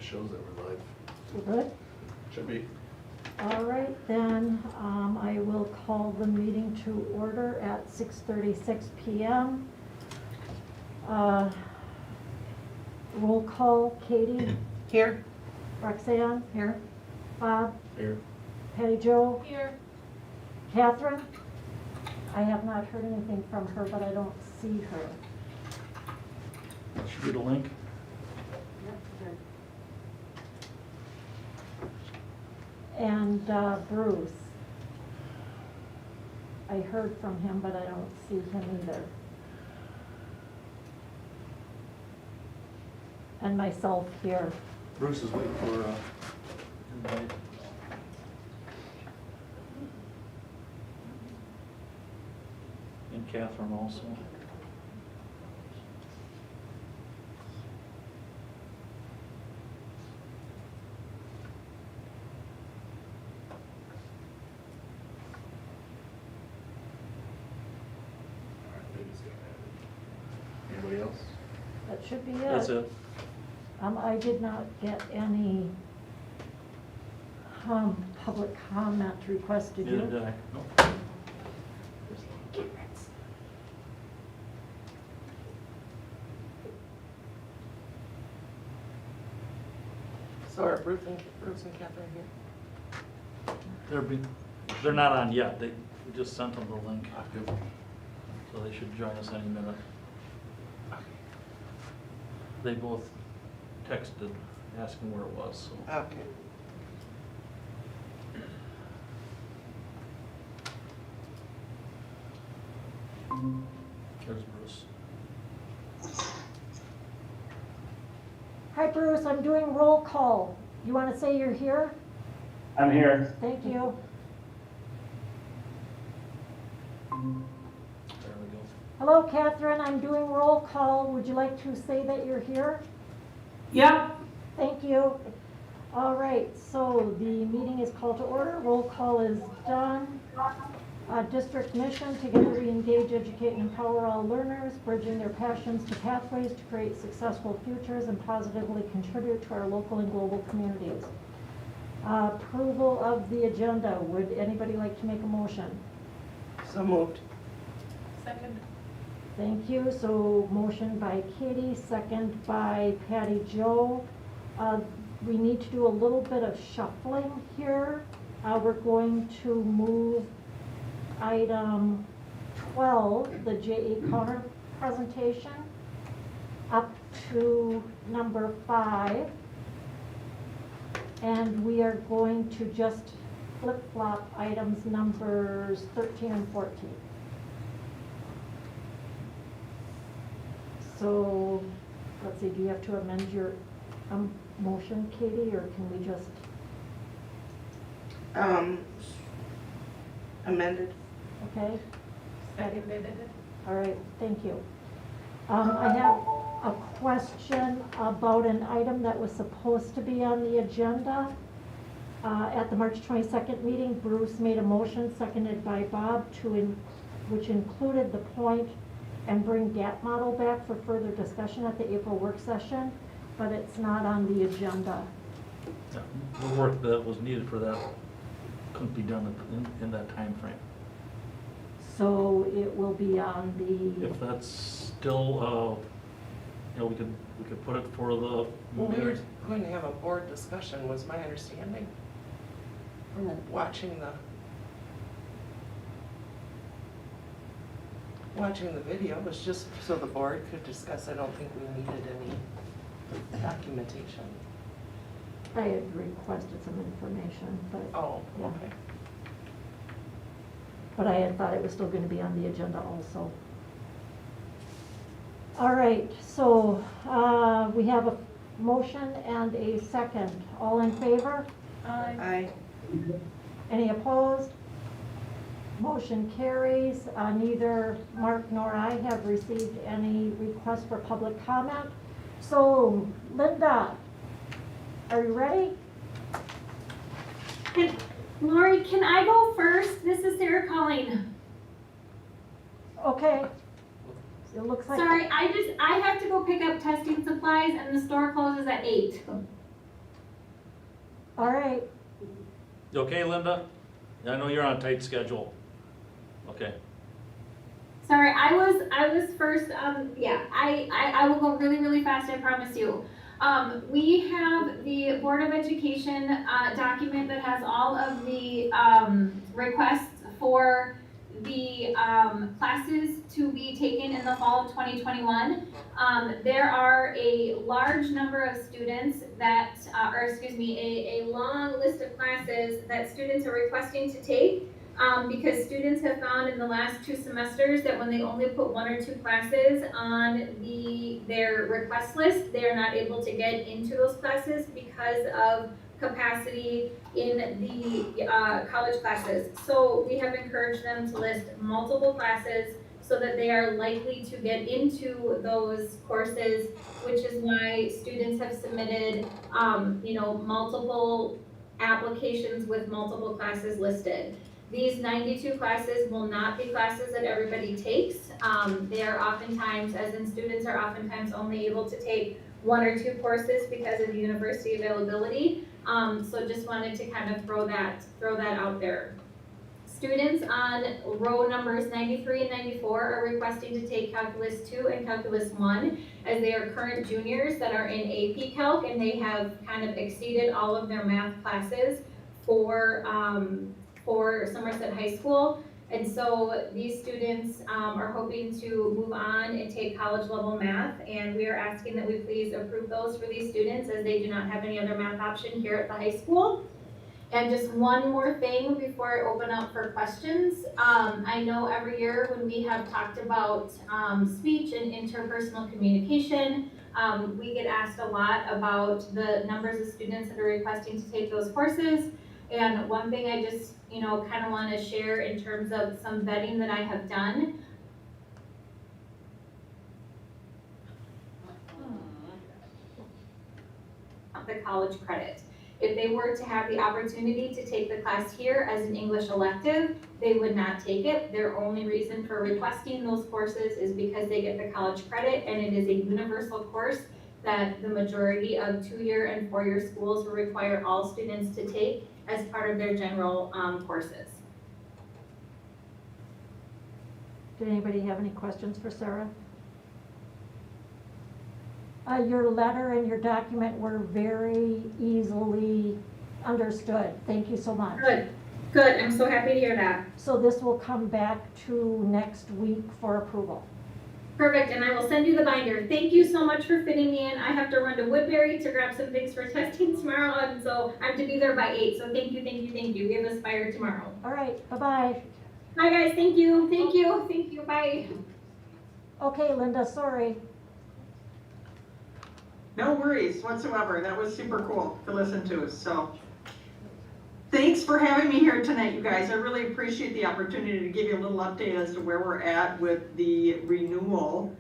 shows that we're live. We're good? Should be. All right, then, I will call the meeting to order at 6:36 PM. Roll call, Katie, Here. Roxanne, Here. Bob, Here. Patty Jo, Here. Catherine. I have not heard anything from her, but I don't see her. Should be the link. And Bruce. I heard from him, but I don't see him either. And myself here. Bruce is waiting for invite. And Catherine also. Anybody else? That should be it. That's it. I did not get any public comment request, did you? Neither did I. Nope. So are Bruce and Catherine here? They're not on yet. We just sent them the link. So they should join us any minute. They both texted asking where it was, so. Okay. There's Bruce. Hi Bruce, I'm doing roll call. You want to say you're here? I'm here. Thank you. There we go. Hello Catherine, I'm doing roll call. Would you like to say that you're here? Yep. Thank you. All right, so the meeting is called to order. Roll call is done. District mission, together we engage, educate, and empower all learners, bridging their passions to pathways to create successful futures and positively contribute to our local and global communities. Approval of the agenda. Would anybody like to make a motion? So moved. Second. Thank you. So motion by Katie, second by Patty Jo. We need to do a little bit of shuffling here. We're going to move item 12, the JA counter presentation, up to number 5. And we are going to just flip-flop items numbers 13 and 14. So, let's see, do you have to amend your motion, Katie, or can we just? Amended. Okay? Seconded. All right, thank you. I have a question about an item that was supposed to be on the agenda. At the March 22nd meeting, Bruce made a motion, seconded by Bob, which included the point and bring gap model back for further discussion at the April work session, but it's not on the agenda. Yeah, the work that was needed for that couldn't be done in that time frame. So it will be on the, If that's still, we could put it for the. Well, we were going to have a board discussion, was my understanding. From watching the video, was just so the board could discuss. I don't think we needed any documentation. I had requested some information, but. Oh, Yeah. okay. But I had thought it was still going to be on the agenda also. All right, so we have a motion and a second. All in favor? Aye. Any opposed? Motion carries. Neither Mark nor I have received any requests for public comment. So, Linda, are you ready? Lori, can I go first? This is Sarah calling. Okay. It looks like. Sorry, I have to go pick up testing supplies and the store closes at 8. All right, You okay, Linda? I know you're on a tight schedule. Okay. Sorry, I was first, yeah, I will go really, really fast, I promise you. We have the Board of Education, document that has all of the, requests for the, classes to be taken in the fall of 2021. There are a large number of students that, a long list of classes that students are requesting to take. Because students have found in the last 2 semesters that when they only put 1 or 2 classes on their request list, they are not able to get into those classes because of capacity in the college classes. So we have encouraged them to list multiple classes so that they are likely to get into those courses, which is why students have submitted, multiple applications with multiple classes listed. These 92 classes will not be classes that everybody takes. They are oftentimes, as in students are oftentimes only able to take 1 or 2 courses because of university availability. So just wanted to kind of throw that out there. Students on row numbers 93 and 94 are requesting to take Calculus 2 and Calculus 1 as they are current juniors that are in AP Calc and they have kind of exceeded all of their math classes for Somerset High School. And so these students are hoping to move on and take college level math, and we are asking that we please approve those for these students as they do not have any other math option here at the high school. And just one more thing before I open up for questions. I know every year when we have talked about speech and interpersonal communication, we get asked a lot about the numbers of students that are requesting to take those courses. And one thing I just, kind of want to share in terms of some vetting that I have done. The college credit. If they were to have the opportunity to take the class here as an English elective, they would not take it. Their only reason for requesting those courses is because they get the college credit, and it is a universal course that the majority of 2-year and 4-year schools will require all students to take as part of their general courses. did anybody have any questions for Sarah? Your letter and your document were very easily understood. Thank you so much. Good, I'm so happy to hear that. So this will come back to next week for approval. Perfect, and I will send you the binder. Thank you so much for fitting me in. I have to run to Woodbury to grab some things for testing tomorrow, and so I have to be there by 8, so thank you. We have Aspire tomorrow. All right, bye-bye. Bye guys, thank you, bye. Okay, Linda, sorry. No worries whatsoever. That was super cool to listen to. So thanks for having me here tonight, you guys. I really appreciate the opportunity to give you a little update as to where we're at with the renewal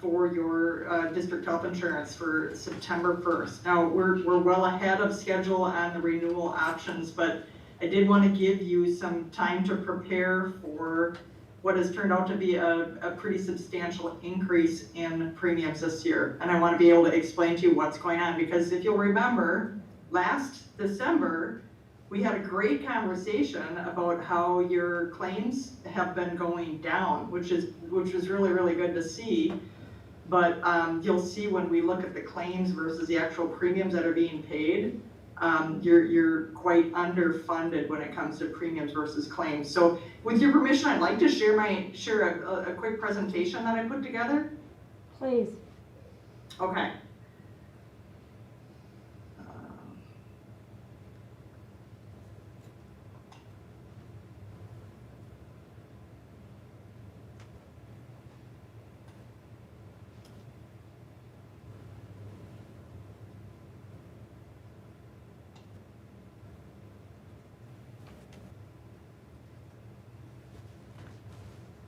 for your district health insurance for September 1st. Now, we're well ahead of schedule on the renewal options, but I did want to give you some time to prepare for what has turned out to be a pretty substantial increase in premiums this year. And I want to be able to explain to you what's going on, because if you'll remember, last December, we had a great conversation about how your claims have been going down, which was really, really good to see. But you'll see when we look at the claims versus the actual premiums that are being paid, you're quite underfunded when it comes to premiums versus claims. So with your permission, I'd like to share a quick presentation that I put together. Please. Okay.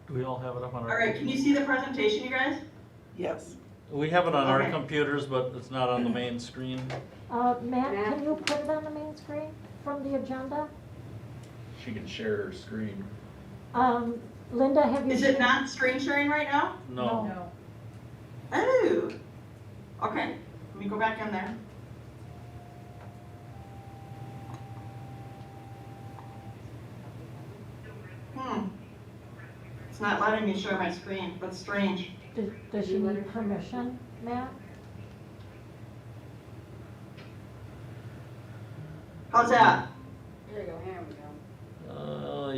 Do we all have it up on our? All right, can you see the presentation, you guys? Yes. We have it on our Okay. computers, but it's not on the main screen. Matt, can you put it on the main screen from the agenda? She can share her screen. Linda, have you? Is it not screen sharing right now? No. No. Oh, okay, let me go back in there. It's not letting me share my screen, that's strange. Does she need permission, Matt? How's that? There you go, here we go.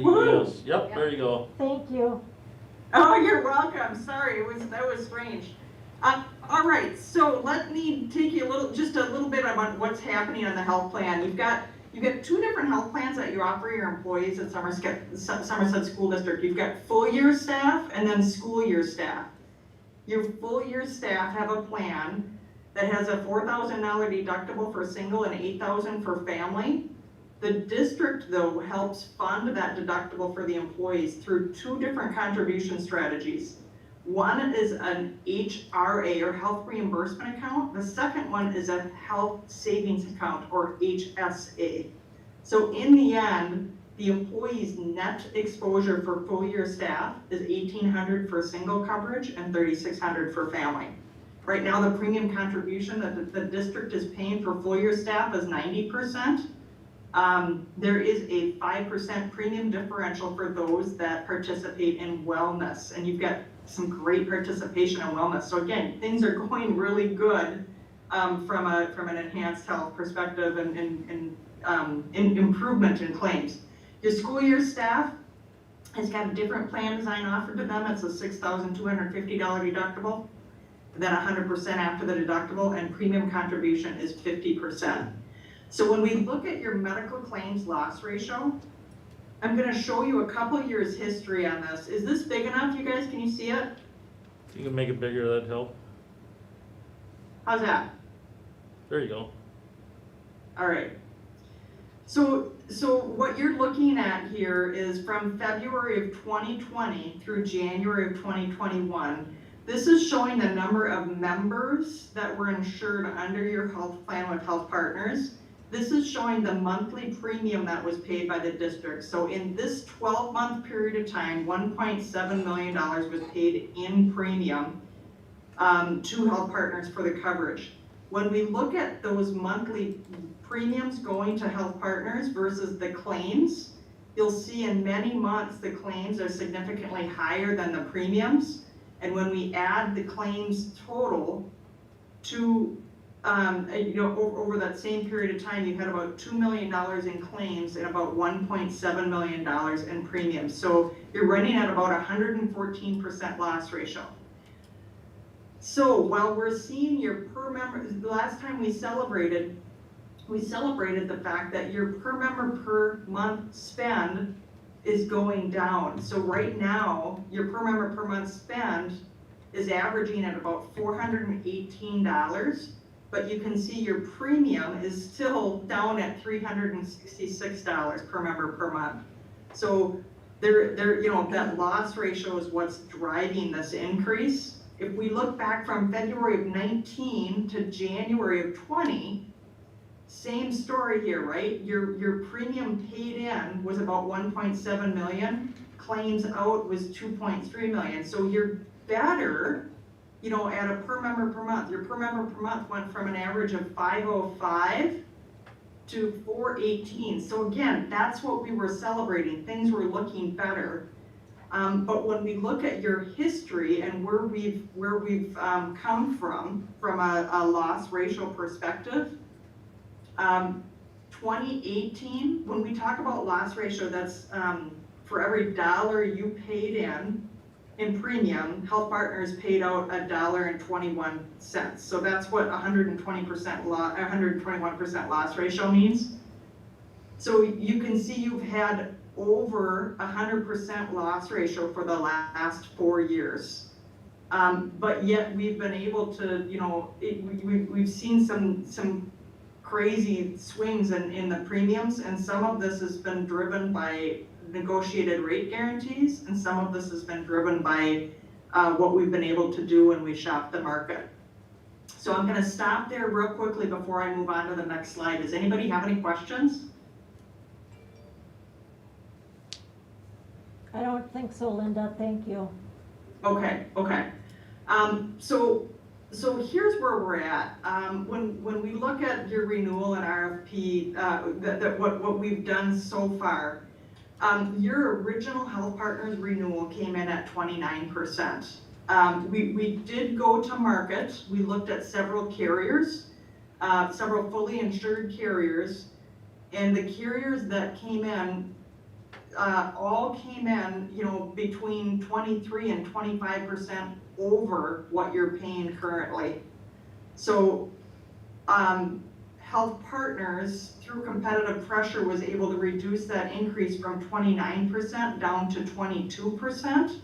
Woohoo! Yes, yep, there you go. Thank you. Oh, you're welcome. Sorry, that was strange. All right, so let me take you just a little bit about what's happening on the health plan. You've got two different health plans that you offer your employees at Somerset School District. You've got full year staff and then school year staff. Your full year staff have a plan that has a $4,000 deductible for single and $8,000 for family. The district, though, helps fund that deductible for the employees through two different contribution strategies. One is an HRA, or health reimbursement account. The second one is a health savings account, or HSA. So in the end, the employee's net exposure for full year staff is $1,800 for single coverage and $3,600 for family. Right now, the premium contribution that the district is paying for full year staff is 90%. There is a 5% premium differential for those that participate in wellness, and you've got some great participation in wellness. So again, things are going really good from an enhanced health perspective and improvement in claims. Your school year staff has got a different plan design offered to them. It's a $6,250 deductible, then 100% after the deductible, and premium contribution is 50%. So when we look at your medical claims loss ratio, I'm gonna show you a couple years history on this. Is this big enough, you guys? Can you see it? If you can make it bigger, that'd help. How's that? There you go. All right. So what you're looking at here is from February of 2020 through January of 2021. This is showing the number of members that were insured under your health plan with Health Partners. This is showing the monthly premium that was paid by the district. So in this 12-month period of time, $1.7 million was paid in premium to Health Partners for the coverage. When we look at those monthly premiums going to Health Partners versus the claims, you'll see in many months the claims are significantly higher than the premiums. And when we add the claims total to over that same period of time, you had about $2 million in claims and about $1.7 million in premiums. So you're running at about 114% loss ratio. So while we're seeing your per member, the last time we celebrated the fact that your per member per month spend is going down. So right now, your per member per month spend is averaging at about $418. But you can see your premium is still down at $366 per member per month. So that loss ratio is what's driving this increase. If we look back from February of 19 to January of 20, same story here, right? Your premium paid in was about 1.7 million, claims out was 2.3 million. So you're better, at a per member per month. Your per member per month went from an average of 505 to 418. So again, that's what we were celebrating. Things were looking better. But when we look at your history and where we've come from a loss ratio perspective, 2018, when we talk about loss ratio, that's for every dollar you paid in premium, Health Partners paid out $1.21. So that's what 121% loss ratio means. So you can see you've had over 100% loss ratio for the last 4 years. But yet we've been able to, we've seen some crazy swings in the premiums, and some of this has been driven by negotiated rate guarantees, and some of this has been driven by what we've been able to do when we shop the market. So I'm going to stop there real quickly before I move on to the next slide. Does anybody have any questions? I don't think so, Linda, thank you. Okay. So here's where we're at. When we look at your renewal and RFP, what we've done so far, Your original Health Partners renewal came in at 29%. We did go to market. We looked at several carriers, several fully insured carriers, and the carriers that came in, all came in, between 23 and 25% over what you're paying currently. So, Health Partners, through competitive pressure, was able to reduce that increase from 29% down to 22%.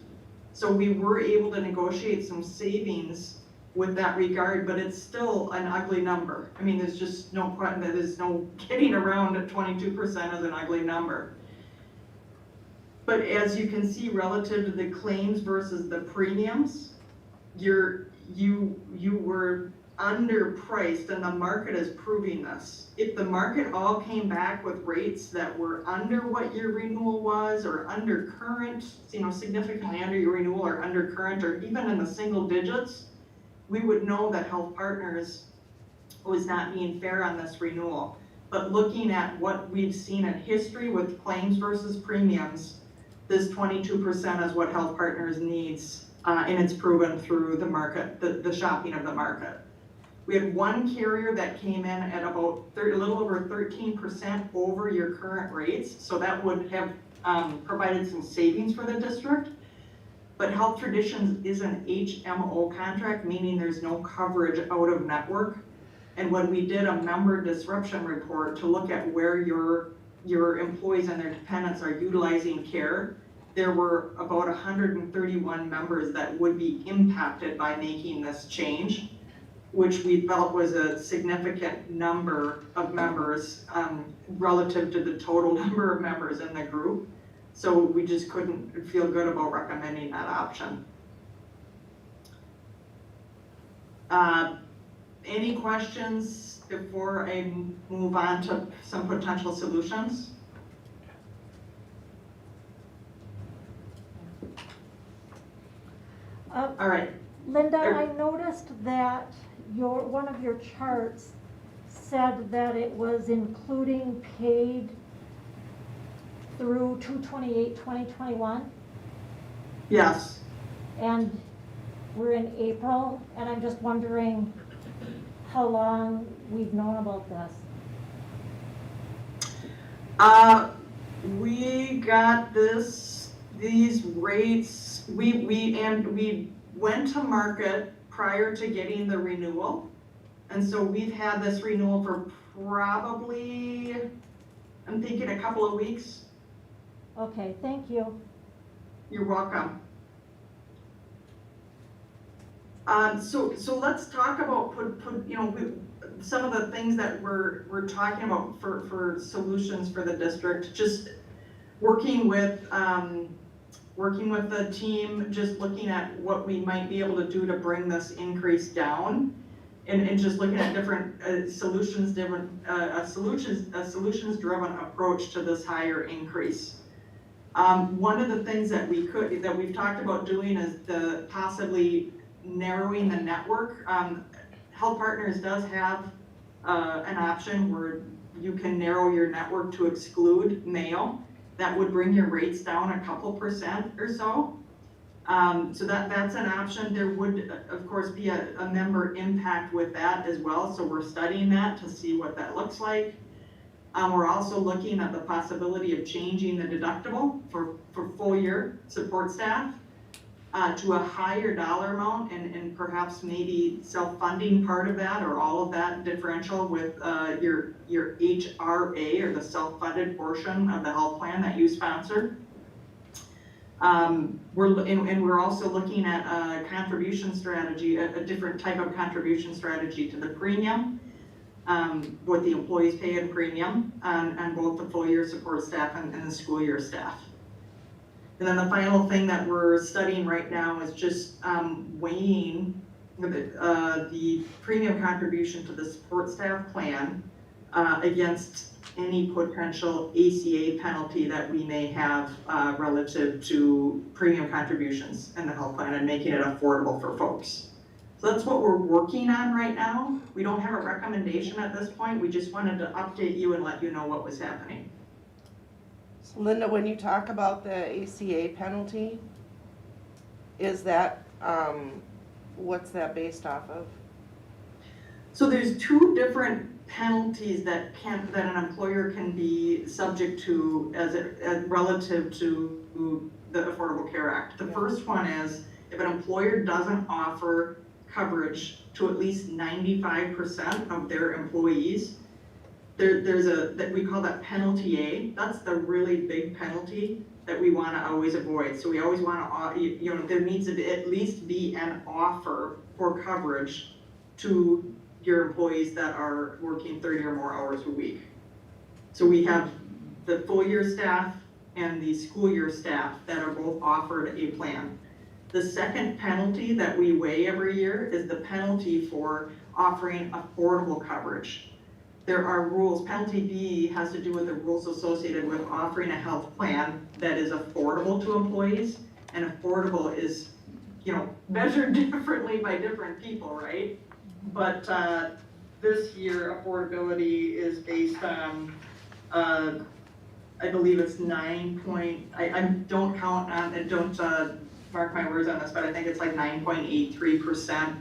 So we were able to negotiate some savings with that regard, but it's still an ugly number. I mean, there's just no point, there's no getting around at 22% as an ugly number. But as you can see, relative to the claims versus the premiums, you were underpriced, and the market is proving this. If the market all came back with rates that were under what your renewal was, or under current, significantly under your renewal, or under current, or even in the single digits, we would know that Health Partners was not being fair on this renewal. But looking at what we've seen in history with claims versus premiums, this 22% is what Health Partners needs, and it's proven through the market, the shopping of the market. We had one carrier that came in at about a little over 13% over your current rates, so that would have provided some savings for the district. But Health Traditions is an HMO contract, meaning there's no coverage out of network. And when we did a member disruption report to look at where your employees and their dependents are utilizing care, there were about 131 members that would be impacted by making this change, which we felt was a significant number of members relative to the total number of members in the group. So we just couldn't feel good about recommending that option. Any questions before I move on to some potential solutions? All right. Linda, I noticed that one of your charts said that it was including paid through 2/28/2021, Yes. and we're in April, and I'm just wondering how long we've known about this. We got these rates, we went to market prior to getting the renewal. And so we've had this renewal for probably, I'm thinking a couple of weeks. Okay, thank you. You're welcome. So let's talk about some of the things that we're talking about for solutions for the district. Just working with the team, just looking at what we might be able to do to bring this increase down, and just looking at different solutions-driven approach to this higher increase. One of the things that we've talked about doing is possibly narrowing the network. Health Partners does have an option where you can narrow your network to exclude mail. That would bring your rates down a couple percent or so. So that's an option. There would, of course, be a member impact with that as well. So we're studying that to see what that looks like. We're also looking at the possibility of changing the deductible for full year support staff to a higher dollar amount, and perhaps maybe self-funding part of that or all of that differential with your HRA, or the self-funded portion of the health plan that you sponsor. We're also looking at a contribution strategy, a different type of contribution strategy to the premium, what the employees pay in premium on both the full year support staff and the school year staff. And then the final thing that we're studying right now is just weighing the premium contribution to the support staff plan against any potential ACA penalty that we may have relative to premium contributions in the health plan, and making it affordable for folks. So that's what we're working on right now. We don't have a recommendation at this point. We just wanted to update you and let you know what was happening. So Linda, when you talk about the ACA penalty, is that, what's that based off of? So there's two different penalties that an employer can be subject to as relative to the Affordable Care Act. The first one is if an employer doesn't offer coverage to at least 95% of their employees, there's that we call that penalty A. That's the really big penalty that we want to always avoid. So we always want to, there needs to at least be an offer for coverage to your employees that are working 30 or more hours a week. So we have the full year staff and the school year staff that are both offered a plan. The second penalty that we weigh every year is the penalty for offering affordable coverage. There are rules. Penalty B has to do with the rules associated with offering a health plan that is affordable to employees, and affordable is, measured differently by different people, right? But this year, affordability is based on, I believe it's I don't count on, and don't mark my words on this, but I think it's like 9.83%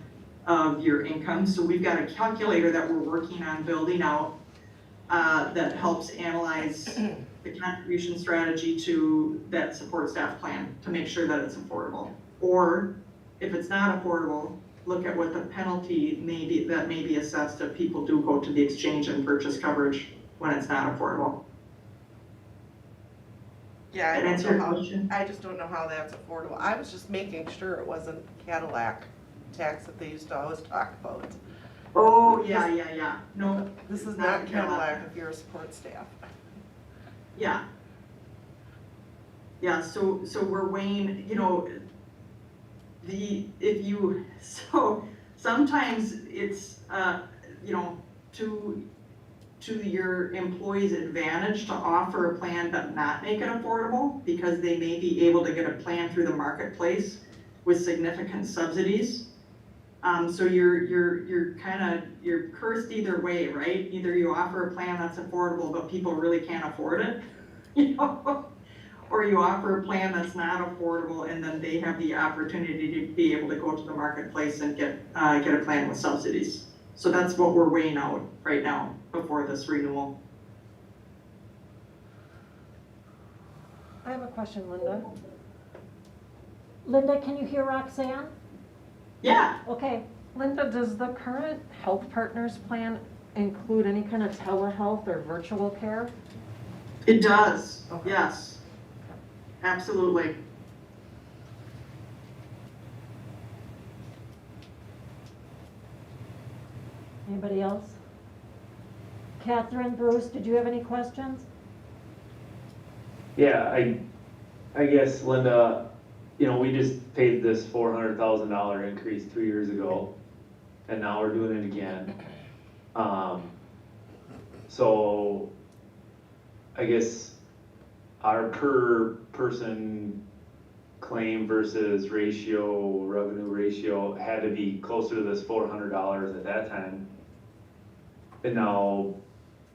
of your income. So we've got a calculator that we're working on building out that helps analyze the contribution strategy to that support staff plan to make sure that it's affordable. Or if it's not affordable, look at what the penalty may be assessed if people do go to the exchange and purchase coverage when it's not affordable. Yeah, I That don't answer know your how, question? I just don't know how that's affordable. I was just making sure it wasn't Cadillac tax that they used to always talk about. Oh, yeah. No, This is not not Cadillac. Cadillac if you're a support staff. yeah. Yeah, so we're weighing, so sometimes it's, to your employees' advantage to offer a plan but not make it affordable because they may be able to get a plan through the marketplace with significant subsidies. So you're cursed either way, right? Either you offer a plan that's affordable but people really can't afford it, or you offer a plan that's not affordable and then they have the opportunity to be able to go to the marketplace and get a plan with subsidies. So that's what we're weighing out right now before this renewal. I have a question, Linda. Linda, can you hear Roxanne? Yeah, Okay, Linda, does the current Health Partners plan include any kind of telehealth or virtual care? it does, Okay. yes, absolutely. anybody else? Catherine, Bruce, did you have any questions? Yeah, I guess, Linda, we just paid this $400,000 increase 2 years ago, and now we're doing it again. So I guess our per person claim versus revenue ratio had to be closer to this $400 at that time. And now,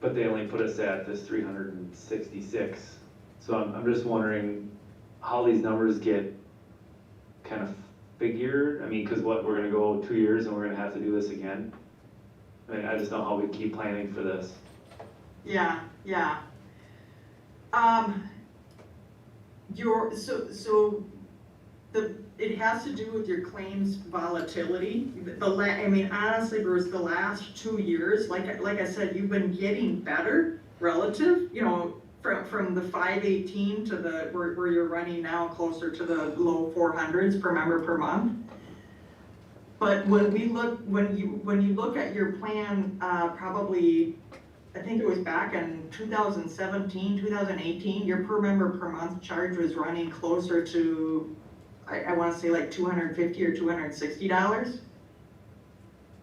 but they only put us at this 366. So I'm just wondering how these numbers get kind of figured. I mean, because we're gonna go 2 years and we're gonna have to do this again. I mean, I just don't know how we keep planning for this. Yeah. It has to do with your claims volatility. Honestly, Bruce, the last 2 years, like I said, you've been getting better relative, from the 518 to where you're running now closer to the low 400s per member per month. But when you look at your plan, probably, I think it was back in 2017, 2018, your per member per month charge was running closer to, I want to say like $250 or $260.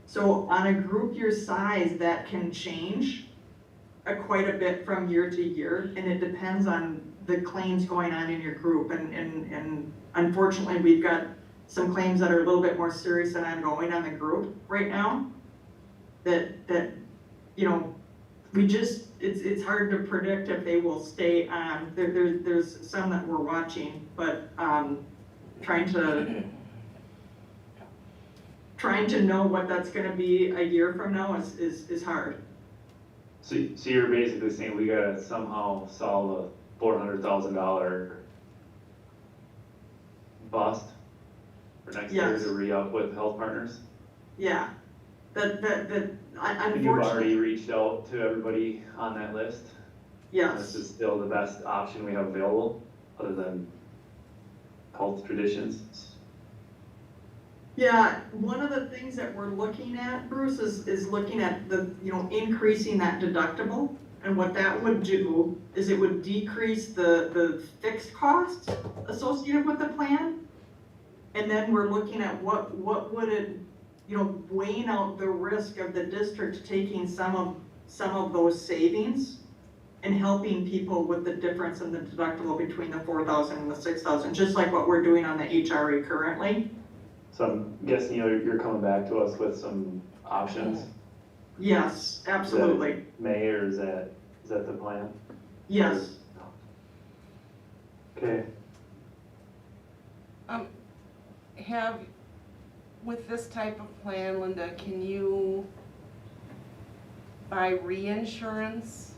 So on a group your size, that can change quite a bit from year to year, and it depends on the claims going on in your group. And unfortunately, we've got some claims that are a little bit more serious and ongoing on the group right now that it's hard to predict if they will stay on. There's some that we're watching, but, trying to know what that's gonna be a year from now is hard. So you're basically saying we gotta somehow solve a $400,000 bust for next year Yes. to re-up with health partners? Yeah, that, And you've already unfortunately, reached out to everybody on that list? yes. This is still the best option we have available, other than health traditions? Yeah, one of the things that we're looking at, Bruce, is looking at increasing that deductible. And what that would do is it would decrease the fixed costs associated with the plan. And then we're looking at what would it, weighing out the risk of the district taking some of those savings and helping people with the difference in the deductible between the 4,000 and the 6,000, just like what we're doing on the HRA currently. So I'm guessing you're coming back to us with some options? Yes, absolutely. May, or is that the plan? Yes. Okay. With this type of plan, Linda, can you buy reinsurance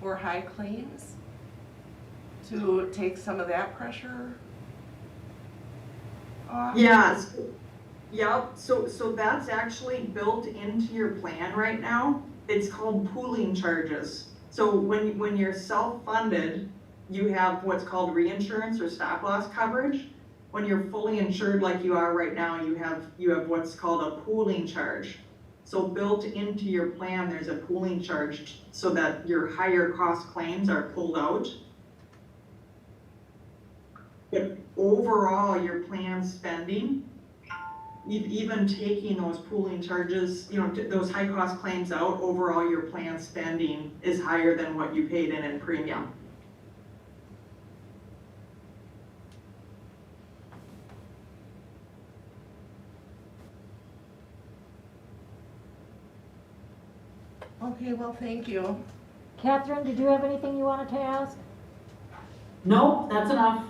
for high claims to take some of that pressure off? Yes. Yep, so that's actually built into your plan right now. It's called pooling charges. So when you're self-funded, you have what's called reinsurance or stop loss coverage. When you're fully insured like you are right now, you have what's called a pooling charge. So built into your plan, there's a pooling charge so that your higher cost claims are pulled out. But overall, your plan spending, even taking those pooling charges, those high cost claims out, overall your plan spending is higher than what you paid in premium. Okay, well, thank you. Catherine, did you have anything you wanted to ask? No, that's enough.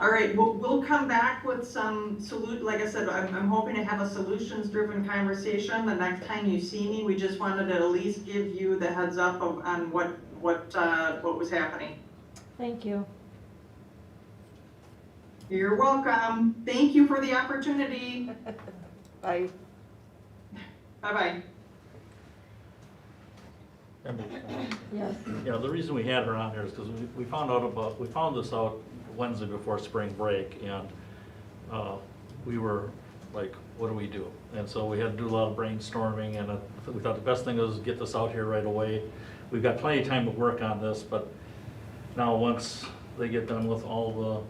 All right, we'll come back with some like I said, I'm hoping to have a solutions-driven conversation the next time you see me. We just wanted to at least give you the heads up on what was happening. Thank you. You're welcome. Thank you for the opportunity. Bye. Bye-bye. Yes. Yeah, the reason we had her on here is because we found this out Wednesday before spring break, and we were like, what do we do? And so we had to do a lot of brainstorming, and we thought the best thing was get this out here right away. We've got plenty of time to work on this, but now once they get done with all the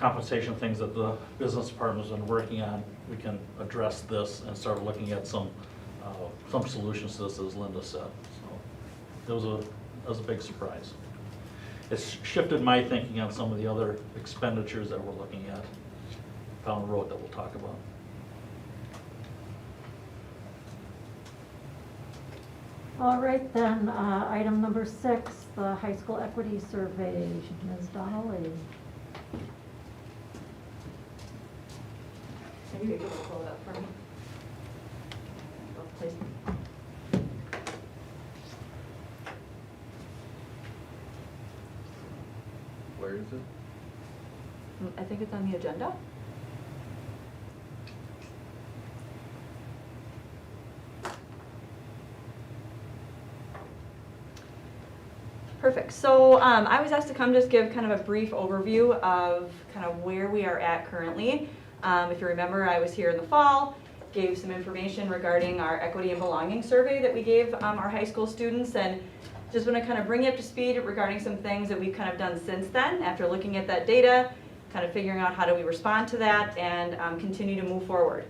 compensation things that the business department's been working on, we can address this and start looking at some solutions to this, as Linda said. So that was a big surprise. It's shifted my thinking on some of the other expenditures that we're looking at down the road that we'll talk about. All right then, item number 6, the high school equity survey. Ms. Donnelly. Maybe you could just pull it up for me. Oh, please. Where is it? I think it's on the agenda. Perfect. So I was asked to come just give kind of a brief overview of kind of where we are at currently. If you remember, I was here in the fall, gave some information regarding our equity and belonging survey that we gave our high school students, and just want to kind of bring you up to speed regarding some things that we've kind of done since then after looking at that data, kind of figuring out how do we respond to that and continue to move forward.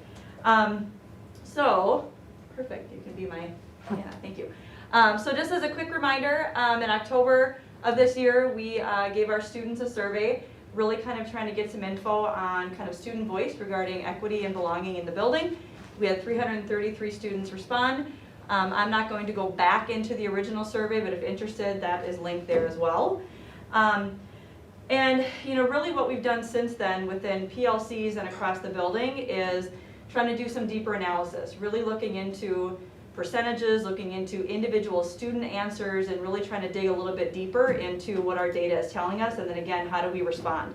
So, perfect, you can be my, yeah, thank you. So just as a quick reminder, in October of this year, we gave our students a survey, really kind of trying to get some info on kind of student voice regarding equity and belonging in the building. We had 333 students respond. I'm not going to go back into the original survey, but if interested, that is linked there as well. And really what we've done since then within PLCs and across the building is trying to do some deeper analysis, really looking into percentages, looking into individual student answers, and really trying to dig a little bit deeper into what our data is telling us, and then again, how do we respond?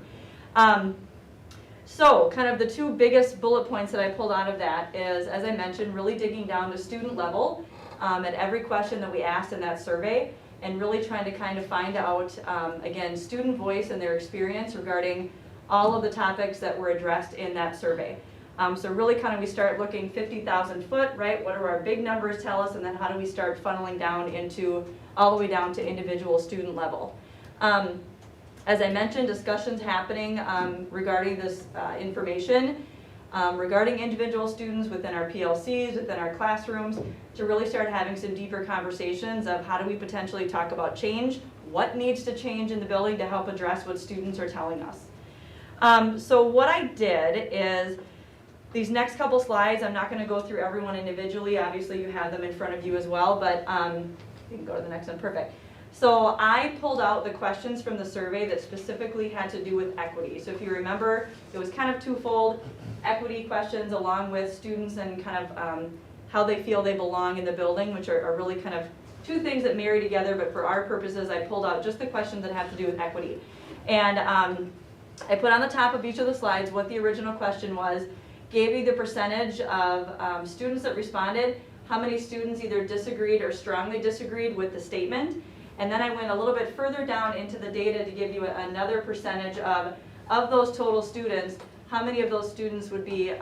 So kind of the two biggest bullet points that I pulled out of that is, as I mentioned, really digging down to student level at every question that we asked in that survey, and really trying to kind of find out, again, student voice and their experience regarding all of the topics that were addressed in that survey. So really kind of we start looking 50,000 foot, right? What do our big numbers tell us? And then how do we start funneling down into all the way down to individual student level? As I mentioned, discussions happening regarding this information, regarding individual students within our PLCs, within our classrooms, to really start having some deeper conversations of how do we potentially talk about change, what needs to change in the building to help address what students are telling us. So what I did is, these next couple slides, I'm not going to go through everyone individually, obviously you have them in front of you as well, but you can go to the next one, perfect. So I pulled out the questions from the survey that specifically had to do with equity. So if you remember, it was kind of twofold, equity questions along with students and kind of how they feel they belong in the building, which are really kind of two things that marry together, but for our purposes, I pulled out just the questions that have to do with equity. And I put on the top of each of the slides what the original question was, gave you the percentage of students that responded, how many students either disagreed or strongly disagreed with the statement, and then I went a little bit further down into the data to give you another percentage of those total students, how many of those students would be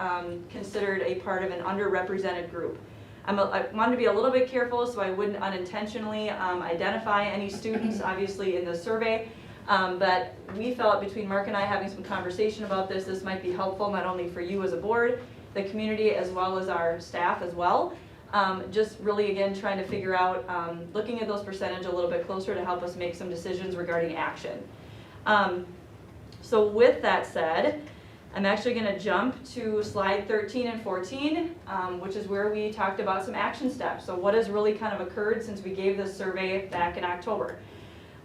considered a part of an underrepresented group. I wanted to be a little bit careful so I wouldn't unintentionally identify any students, obviously, in the survey. But we felt between Mark and I having some conversation about this might be helpful not only for you as a board, the community, as well as our staff as well. Just really, again, trying to figure out, looking at those percentage a little bit closer to help us make some decisions regarding action. So with that said, I'm actually going to jump to slide 13 and 14, which is where we talked about some action steps. So what has really kind of occurred since we gave this survey back in October?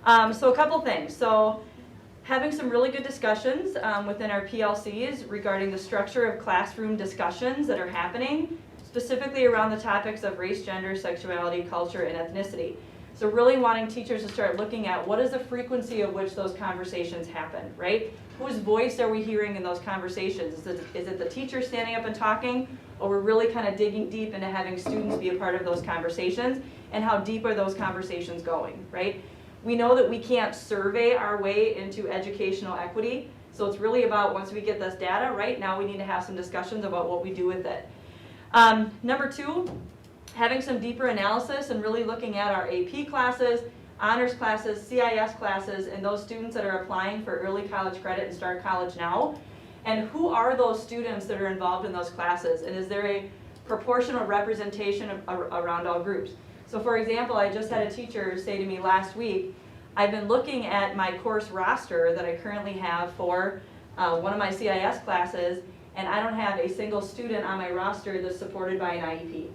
So a couple things. So having some really good discussions within our PLCs regarding the structure of classroom discussions that are happening, specifically around the topics of race, gender, sexuality, culture, and ethnicity. So really wanting teachers to start looking at what is the frequency of which those conversations happen, right? Whose voice are we hearing in those conversations? Is it the teacher standing up and talking, or we're really kind of digging deep into having students be a part of those conversations, and how deep are those conversations going, right? We know that we can't survey our way into educational equity, so it's really about once we get this data, right, now we need to have some discussions about what we do with it. Number two, having some deeper analysis and really looking at our AP classes, honors classes, CIS classes, and those students that are applying for early college credit and start college now, and who are those students that are involved in those classes, and is there a proportional representation around all groups? So for example, I just had a teacher say to me last week, I've been looking at my course roster that I currently have for one of my CIS classes, and I don't have a single student on my roster that's supported by an IEP,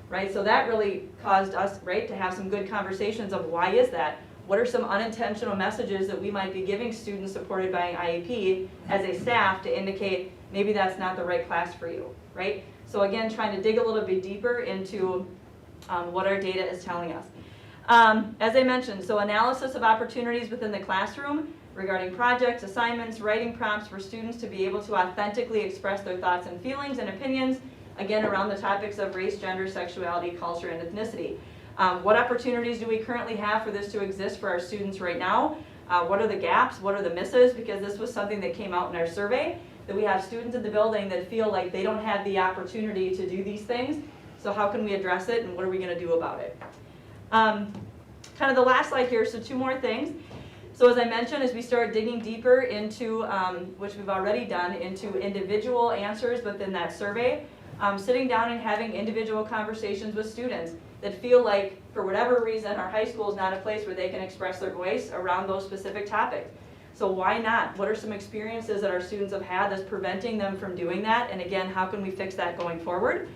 right? So that really caused us, right, to have some good conversations of why is that? What are some unintentional messages that we might be giving students supported by an IEP as a staff to indicate maybe that's not the right class for you, right? So again, trying to dig a little bit deeper into what our data is telling us. As I mentioned, so analysis of opportunities within the classroom regarding projects, assignments, writing prompts for students to be able to authentically express their thoughts and feelings and opinions, again, around the topics of race, gender, sexuality, culture, and ethnicity. What opportunities do we currently have for this to exist for our students right now? What are the gaps? What are the misses? Because this was something that came out in our survey, that we have students in the building that feel like they don't have the opportunity to do these things. So how can we address it, and what are we going to do about it? Kind of the last slide here, so two more things. So as I mentioned, as we start digging deeper into, which we've already done, into individual answers within that survey, sitting down and having individual conversations with students that feel like, for whatever reason, our high school is not a place where they can express their voice around those specific topics. So why not? What are some experiences that our students have had that's preventing them from doing that? And again, how can we fix that going forward?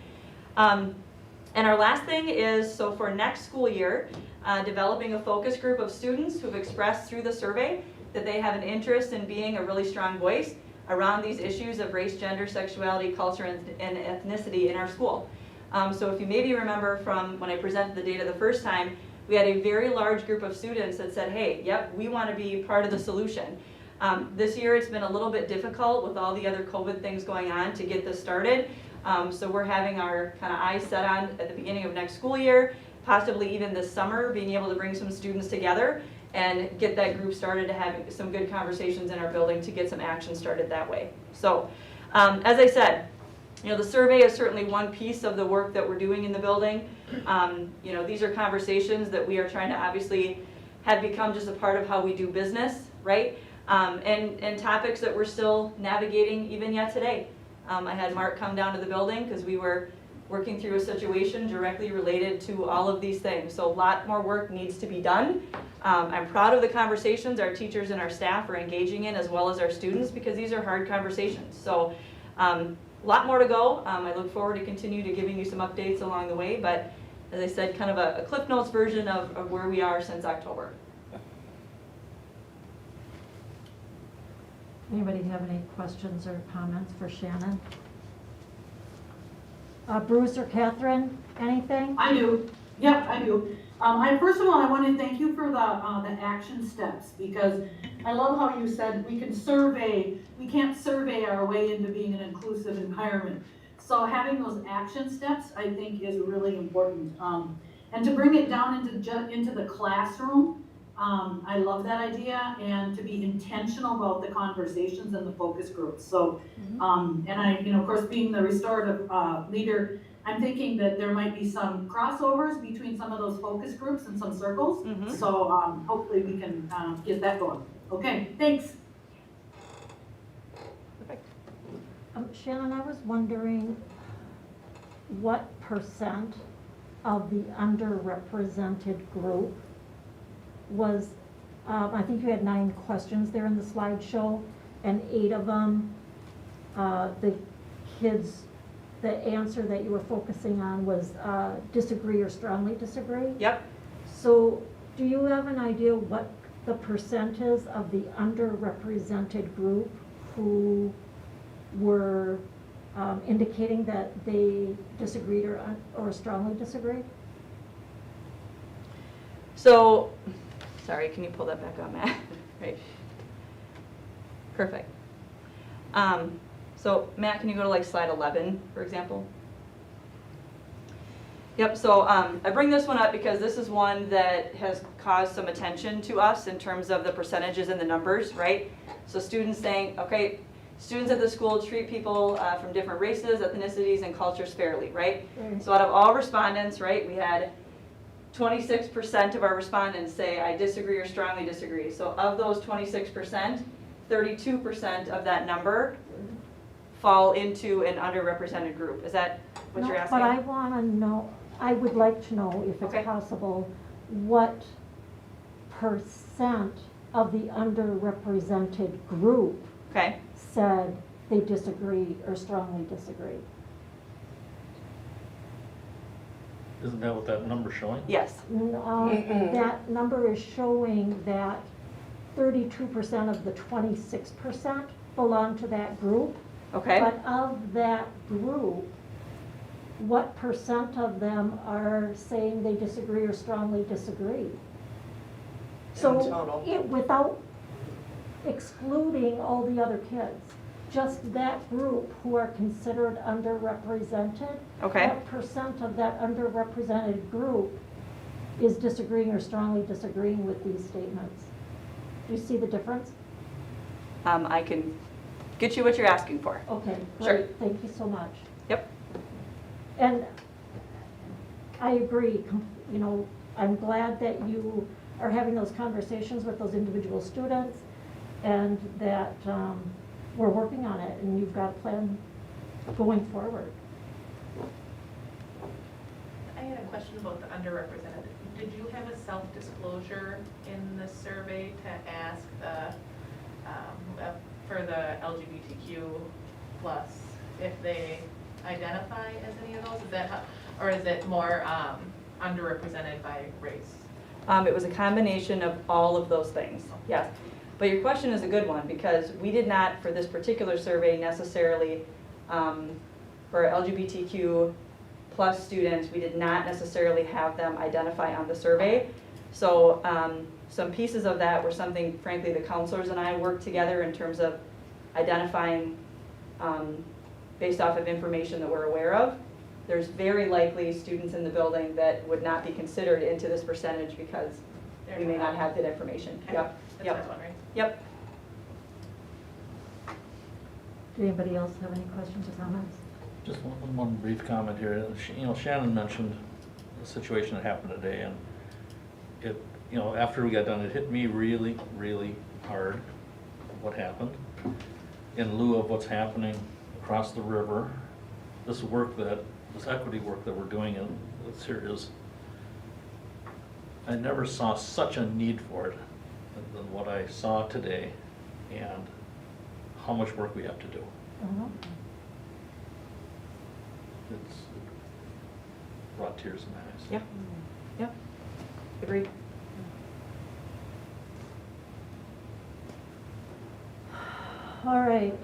And our last thing is, so for next school year, developing a focus group of students who've expressed through the survey that they have an interest in being a really strong voice around these issues of race, gender, sexuality, culture, and ethnicity in our school. So if you maybe remember from when I presented the data the first time, we had a very large group of students that said, hey, yep, we want to be part of the solution. This year it's been a little bit difficult with all the other COVID things going on to get this started. So we're having our kind of eyes set on at the beginning of next school year, possibly even this summer, being able to bring some students together and get that group started to have some good conversations in our building to get some action started that way. So as I said, you know, the survey is certainly one piece of the work that we're doing in the building. You know, these are conversations that we are trying to obviously have become just a part of how we do business, right? And topics that we're still navigating even yet today. I had Mark come down to the building because we were working through a situation directly related to all of these things. So a lot more work needs to be done. I'm proud of the conversations our teachers and our staff are engaging in, as well as our students, because these are hard conversations. So a lot more to go. I look forward to continue to giving you some updates along the way, but as I said, kind of a Cliff Notes version of where we are since October. Anybody have any questions or comments for Shannon? Bruce or Catherine, anything? I do. Yep, I do. First of all, I want to thank you for the action steps, because I love how you said we can't survey our way into being an inclusive environment. So having those action steps, I think, is really important. And to bring it down into the classroom, I love that idea, and to be intentional about the conversations and the focus groups. So, and I, of course, being the restorative leader, I'm thinking that there might be some crossovers between some of those focus groups and some circles. So hopefully we can get that going. Okay, thanks. Perfect. Shannon, I was wondering what percent of the underrepresented group was, I think you had 9 questions there in the slideshow, and 8 of them, the kids, the answer that you were focusing on was disagree or strongly disagree? Yep. So do you have an idea what the percent is of the underrepresented group who were indicating that they disagreed or strongly disagreed? So, sorry, can you pull that back on, Matt? Right. Perfect. So Matt, can you go to like slide 11, for example? Yep, so I bring this one up because this is one that has caused some attention to us in terms of the percentages and the numbers, right? So students saying, okay, students at the school treat people from different races, ethnicities, and cultures fairly, right? So out of all respondents, right, we had 26% of our respondents say, I disagree or strongly disagree. So of those 26%, 32% of that number fall into an underrepresented group. Is that what you're asking? But I want to know, I would like to know, if it's possible, what percent of the underrepresented group said they disagree or strongly disagree. Isn't that what that number's showing? Yes. That number is showing that 32% of the 26% belong to that group. Okay. But of that group, what percent of them are saying they disagree or strongly disagree? So without excluding all the other kids, just that group who are considered underrepresented, what percent of that underrepresented group is disagreeing or strongly disagreeing with these statements? Do you see the difference? I can get you what you're asking for. Okay, Sure. great, thank you so much. Yep. And I agree, I'm glad that you are having those conversations with those individual students, and that we're working on it, and you've got a plan going forward. I had a question about the underrepresented. Did you have a self-disclosure in the survey to ask for the LGBTQ plus if they identify as any of those? Is that Or is it more underrepresented by race? It was a combination of all of those things, yes. But your question is a good one, because we did not, for this particular survey, necessarily, for LGBTQ plus students, we did not necessarily have them identify on the survey. So some pieces of that were something, frankly, the counselors and I worked together in terms of identifying based off of information that we're aware of. There's very likely students in the building that would not be considered into this percentage because we may not have that information. Okay. Yep. That's Yep. what I was wondering. Yep. Do anybody else have any questions or comments? Just one brief comment here. You know, Shannon mentioned the situation that happened today, and it, you know, after we got done, it hit me really, really hard what happened. In lieu of what's happening across the river, this equity work that we're doing in this here is, I never saw such a need for it than what I saw today, and how much work we have to do. It's brought tears in my eyes. Yep. Yep. Agreed. All right,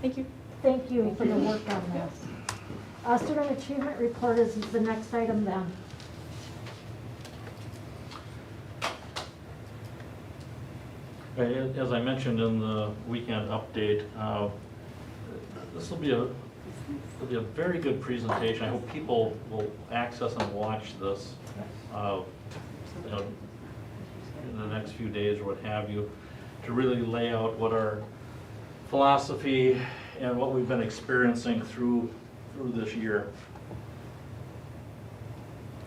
Thank you. thank you for the work on this. Student achievement report is the next item then. As I mentioned in the weekend update, this will be a very good presentation. I hope people will access and watch this, you know, in the next few days or what have you, to really lay out what our philosophy and what we've been experiencing through this year.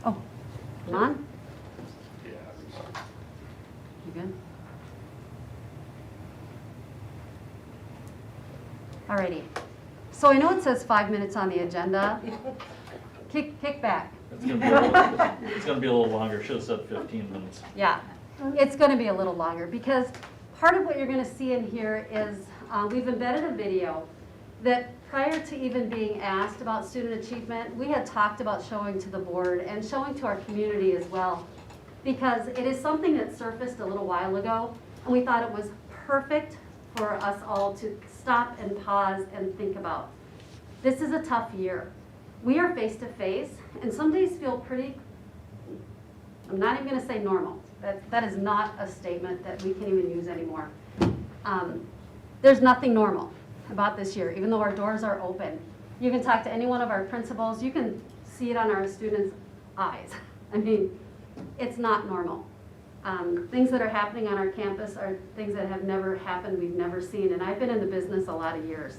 Oh, come on? Yeah. You good? Alrighty. So I know it says 5 minutes on the agenda. Kick back. It's gonna be a little longer. Should have said 15 minutes. Yeah, it's going to be a little longer because part of what you're going to see in here is we've embedded a video that prior to even being asked about student achievement, we had talked about showing to the board and showing to our community as well, because it is something that surfaced a little while ago, and we thought it was perfect for us all to stop and pause and think about. This is a tough year. We are face to face, and some days feel pretty, I'm not even gonna say normal. That is not a statement that we can even use anymore. There's nothing normal about this year, even though our doors are open. You can talk to any one of our principals, you can see it on our students' eyes. I mean, it's not normal. Things that are happening on our campus are things that have never happened, we've never seen, and I've been in the business a lot of years.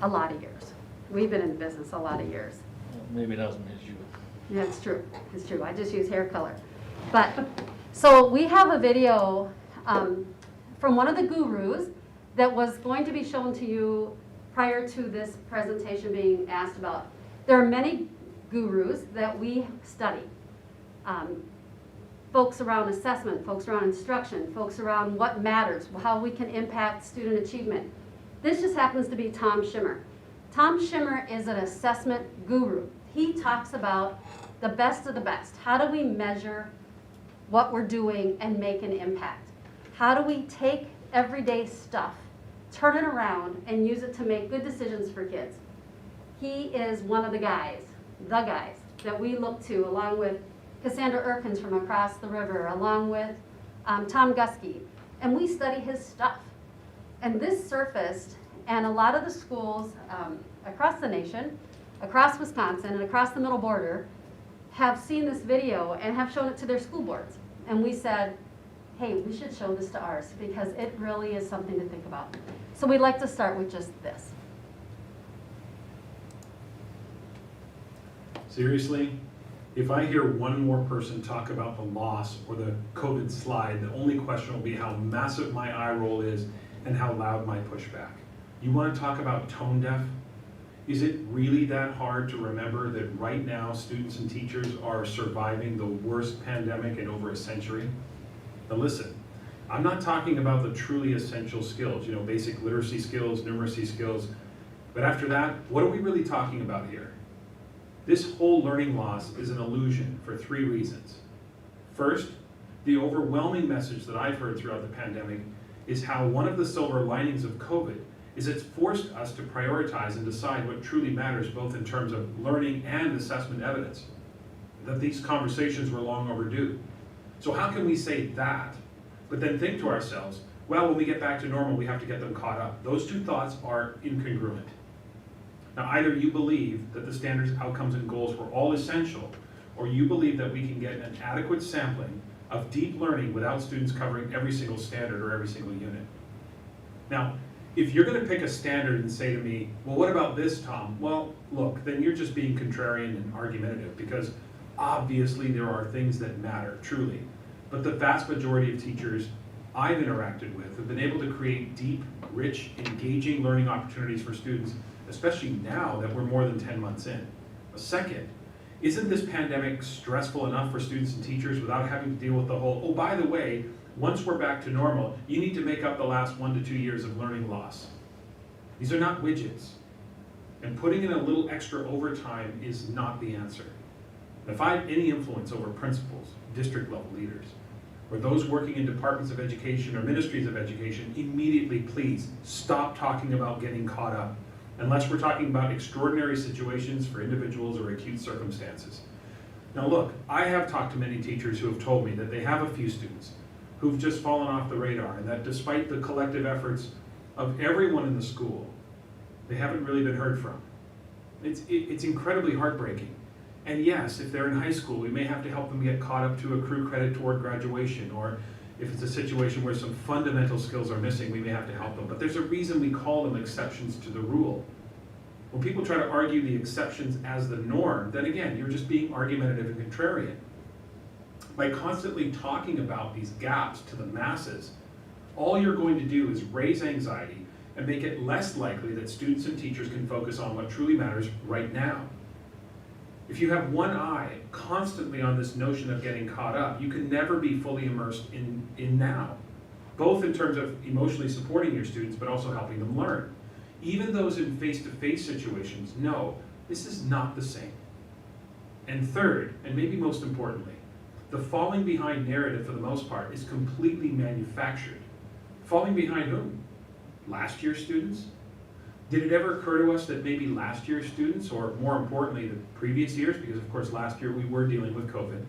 A lot of years. We've been in the business a lot of years. Maybe it doesn't as you. Yeah, it's true, it's true. I just use hair color. But, so we have a video from one of the gurus that was going to be shown to you prior to this presentation being asked about. There are many gurus that we study. Folks around assessment, folks around instruction, folks around what matters, how we can impact student achievement. This just happens to be Tom Schimmer. Tom Schimmer is an assessment guru. He talks about the best of the best. How do we measure what we're doing and make an impact? How do we take everyday stuff, turn it around, and use it to make good decisions for kids? He is one of the guys that we look to, along with Cassandra Erkins from across the river, along with Tom Gusky, and we study his stuff. And this surfaced, and a lot of the schools across the nation, across Wisconsin, and across the middle border have seen this video and have shown it to their school boards. And we said, hey, we should show this to ours because it really is something to think about. So we'd like to start with just this. Seriously? If I hear one more person talk about the loss or the COVID slide, the only question will be how massive my eye roll is and how loud my pushback. You want to talk about tone deaf? Is it really that hard to remember that right now students and teachers are surviving the worst pandemic in over a century? Now listen, I'm not talking about the truly essential skills, you know, basic literacy skills, numeracy skills, but after that, what are we really talking about here? This whole learning loss is an illusion for 3 reasons. First, the overwhelming message that I've heard throughout the pandemic is how one of the silver linings of COVID is it's forced us to prioritize and decide what truly matters, both in terms of learning and assessment evidence, that these conversations were long overdue. So how can we say that, but then think to ourselves, well, when we get back to normal, we have to get them caught up? Those 2 thoughts are incongruent. Now, either you believe that the standards, outcomes, and goals were all essential, or you believe that we can get an adequate sampling of deep learning without students covering every single standard or every single unit. Now, if you're going to pick a standard and say to me, well, what about this, Tom? Well, look, then you're just being contrarian and argumentative, because obviously there are things that matter, truly. But the vast majority of teachers I've interacted with have been able to create deep, rich, engaging learning opportunities for students, especially now that we're more than 10 months in. Second, isn't this pandemic stressful enough for students and teachers without having to deal with the whole, oh, by the way, once we're back to normal, you need to make up the last 1 to 2 years of learning loss. These are not widgets. And putting in a little extra overtime is not the answer. If I have any influence over principals, district level leaders, or those working in departments of education or ministries of education, immediately please stop talking about getting caught up, unless we're talking about extraordinary situations for individuals or acute circumstances. Now look, I have talked to many teachers who have told me that they have a few students who've just fallen off the radar, and that despite the collective efforts of everyone in the school, they haven't really been heard from. It's incredibly heartbreaking. And yes, if they're in high school, we may have to help them get caught up to accrue credit toward graduation, or if it's a situation where some fundamental skills are missing, we may have to help them. But there's a reason we call them exceptions to the rule. When people try to argue the exceptions as the norm, then again, you're just being argumentative and contrarian. By constantly talking about these gaps to the masses, all you're going to do is raise anxiety and make it less likely that students and teachers can focus on what truly matters right now. If you have one eye constantly on this notion of getting caught up, you can never be fully immersed in now, both in terms of emotionally supporting your students, but also helping them learn. Even those in face-to-face situations know this is not the same. And third, and maybe most importantly, the falling behind narrative for the most part is completely manufactured. Falling behind whom? Last year's students? Did it ever occur to us that maybe last year's students, or more importantly, the previous years, because of course last year we were dealing with COVID,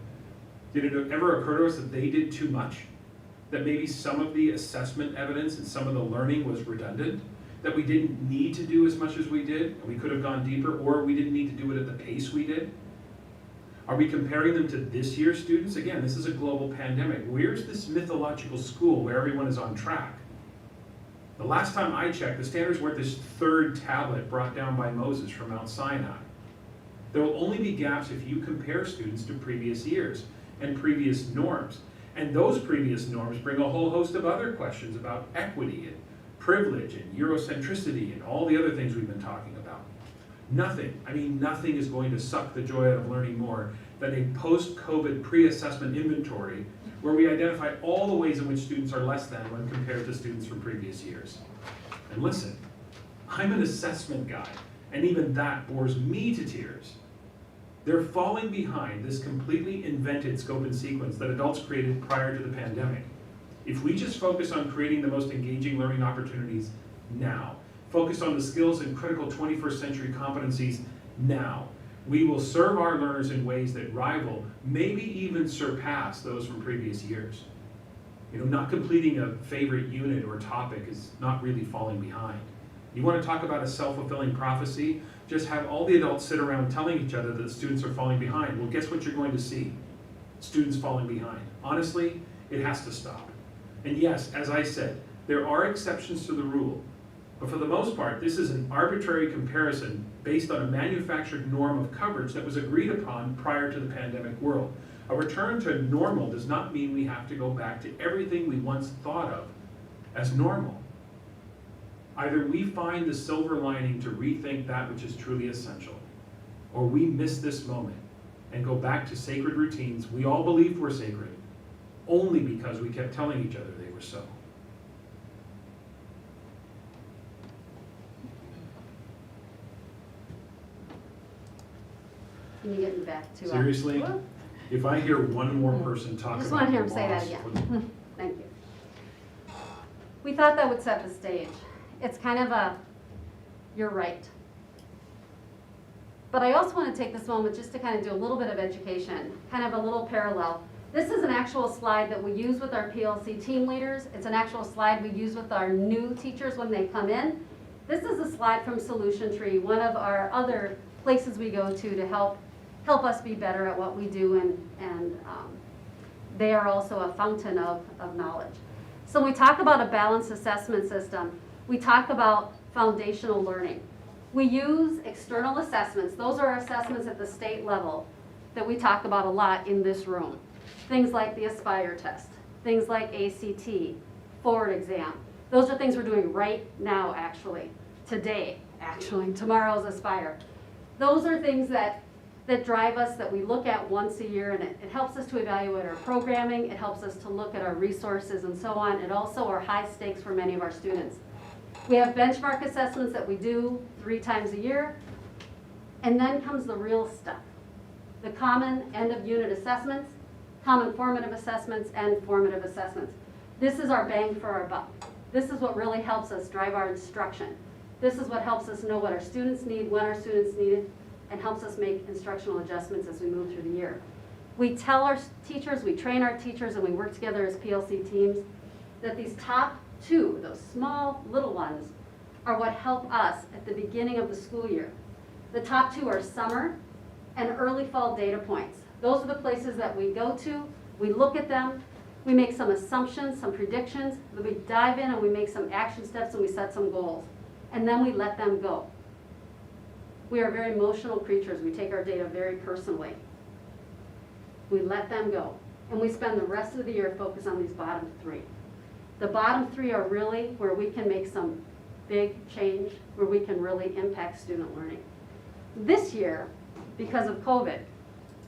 did it ever occur to us that they did too much? That maybe some of the assessment evidence and some of the learning was redundant? That we didn't need to do as much as we did, and we could have gone deeper, or we didn't need to do it at the pace we did? Are we comparing them to this year's students? Again, this is a global pandemic. Where's this mythological school where everyone is on track? The last time I checked, the standards weren't this third tablet brought down by Moses from Mount Sinai. There will only be gaps if you compare students to previous years and previous norms. And those previous norms bring a whole host of other questions about equity and privilege and Eurocentricity and all the other things we've been talking about. Nothing, I mean nothing is going to suck the joy out of learning more than a post-COVID pre-assessment inventory where we identify all the ways in which students are less than when compared to students from previous years. And listen, I'm an assessment guy, and even that bores me to tears. They're falling behind this completely invented scope and sequence that adults created prior to the pandemic. If we just focus on creating the most engaging learning opportunities now, focus on the skills and critical 21st century competencies now, we will serve our learners in ways that rival, maybe even surpass those from previous years. You know, not completing a favorite unit or topic is not really falling behind. You want to talk about a self-fulfilling prophecy? Just have all the adults sit around telling each other that students are falling behind. Well, guess what you're going to see? Students falling behind. Honestly, it has to stop. And yes, as I said, there are exceptions to the rule. But for the most part, this is an arbitrary comparison based on a manufactured norm of coverage that was agreed upon prior to the pandemic world. A return to normal does not mean we have to go back to everything we once thought of as normal. Either we find the silver lining to rethink that which is truly essential, or we miss this moment and go back to sacred routines we all believed were sacred, only because we kept telling each other they were so. Can you get me back to? Seriously? If I hear one more person talk Just about want to the hear him say that loss again. Thank you. We thought that would set the stage. It's kind of a, you're right. But I also want to take this moment just to kind of do a little bit of education, kind of a little parallel. This is an actual slide that we use with our PLC team leaders. It's an actual slide we use with our new teachers when they come in. This is a slide from Solution Tree, one of our other places we go to help us be better at what we do, and they are also a fountain of knowledge. So when we talk about a balanced assessment system, we talk about foundational learning. We use external assessments. Those are assessments at the state level that we talk about a lot in this room. Things like the Aspire test, things like ACT, Forward exam. Those are things we're doing right now, actually. Today, actually. Tomorrow's Aspire. Those are things that drive us, that we look at once a year, and it helps us to evaluate our programming, it helps us to look at our resources and so on. It also are high stakes for many of our students. We have benchmark assessments that we do 3 times a year, and then comes the real stuff. The common end of unit assessments, common formative assessments, and formative assessments. This is our bang for our buck. This is what really helps us drive our instruction. This is what helps us know what our students need, when our students need it, and helps us make instructional adjustments as we move through the year. We tell our teachers, we train our teachers, and we work together as PLC teams that these top 2, those small little ones, are what help us at the beginning of the school year. The top 2 are summer and early fall data points. Those are the places that we go to, we look at them, we make some assumptions, some predictions, then we dive in and we make some action steps and we set some goals. And then we let them go. We are very emotional creatures. We take our data very personally. We let them go. And we spend the rest of the year focused on these bottom 3. The bottom 3 are really where we can make some big change, where we can really impact student learning. This year, because of COVID,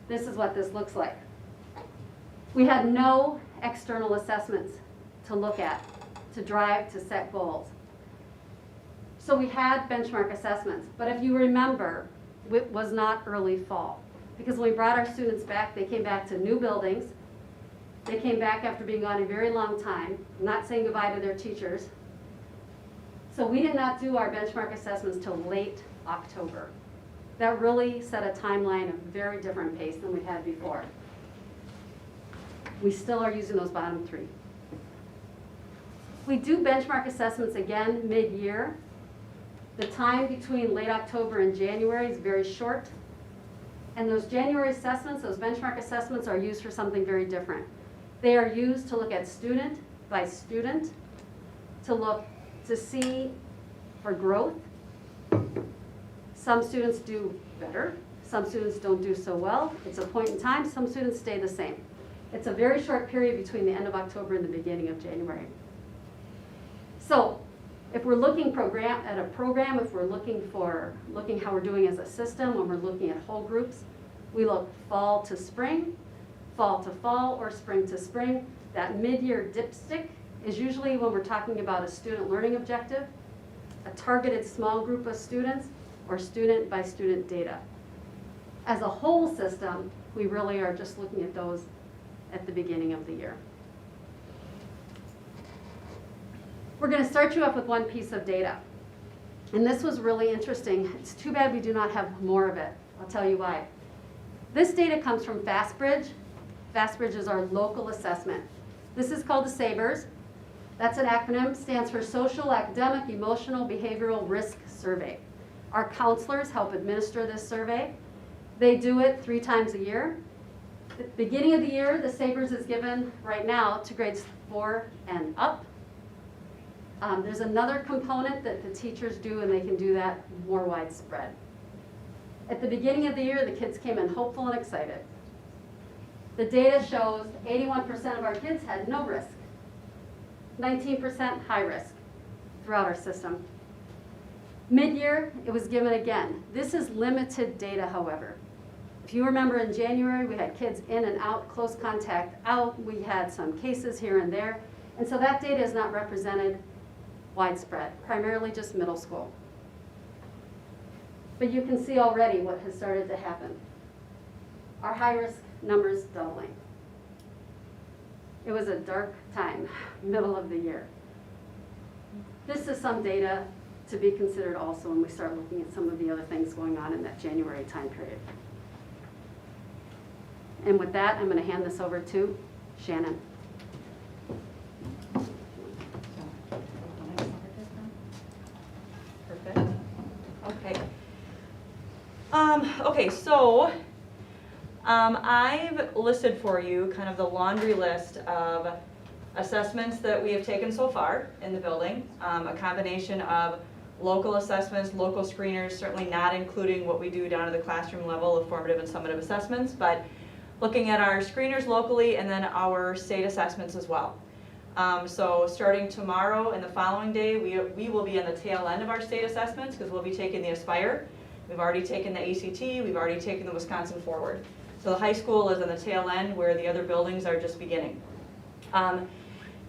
this is what this looks like. We had no external assessments to look at, to drive, to set goals. So we had benchmark assessments, but if you remember, it was not early fall. Because when we brought our students back, they came back to new buildings. They came back after being gone a very long time, not saying goodbye to their teachers. So we did not do our benchmark assessments till late October. That really set a timeline of very different pace than we had before. We still are using those bottom 3. We do benchmark assessments again mid-year. The time between late October and January is very short. And those January assessments, those benchmark assessments, are used for something very different. They are used to look at student by student, to see for growth. Some students do better, some students don't do so well. It's a point in time, some students stay the same. It's a very short period between the end of October and the beginning of January. So, if we're looking at a program, if we're looking how we're doing as a system, when we're looking at whole groups, we look fall to spring, fall to fall, or spring to spring. That mid-year dipstick is usually when we're talking about a student learning objective, a targeted small group of students, or student by student data. As a whole system, we really are just looking at those at the beginning of the year. We're going to start you off with one piece of data. And this was really interesting. It's too bad we do not have more of it. I'll tell you why. This data comes from FastBridge. FastBridge is our local assessment. This is called the SABRS. That's an acronym, stands for Social, Academic, Emotional, Behavioral Risk Survey. Our counselors help administer this survey. They do it 3 times a year. At the beginning of the year, the SABRS is given right now to grades 4 and up. There's another component that the teachers do, and they can do that more widespread. At the beginning of the year, the kids came in hopeful and excited. The data shows 81% of our kids had no risk, 19% high risk throughout our system. Mid-year, it was given again. This is limited data, however. If you remember in January, we had kids in and out, close contact out. We had some cases here and there. And so that data is not represented widespread, primarily just middle school. But you can see already what has started to happen. our high-risk numbers doubling. It was a dark time, middle of the year. This is some data to be considered also when we start looking at some of the other things going on in that January time period. And with that, I'm going to hand this over to Shannon. Perfect. Okay. Okay, so I've listed for you kind of the laundry list of assessments that we have taken so far in the building. A combination of local assessments, local screeners, certainly not including what we do down to the classroom level of formative and summative assessments, but looking at our screeners locally and then our state assessments as well. So starting tomorrow and the following day, we will be on the tail end of our state assessments because we'll be taking the Aspire. We've already taken the ACT, we've already taken the Wisconsin Forward. So the high school is on the tail end where the other buildings are just beginning.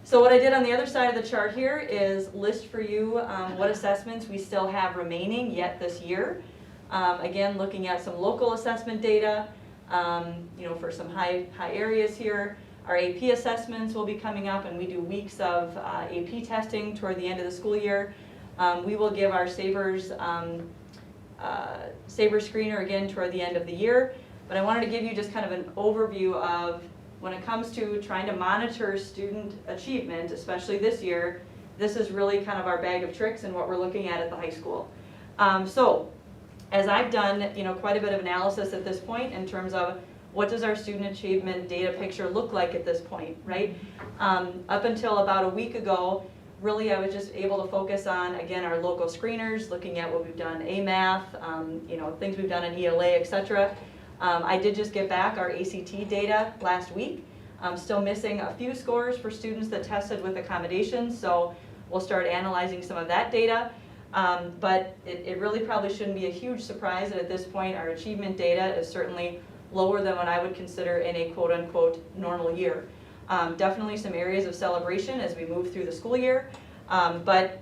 So what I did on the other side of the chart here is list for you what assessments we still have remaining yet this year. Again, looking at some local assessment data, for some high areas here. Our AP assessments will be coming up, and we do weeks of AP testing toward the end of the school year. We will give our Sabres screener again toward the end of the year. But I wanted to give you just kind of an overview of when it comes to trying to monitor student achievement, especially this year, this is really kind of our bag of tricks and what we're looking at the high school. So as I've done, quite a bit of analysis at this point in terms of what does our student achievement data picture look like at this point, right? Up until about a week ago, really I was just able to focus on, again, our local screeners, looking at what we've done, AMath, things we've done in ELA, etc. I did just get back our ACT data last week. I'm still missing a few scores for students that tested with accommodations, so we'll start analyzing some of that data. But it really probably shouldn't be a huge surprise that at this point our achievement data is certainly lower than what I would consider in a quote-unquote normal year. Definitely some areas of celebration as we move through the school year, but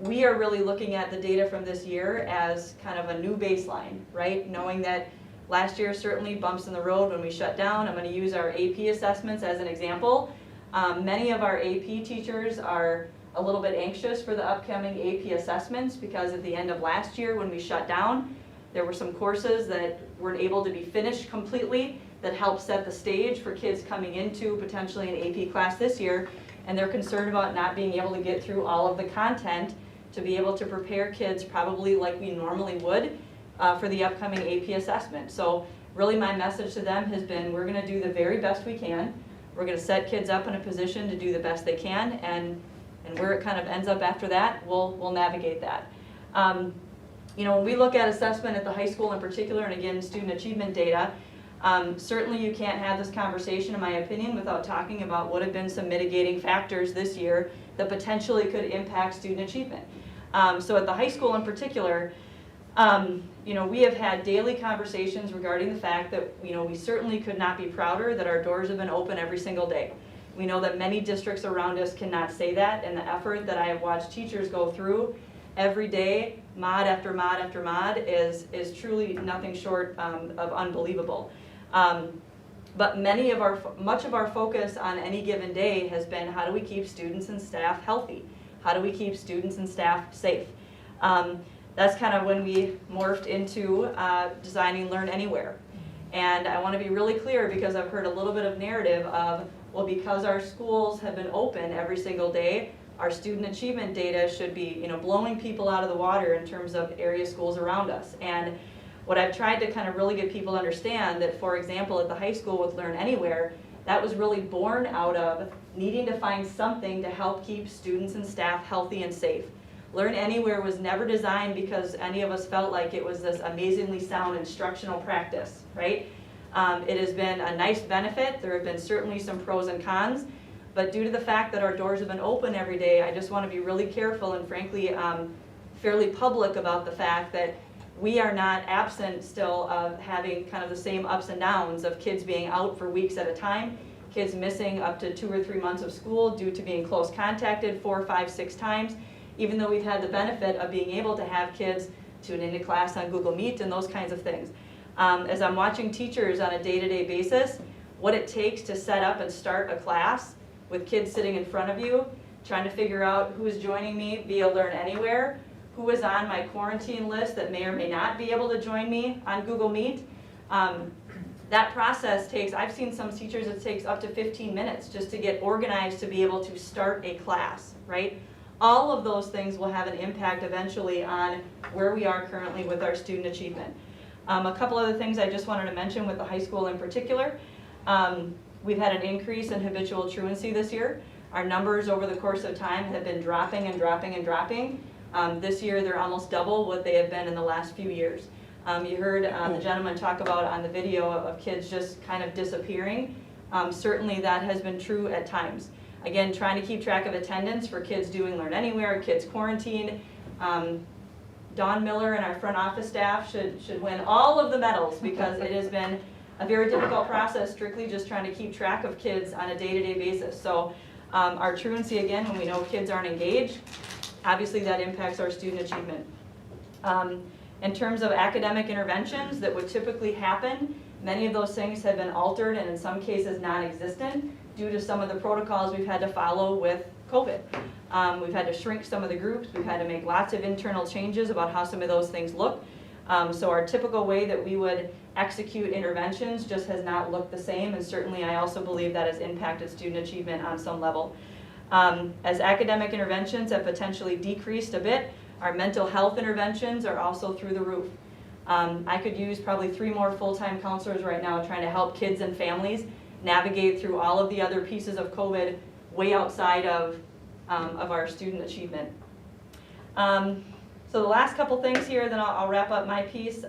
we are really looking at the data from this year as kind of a new baseline, right? Knowing that last year certainly bumps in the road when we shut down. I'm going to use our AP assessments as an example. Many of our AP teachers are a little bit anxious for the upcoming AP assessments because at the end of last year when we shut down, there were some courses that weren't able to be finished completely that helped set the stage for kids coming into potentially an AP class this year, and they're concerned about not being able to get through all of the content to be able to prepare kids probably like we normally would for the upcoming AP assessment. So really my message to them has been we're going to do the very best we can. We're going to set kids up in a position to do the best they can, and where it kind of ends up after that, we'll navigate that. When we look at assessment at the high school in particular, and again, student achievement data, certainly you can't have this conversation, in my opinion, without talking about what have been some mitigating factors this year that potentially could impact student achievement. So at the high school in particular, we have had daily conversations regarding the fact that, we certainly could not be prouder that our doors have been open every single day. We know that many districts around us cannot say that, and the effort that I have watched teachers go through every day, mod after mod after mod, is truly nothing short of unbelievable. But much of our focus on any given day has been how do we keep students and staff healthy? How do we keep students and staff safe? That's kind of when we morphed into designing Learn Anywhere. And I want to be really clear because I've heard a little bit of narrative of, well, because our schools have been open every single day, our student achievement data should be, blowing people out of the water in terms of area schools around us. And what I've tried to kind of really get people to understand that, for example, at the high school with Learn Anywhere, that was really born out of needing to find something to help keep students and staff healthy and safe. Learn Anywhere was never designed because any of us felt like it was this amazingly sound instructional practice, right? It has been a nice benefit. There have been certainly some pros and cons, but due to the fact that our doors have been open every day, I just want to be really careful and frankly fairly public about the fact that we are not absent still of having kind of the same ups and downs of kids being out for weeks at a time, kids missing up to 2 or 3 months of school due to being close contacted 4, 5, 6 times, even though we've had the benefit of being able to have kids tune into class on Google Meet and those kinds of things. As I'm watching teachers on a day-to-day basis, what it takes to set up and start a class with kids sitting in front of you, trying to figure out who is joining me via Learn Anywhere, who is on my quarantine list that may or may not be able to join me on Google Meet. That process takes, I've seen some teachers, it takes up to 15 minutes just to get organized to be able to start a class, right? All of those things will have an impact eventually on where we are currently with our student achievement. A couple other things I just wanted to mention with the high school in particular. We've had an increase in habitual truancy this year. Our numbers over the course of time have been dropping and dropping and dropping. This year they're almost double what they have been in the last few years. You heard the gentleman talk about on the video of kids just kind of disappearing. Certainly that has been true at times. Again, trying to keep track of attendance for kids doing Learn Anywhere, kids quarantined. Dawn Miller and our front office staff should win all of the medals because it has been a very difficult process strictly just trying to keep track of kids on a day-to-day basis. So our truancy, again, when we know kids aren't engaged, obviously that impacts our student achievement. In terms of academic interventions that would typically happen, many of those things have been altered and in some cases non-existent due to some of the protocols we've had to follow with COVID. We've had to shrink some of the groups, we've had to make lots of internal changes about how some of those things look. So our typical way that we would execute interventions just has not looked the same, and certainly I also believe that has impacted student achievement on some level. As academic interventions have potentially decreased a bit, our mental health interventions are also through the roof. I could use probably 3 more full-time counselors right now trying to help kids and families navigate through all of the other pieces of COVID way outside of our student achievement. So the last couple things here, then I'll wrap up my piece.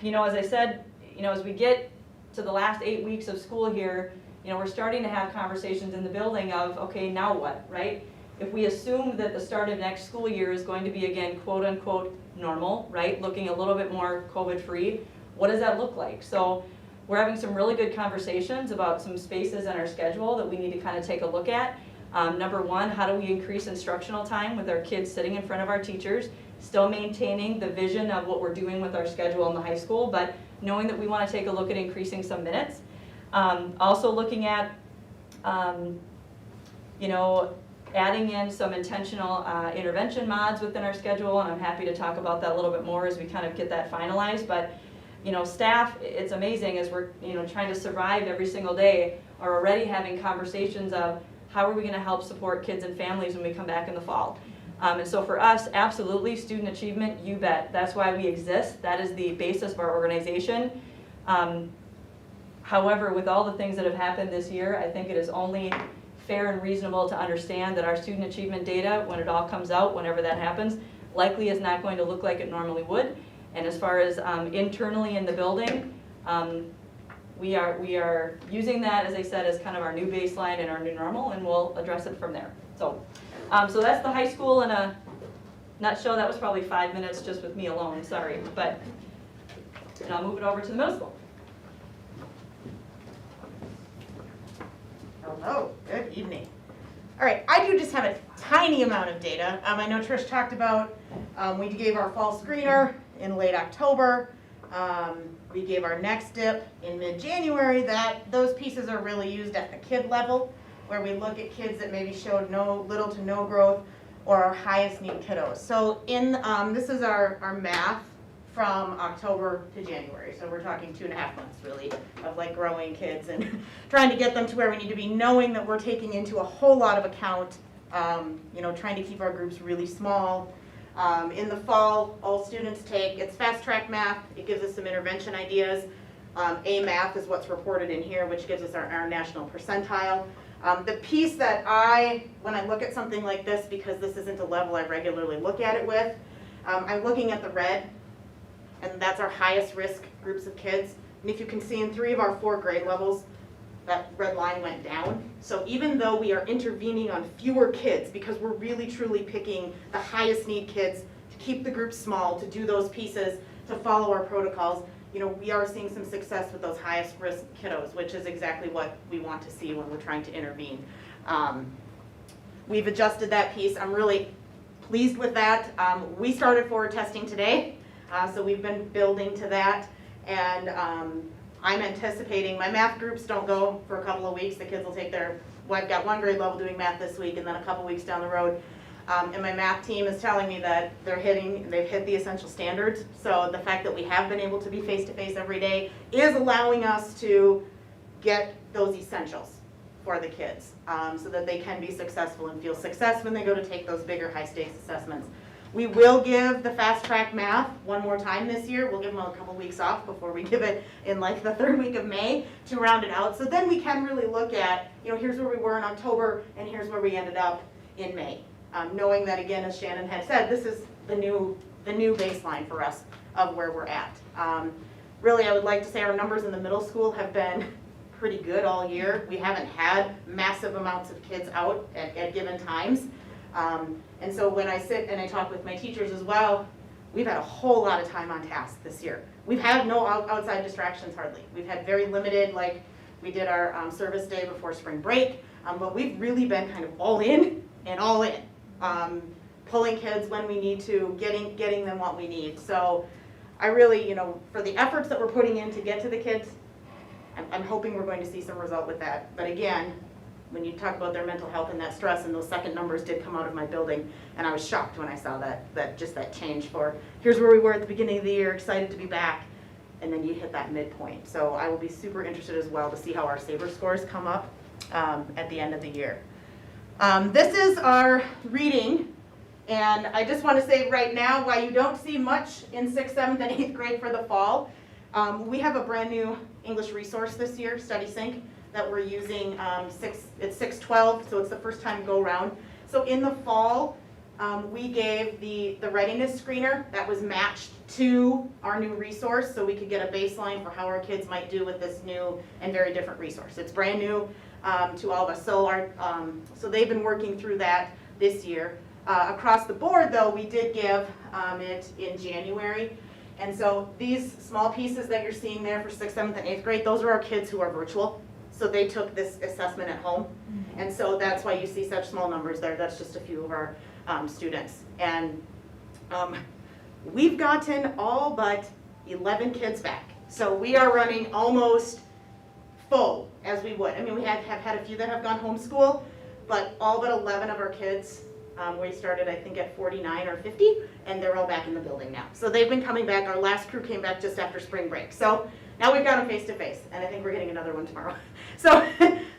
You know, as I said, you know, as we get to the last 8 weeks of school here, you know, we're starting to have conversations in the building of, okay, now what, right? If we assume that the start of next school year is going to be, again, quote unquote, normal, right? Looking a little bit more COVID-free, what does that look like? So we're having some really good conversations about some spaces in our schedule that we need to kind of take a look at. Number one, how do we increase instructional time with our kids sitting in front of our teachers, still maintaining the vision of what we're doing with our schedule in the high school, but knowing that we want to take a look at increasing some minutes. Also looking at, you know, adding in some intentional intervention mods within our schedule, and I'm happy to talk about that a little bit more as we kind of get that finalized. But you know, staff, it's amazing as we're, you know, trying to survive every single day, are already having conversations of how are we going to help support kids and families when we come back in the fall. And so for us, absolutely, student achievement, you bet. That's why we exist. That is the basis of our organization. However, with all the things that have happened this year, I think it is only fair and reasonable to understand that our student achievement data, when it all comes out, whenever that happens, likely is not going to look like it normally would. And as far as internally in the building, we are using that, as I said, as kind of our new baseline and our new normal, and we'll address it from there. So that's the high school in a nutshell. That was probably 5 minutes just with me alone, sorry. But and I'll move it over to the middle school. Hello, good evening. All right, I do just have a tiny amount of data. I know Trish talked about, we gave our fall screener in late October. We gave our next dip in mid-January. Those pieces are really used at the kid level, where we look at kids that maybe showed little to no growth or our highest need kiddos. So this is our math from October to January. So we're talking 2.5 months really of like growing kids and trying to get them to where we need to be, knowing that we're taking into a whole lot of account, you know, trying to keep our groups really small. In the fall, all students take, it's fast track math, it gives us some intervention ideas. A math is what's reported in here, which gives us our national percentile. The piece that when I look at something like this, because this isn't a level I regularly look at it with, I'm looking at the red, and that's our highest risk groups of kids. And if you can see in 3 of our 4 grade levels, that red line went down. So even though we are intervening on fewer kids, because we're really truly picking the highest need kids to keep the group small, to do those pieces, to follow our protocols, you know, we are seeing some success with those highest risk kiddos, which is exactly what we want to see when we're trying to intervene. We've adjusted that piece. I'm really pleased with that. We started forward testing today, so we've been building to that. And I'm anticipating, my math groups don't go for a couple of weeks. The kids will take their, well, I've got one grade level doing math this week and then a couple weeks down the road. And my math team is telling me that they've hit the essential standards. So the fact that we have been able to be face-to-face every day is allowing us to get those essentials for the kids, so that they can be successful and feel success when they go to take those bigger high-stakes assessments. We will give the fast track math one more time this year. We'll give them a couple weeks off before we give it in like the 3rd week of May to round it out. So then we can really look at, here's where we were in October and here's where we ended up in May. Knowing that, again, as Shannon had said, this is the new baseline for us of where we're at. Really, I would like to say our numbers in the middle school have been pretty good all year. We haven't had massive amounts of kids out at given times. And so when I sit and I talk with my teachers as well, we've had a whole lot of time on task this year. We've had no outside distractions hardly. We've had very limited, like we did our service day before spring break, but we've really been kind of all in and all in. Pulling kids when we need to, getting them what we need. So I really, for the efforts that we're putting in to get to the kids, I'm hoping we're going to see some result with that. But again, when you talk about their mental health and that stress, and those second numbers did come out of my building, and I was shocked when I saw that change for, here's where we were at the beginning of the year, excited to be back, and then you hit that midpoint. So I will be super interested as well to see how our SABRE scores come up at the end of the year. This is our reading, and I just want to say right now, while you don't see much in 6th, 7th, and 8th grade for the fall, we have a brand new English resource this year, StudySync, that we're using. It's 612, so it's the first time go around. So in the fall, we gave the readiness screener that was matched to our new resource, so we could get a baseline for how our kids might do with this new and very different resource. It's brand new to all of us. So they've been working through that this year. Across the board, though, we did give it in January. And so these small pieces that you're seeing there for 6th, 7th, and 8th grade, those are our kids who are virtual. So they took this assessment at home. And so that's why you see such small numbers there. That's just a few of our students. And we've gotten all but 11 kids back. So we are running almost full as we would. I mean, we have had a few that have gone homeschool, but all but 11 of our kids, we started I think at 49 or 50, and they're all back in the building now. So they've been coming back. Our last crew came back just after spring break. So now we've got them face to face, and I think we're getting another one tomorrow. So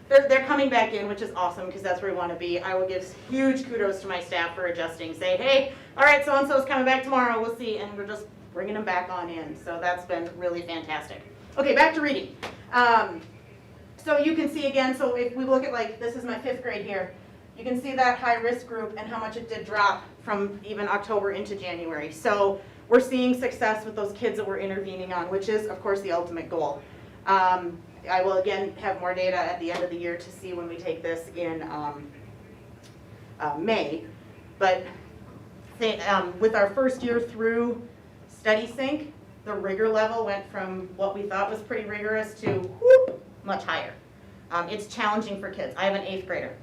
they're coming back in, which is awesome because that's where we want to be. I will give huge kudos to my staff for adjusting. Say, hey, all right, so-and-so's coming back tomorrow. We'll see, and we're just bringing them back on in. So that's been really fantastic. Okay, back to reading. So you can see again, so if we look at like, this is my 5th grade here, you can see that high risk group and how much it did drop from even October into January. So we're seeing success with those kids that we're intervening on, which is of course the ultimate goal. I will again have more data at the end of the year to see when we take this in May. But with our first year through StudySync, the rigor level went from what we thought was pretty rigorous to whoop, much higher. It's challenging for kids. I have an 8th grader,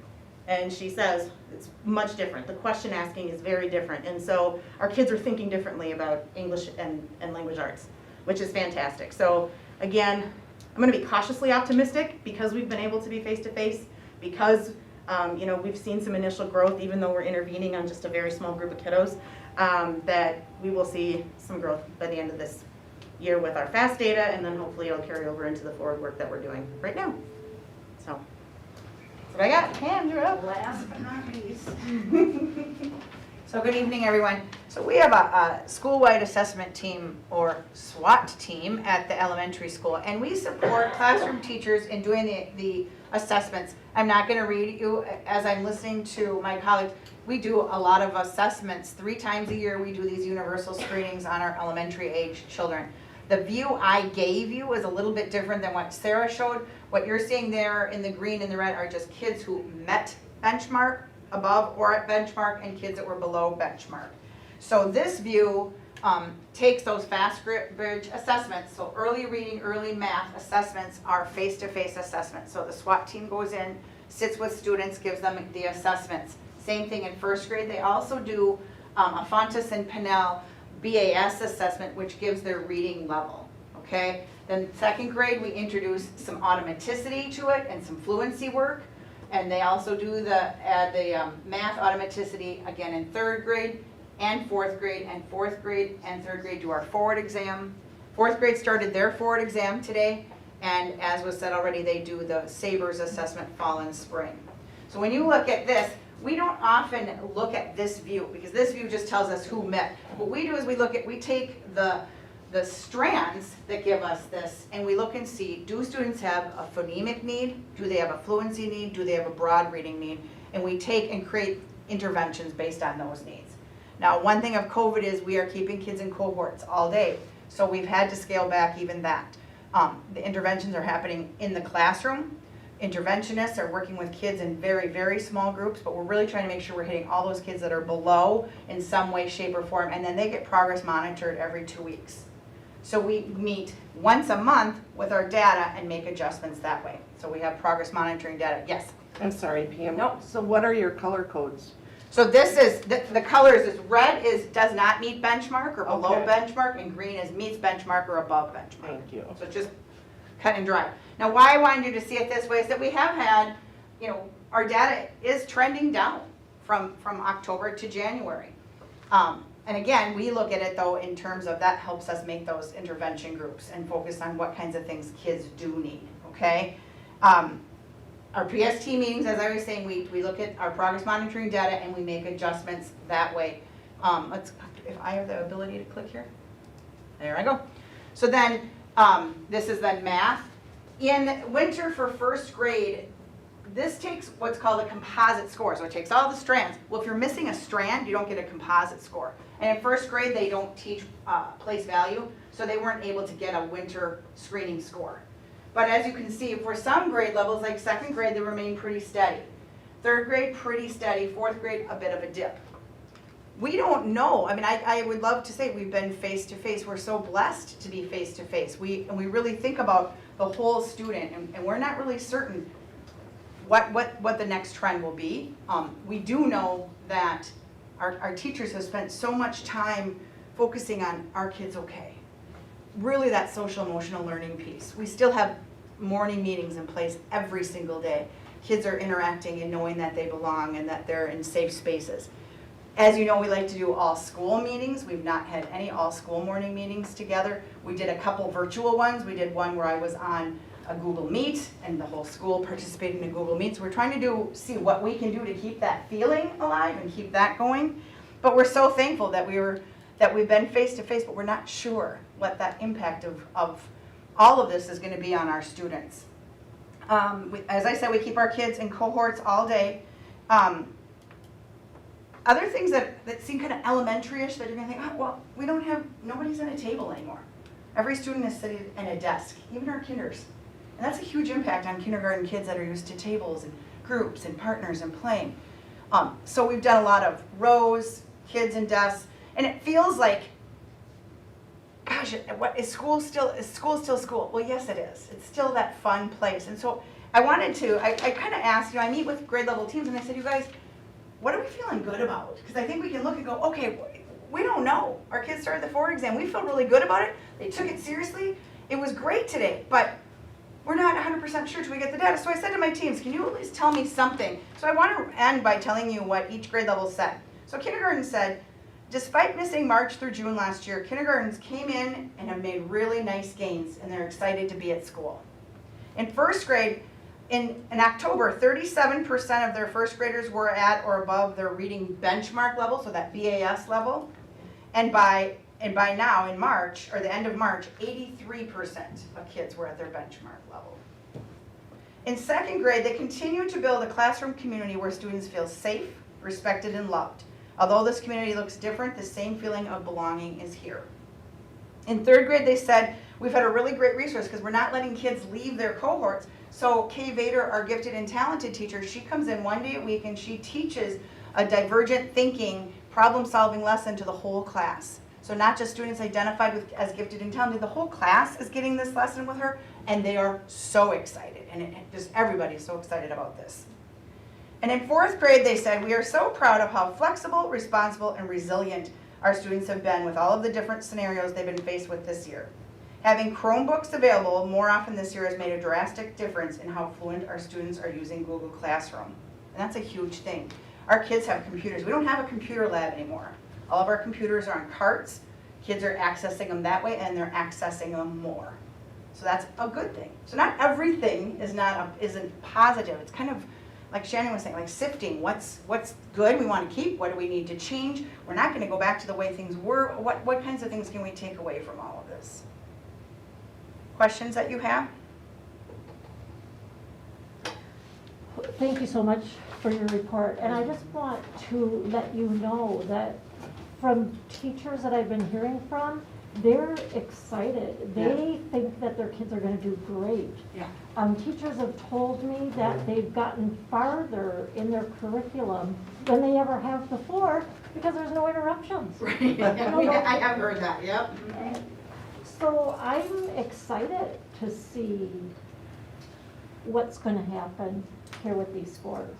and she says it's much different. The question asking is very different, and so our kids are thinking differently about English and language arts, which is fantastic. So again, I'm going to be cautiously optimistic because we've been able to be face-to-face, because we've seen some initial growth, even though we're intervening on just a very small group of kiddos, that we will see some growth by the end of this year with our FAST data, and then hopefully it'll carry over into the forward work that we're doing right now. So that's what I got. Pam, you're up. Last but not least. So good evening, everyone. So we have a school-wide assessment team, or SWAT team, at the elementary school, and we support classroom teachers in doing the assessments. I'm not going to read you as I'm listening to my colleagues. We do a lot of assessments. 3 times a year we do these universal screenings on our elementary age children. The view I gave you is a little bit different than what Sarah showed. What you're seeing there in the green and the red are just kids who met benchmark, above or at benchmark, and kids that were below benchmark. So this view takes those fast bridge assessments. So early reading, early math assessments are face-to-face assessments. So the SWAT team goes in, sits with students, gives them the assessments. Same thing in 1st grade. They also do a Fontes and Pinnell BAS assessment, which gives their reading level. okay? Then second grade, we introduce some automaticity to it and some fluency work. And they also do the math automaticity again in third grade and fourth grade, and fourth grade and third grade do our forward exam. Fourth grade started their forward exam today, and as was said already, they do the SABRS assessment fall and spring. So when you look at this, we don't often look at this view, because this view just tells us who met. What we do is we take the strands that give us this, and we look and see, do students have a phonemic need? Do they have a fluency need? Do they have a broad reading need? And we take and create interventions based on those needs. Now, one thing of COVID is we are keeping kids in cohorts all day, so we've had to scale back even that. The interventions are happening in the classroom. Interventionists are working with kids in very, very small groups, but we're really trying to make sure we're hitting all those kids that are below in some way, shape, or form, and then they get progress monitored every 2 weeks. So we meet once a month with our data and make adjustments that way. So we have progress monitoring data. Yes? I'm sorry, Pam. Nope. So what are your color codes? So this is, the colors is red is does not meet benchmark or below Okay. benchmark, and green is meets benchmark or above benchmark. Thank you. So just cut and dry. Now why I wanted you to see it this way is that we have had, our data is trending down from October to January. And again, we look at it though in terms of that helps us make those intervention groups and focus on what kinds of things kids do need, okay? Our PST meetings, as I was saying, we look at our progress monitoring data and we make adjustments that way. If I have the ability to click here. There I go. So then, this is then math. In winter for first grade, this takes what's called a composite score. So it takes all the strands. Well, if you're missing a strand, you don't get a composite score. And in first grade, they don't teach place value, so they weren't able to get a winter screening score. But as you can see, for some grade levels, like second grade, they remain pretty steady. Third grade, pretty steady. Fourth grade, a bit of a dip. We don't know. I mean, I would love to say we've been face-to-face. We're so blessed to be face-to-face. We really think about the whole student, and we're not really certain what the next trend will be. We do know that our teachers have spent so much time focusing on our kids okay. Really that social emotional learning piece. We still have morning meetings in place every single day. Kids are interacting and knowing that they belong and that they're in safe spaces. As you know, we like to do all school meetings. We've not had any all school morning meetings together. We did a couple virtual ones. We did one where I was on a Google Meet and the whole school participated in a Google Meet. So we're trying to see what we can do to keep that feeling alive and keep that going. But we're so thankful that we've been face to face, but we're not sure what that impact of all of this is going to be on our students. As I said, we keep our kids in cohorts all day. Other things that seem kind of elementary-ish that you're going to think, oh, well, nobody's at a table anymore. Every student is sitting at a desk, even our kinders. And that's a huge impact on kindergarten kids that are used to tables and groups and partners and playing. So we've done a lot of rows, kids and desks, and it feels like, gosh, is school still school? Well, yes, it is. It's still that fun place. And so I kind of asked, I meet with grade level teams and I said, you guys, what are we feeling good about? Because I think we can look and go, okay, we don't know. Our kids started the forward exam. We feel really good about it. They took it seriously. It was great today, but we're not 100% sure till we get the data. So I said to my teams, can you at least tell me something? So I want to end by telling you what each grade level said. So kindergarten said, despite missing March through June last year, kindergartens came in and have made really nice gains, and they're excited to be at school. In first grade, in October, 37% of their first graders were at or above their reading benchmark level, so that BAS level. And by now, in March, or the end of March, 83% of kids were at their benchmark level. In second grade, they continue to build a classroom community where students feel safe, respected, and loved. Although this community looks different, the same feeling of belonging is here. In third grade, they said, we've had a really great resource because we're not letting kids leave their cohorts. So Kay Vader, our gifted and talented teacher, she comes in 1 day a week and she teaches a divergent thinking, problem-solving lesson to the whole class. So not just students identified as gifted and talented, the whole class is getting this lesson with her, and they are so excited. And just everybody is so excited about this. And in fourth grade, they said, we are so proud of how flexible, responsible, and resilient our students have been with all of the different scenarios they've been faced with this year. Having Chromebooks available more often this year has made a drastic difference in how fluent our students are using Google Classroom. And that's a huge thing. Our kids have computers. We don't have a computer lab anymore. All of our computers are on carts. Kids are accessing them that way, and they're accessing them more. So that's a good thing. So not everything isn't positive. It's kind of like Shannon was saying, like sifting. What's good we want to keep? What do we need to change? We're not going to go back to the way things were. What kinds of things can we take away from all of this? Questions that you have? Thank you so much for your report. And I just want to let you know that from teachers that I've been hearing from, they're excited. They think that their kids are going to do great. Yeah. Teachers have told me that they've gotten farther in their curriculum than they ever have before because there's no interruptions. Right. I have heard that, yep. So I'm excited to see what's going to happen here with these scores.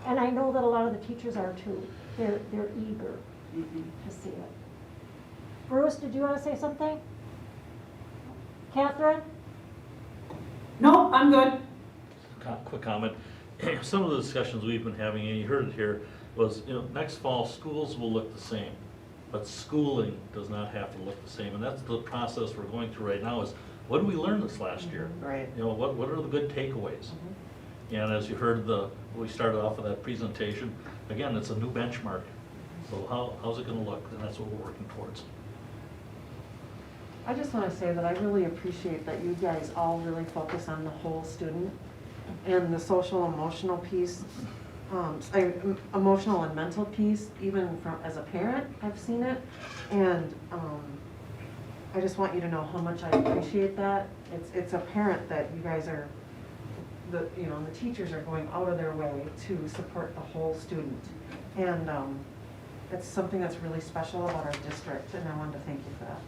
And I know that a lot of the teachers are too. They're eager to see it. Bruce, did you want to say something? Catherine? No, I'm good. Quick comment. Some of the discussions we've been having, and you heard it here, was, next fall, schools will look the same, but schooling does not have to look the same. And that's the process we're going through right now is, what did we learn this last year? Right. What are the good takeaways? And as you heard, we started off with that presentation, again, it's a new benchmark. So how's it gonna look? And that's what we're working towards. I just want to say that I really appreciate that you guys all really focus on the whole student and the social emotional piece, emotional and mental piece, even as a parent, I've seen it. And I just want you to know how much I appreciate that. It's apparent that you guys are, the teachers are going out of their way to support the whole student. And it's something that's really special about our district, and I wanted to thank you for that.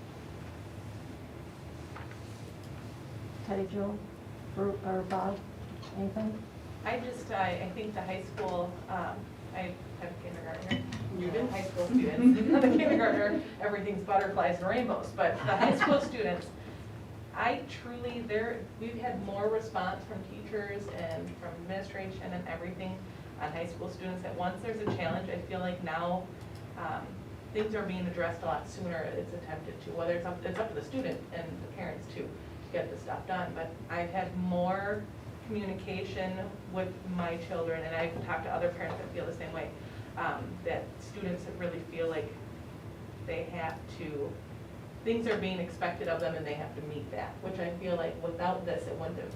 Teddy, Joe, or Bob, anything? I think the high school, I have a kindergartner, even high school students, the kindergartner, everything's butterflies and rainbows, but the high school students, we've had more response from teachers and from administration and everything on high school students, that once there's a challenge, I feel like now things are being addressed a lot sooner. It's attempted to, whether it's up to the student and the parents to get the stuff done. But I've had more communication with my children, and I've talked to other parents that feel the same way, that students really feel like they have to, things are being expected of them and they have to meet that, which I feel like without this it wouldn't have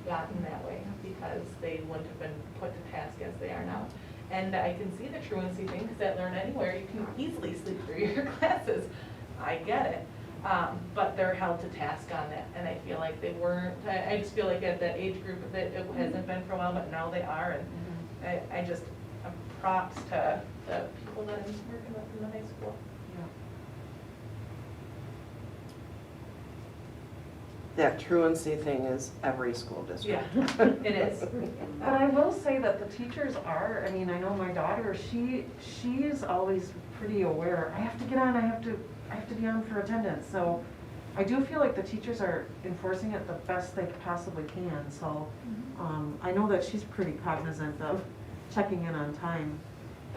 gotten that way, because they wouldn't have been put to task as they are now. And I can see the truancy thing, because at Learn Anywhere you can easily sleep through your classes. I get it. But they're held to task on that, and I feel like they weren't. I just feel like at that age group that it hasn't been for a while, but now they are, and I just props to the people that I'm working with in the high school. That truancy thing is every school district. Yeah, it is. But I will say that the teachers are, I know my daughter, she is always pretty aware. I have to get on, I have to be on for attendance. So I do feel like the teachers are enforcing it the best they possibly can. So I know that she's pretty cognizant of checking in on time.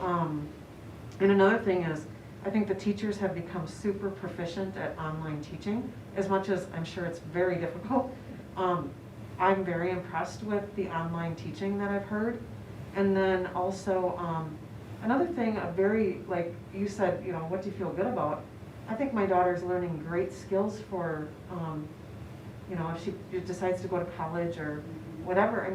And another thing is, I think the teachers have become super proficient at online teaching, as much as I'm sure it's very difficult. I'm very impressed with the online teaching that I've heard. And then also, another thing, like you said, what do you feel good about? I think my daughter's learning great skills for, if she decides to go to college or whatever.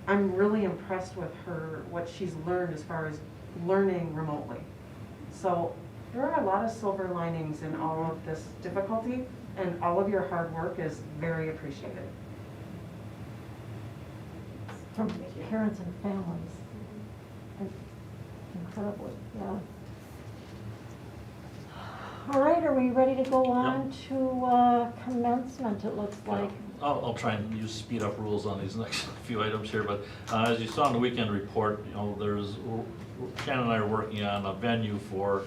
I'm really impressed with her, what she's learned as far as learning remotely. So there are a lot of silver linings in all of this difficulty, and all of your hard work is very appreciated. From parents and families. Incredibly, yeah. All right, are we ready to go on to commencement, it looks like? I'll try and use speed up rules on these next few items here, but as you saw in the weekend report, Shannon and I are working on a venue for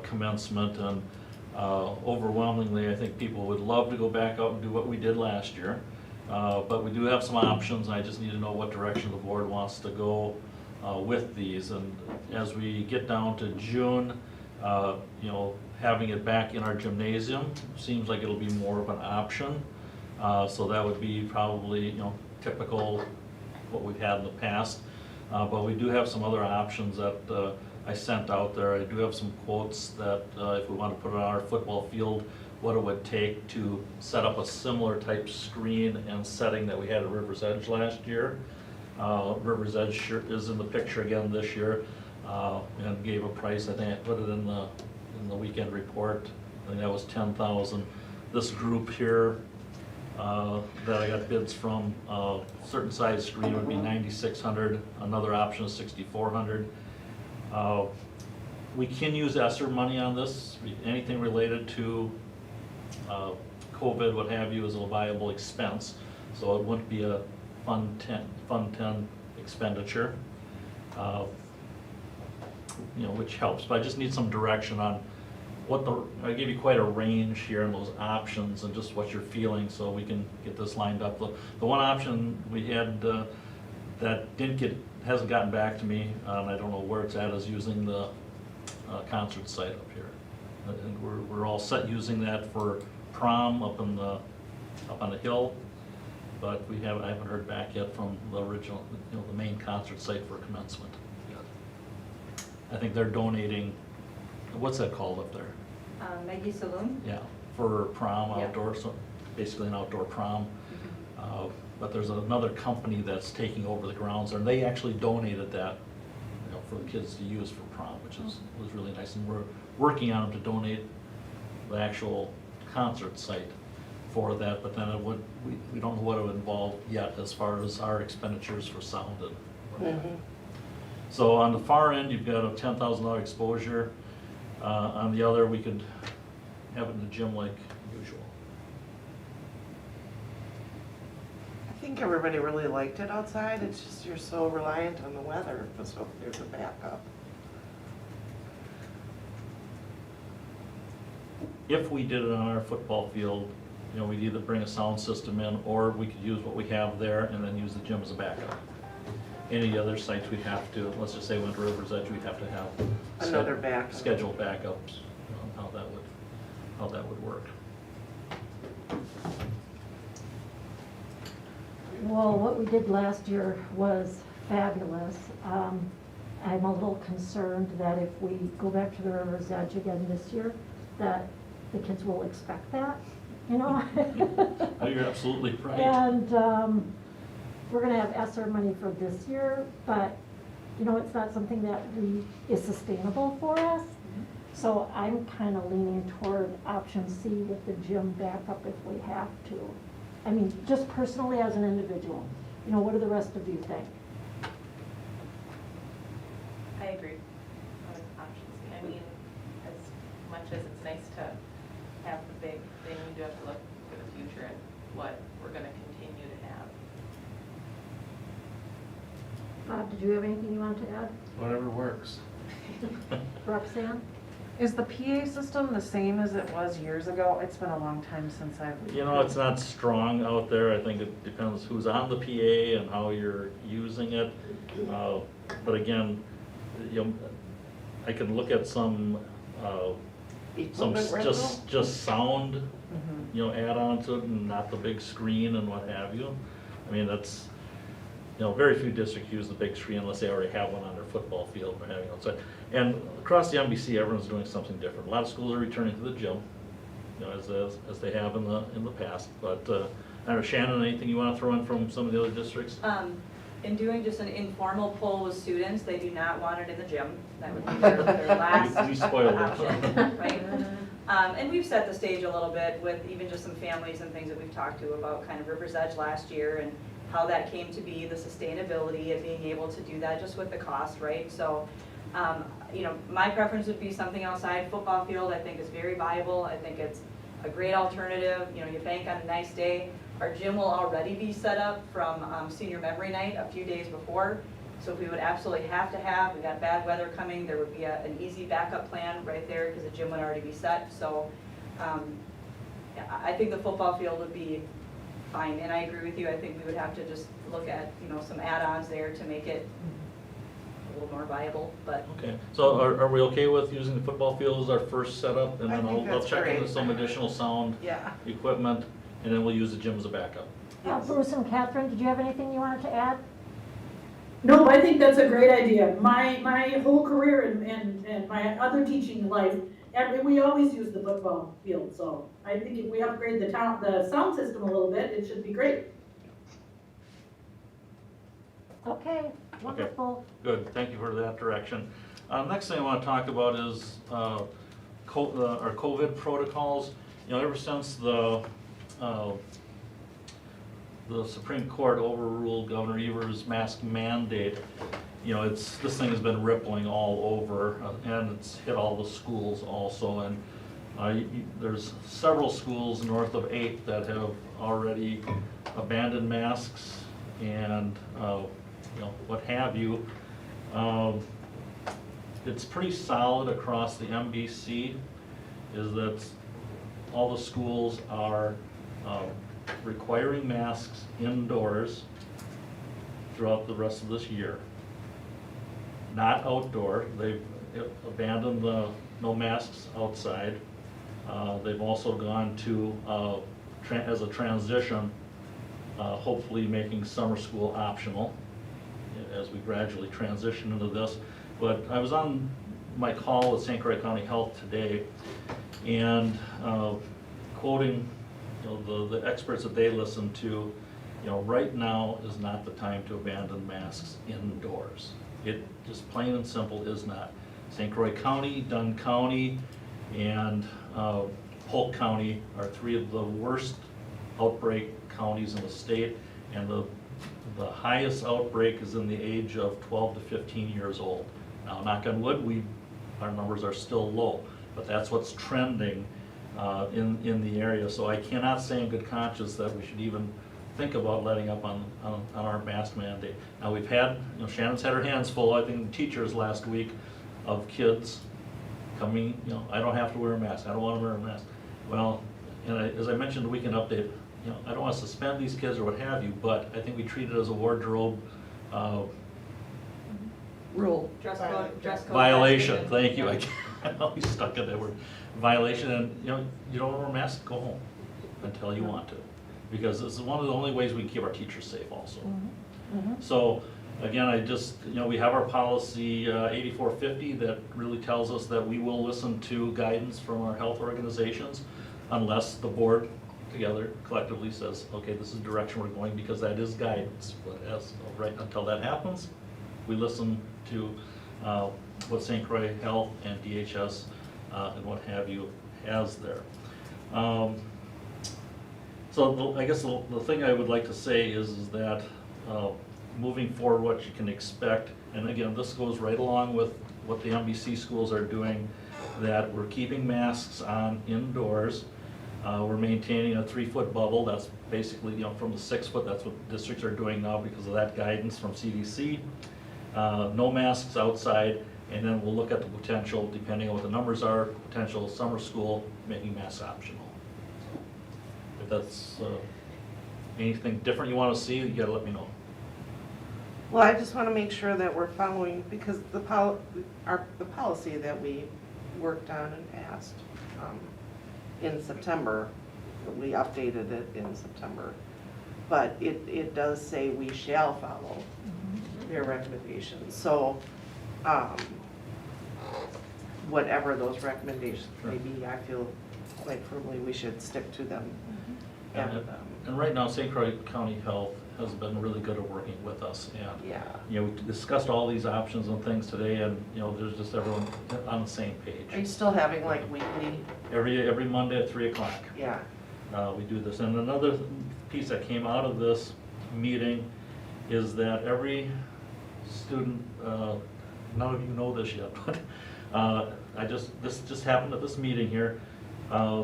commencement, and Overwhelmingly, I think people would love to go back out and do what we did last year. But we do have some options, and I just need to know what direction the board wants to go with these. And as we get down to June, you know, having it back in our gymnasium seems like it'll be more of an option. So that would be probably, you know, typical what we've had in the past. But we do have some other options that I sent out there. I do have some quotes that if we want to put it on our football field, what it would take to set up a similar type screen and setting that we had at River's Edge last year. River's Edge is in the picture again this year, and gave a price. I think I put it in the weekend report. I think that was $10,000. This group here that I got bids from, certain size screen would be $9,600. Another option is $6,400. We can use ESSER money on this. Anything related to COVID, what have you, is a viable expense. So it wouldn't be a Fund 10 expenditure, you know, which helps. But I just need some direction on what I gave you quite a range here in those options and just what you're feeling so we can get this lined up. The one option we had that hasn't gotten back to me, and I don't know where it's at, is using the concert site up here. And we're all set using that for prom up on the hill, but I haven't heard back yet from the original, you know, the main concert site for commencement yet. I think they're donating, what's that called up there? Maggie Saloon? Yeah, for prom Yeah. outdoor, so basically an outdoor prom. But there's another company that's taking over the grounds there, and they actually donated that, you know, for the kids to use for prom, which was really nice. And we're working on them to donate the actual concert site for that, but then we don't know what it would involve yet as far as our expenditures for sound and whatnot. So on the far end, you've got a $10,000 exposure. On the other, we could have it in the gym like usual. I think everybody really liked it outside, it's just you're so reliant on the weather, so there's a backup. If we did it on our football field, you know, we'd either bring a sound system in, or we could use what we have there and then use the gym as a backup. Any other sites we'd have to, let's just say we went to River's Edge, we'd have to have Another backup. scheduled backups, you know, how that would work. Well, what we did last year was fabulous. I'm a little concerned that if we go back to the River's Edge again this year, that the kids will expect that, you know? Oh, you're absolutely right. And we're gonna have ESSER money for this year, but, you know, it's not something that is sustainable for us. So I'm kind of leaning toward option C with the gym backup if we have to. I mean, just personally as an individual, you know, what do the rest of you think? I agree with option C. I mean, as much as it's nice to have the big thing, we do have to look for the future and what we're gonna continue to have. Bob, did you have anything you wanted to add? Whatever works. Roxanne? Is the PA system the same as it was years ago? It's been a long time since I've. You know, it's not strong out there. I think it depends who's on the PA and how you're using it. But again, you know, I can look at some Equipment rental? just sound, you know, add on to it and not the big screen and what have you. I mean, that's, you know, very few districts use the big screen unless they already have one on their football field or having outside. And across the MBC, everyone's doing something different. A lot of schools are returning to the gym, you know, as they have in the past. But I don't know, Shannon, anything you want to throw in from some of the other districts? In doing just an informal poll with students, they do not want it in the gym. That would be their last We spoiled it. option, right? And we've set the stage a little bit with even just some families and things that we've talked to about kind of River's Edge last year and how that came to be, the sustainability of being able to do that just with the cost, right? So, you know, my preference would be something outside. Football field, I think, is very viable. I think it's a great alternative. You know, you bank on a nice day. Our gym will already be set up from senior memory night a few days before. So if we would absolutely have to have, we got bad weather coming, there would be an easy backup plan right there because the gym would already be set. So I think the football field would be fine, and I agree with you, I think we would have to just look at, some add-ons there to make it a little more viable, but. Okay, so are we okay with using the football field as our first setup? And I then think I'll that's check into great. some additional sound Yeah. equipment, and then we'll use the gym as a backup. Bruce and Catherine, did you have anything you wanted to add? No, I think that's a great idea. My whole career and my other teaching life, we always use the football field, so I think if we upgrade the sound system a little bit, it should be great. Okay, wonderful. Good, thank you for that direction. Next thing I want to talk about is our COVID protocols. Ever since the Supreme Court overruled Governor Evers' mask mandate, this thing has been rippling all over, and it's hit all the schools also. And there's several schools north of 8 that have already abandoned masks and what have you. It's pretty solid across the MBC, is that all the schools are requiring masks indoors throughout the rest of this year. Not outdoor. They've abandoned the no masks outside. They've also gone to, as a transition, hopefully making summer school optional as we gradually transition into this. But I was on my call with St. Croix County Health today, and quoting the experts that they listen to, right now is not the time to abandon masks indoors. It just plain and simple is not. St. Croix County, Dunn County, and Polk County are 3 of the worst outbreak counties in the state, and the highest outbreak is in the age of 12 to 15 years old. Now, knock on wood, our numbers are still low, but that's what's trending in the area. So I cannot say in good conscience that we should even think about letting up on our mask mandate. Now, we've had, Shannon's had her hands full, I think, teachers last week, of kids coming, I don't have to wear a mask, I don't want to wear a mask. Well, as I mentioned in the weekend update, I don't want to suspend these kids or what have you, but I think we treat it as a wardrobe Rule. Dress code. violation. Thank you. I always stuck at that word. Violation, and you don't wear a mask, go home until you want to, because this is one of the only ways we can keep our teachers safe also. So again, we have our policy 8450 that really tells us that we will listen to guidance from our health organizations unless the board together collectively says, okay, this is the direction we're going, because that is guidance. But right until that happens, we listen to what St. Croix Health and DHS and what have you has there. So I guess the thing I would like to say is that moving forward, what you can expect, and again, this goes right along with what the MBC schools are doing, that we're keeping masks on indoors. We're maintaining a 3-foot bubble. That's basically, from the 6 foot, that's what districts are doing now because of that guidance from CDC. No masks outside, and then we'll look at the potential, depending on what the numbers are, potential summer school, making masks optional. If that's anything different you want to see, you gotta let me know. Well, I just want to make sure that we're following, because the policy that we worked on and passed in September, we updated it in September, but it does say we shall follow their recommendations. So whatever those recommendations may be, I feel quite firmly we should stick to them. And right now, St. Croix County Health has been really good at working with us, and Yeah. we discussed all these options and things today, and there's just everyone on the same page. Are you still having like weekly? Every Monday at 3 o'clock. Yeah. We do this. And another piece that came out of this meeting is that every student, none of you know this yet, but this just happened at this meeting here.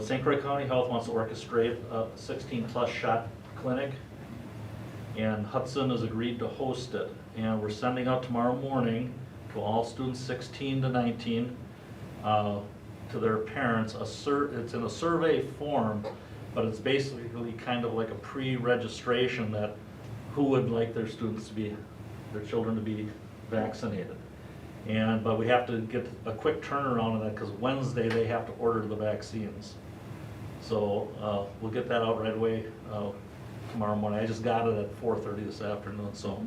St. Croix County Health wants to orchestrate a 16+ shot clinic, and Hudson has agreed to host it. And we're sending out tomorrow morning to all students 16 to 19 to their parents, it's in a survey form, but it's basically kind of like a pre-registration that who would like their students to be, their children to be vaccinated. But we have to get a quick turnaround on that because Wednesday they have to order the vaccines. So we'll get that out right away tomorrow morning. I just got it at 4:30 this afternoon, so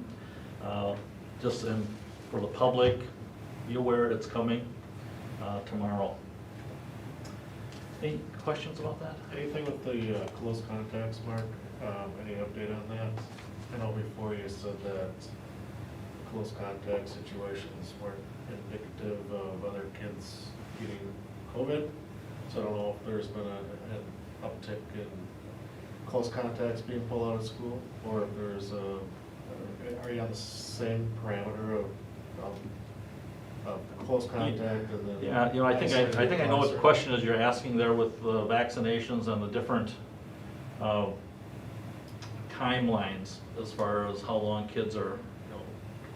just for the public, be aware it's coming tomorrow. Any questions about that? Anything with the close contacts, Mark? Any update on that? I know before you said that close contact situations weren't indicative of other kids getting COVID. So I don't know if there's been an uptick in close contacts being pulled out of school, or if there's are you on the same parameter of close contact and then? Yeah, I think I know what the question is you're asking there with the vaccinations and the different timelines as far as how long kids are,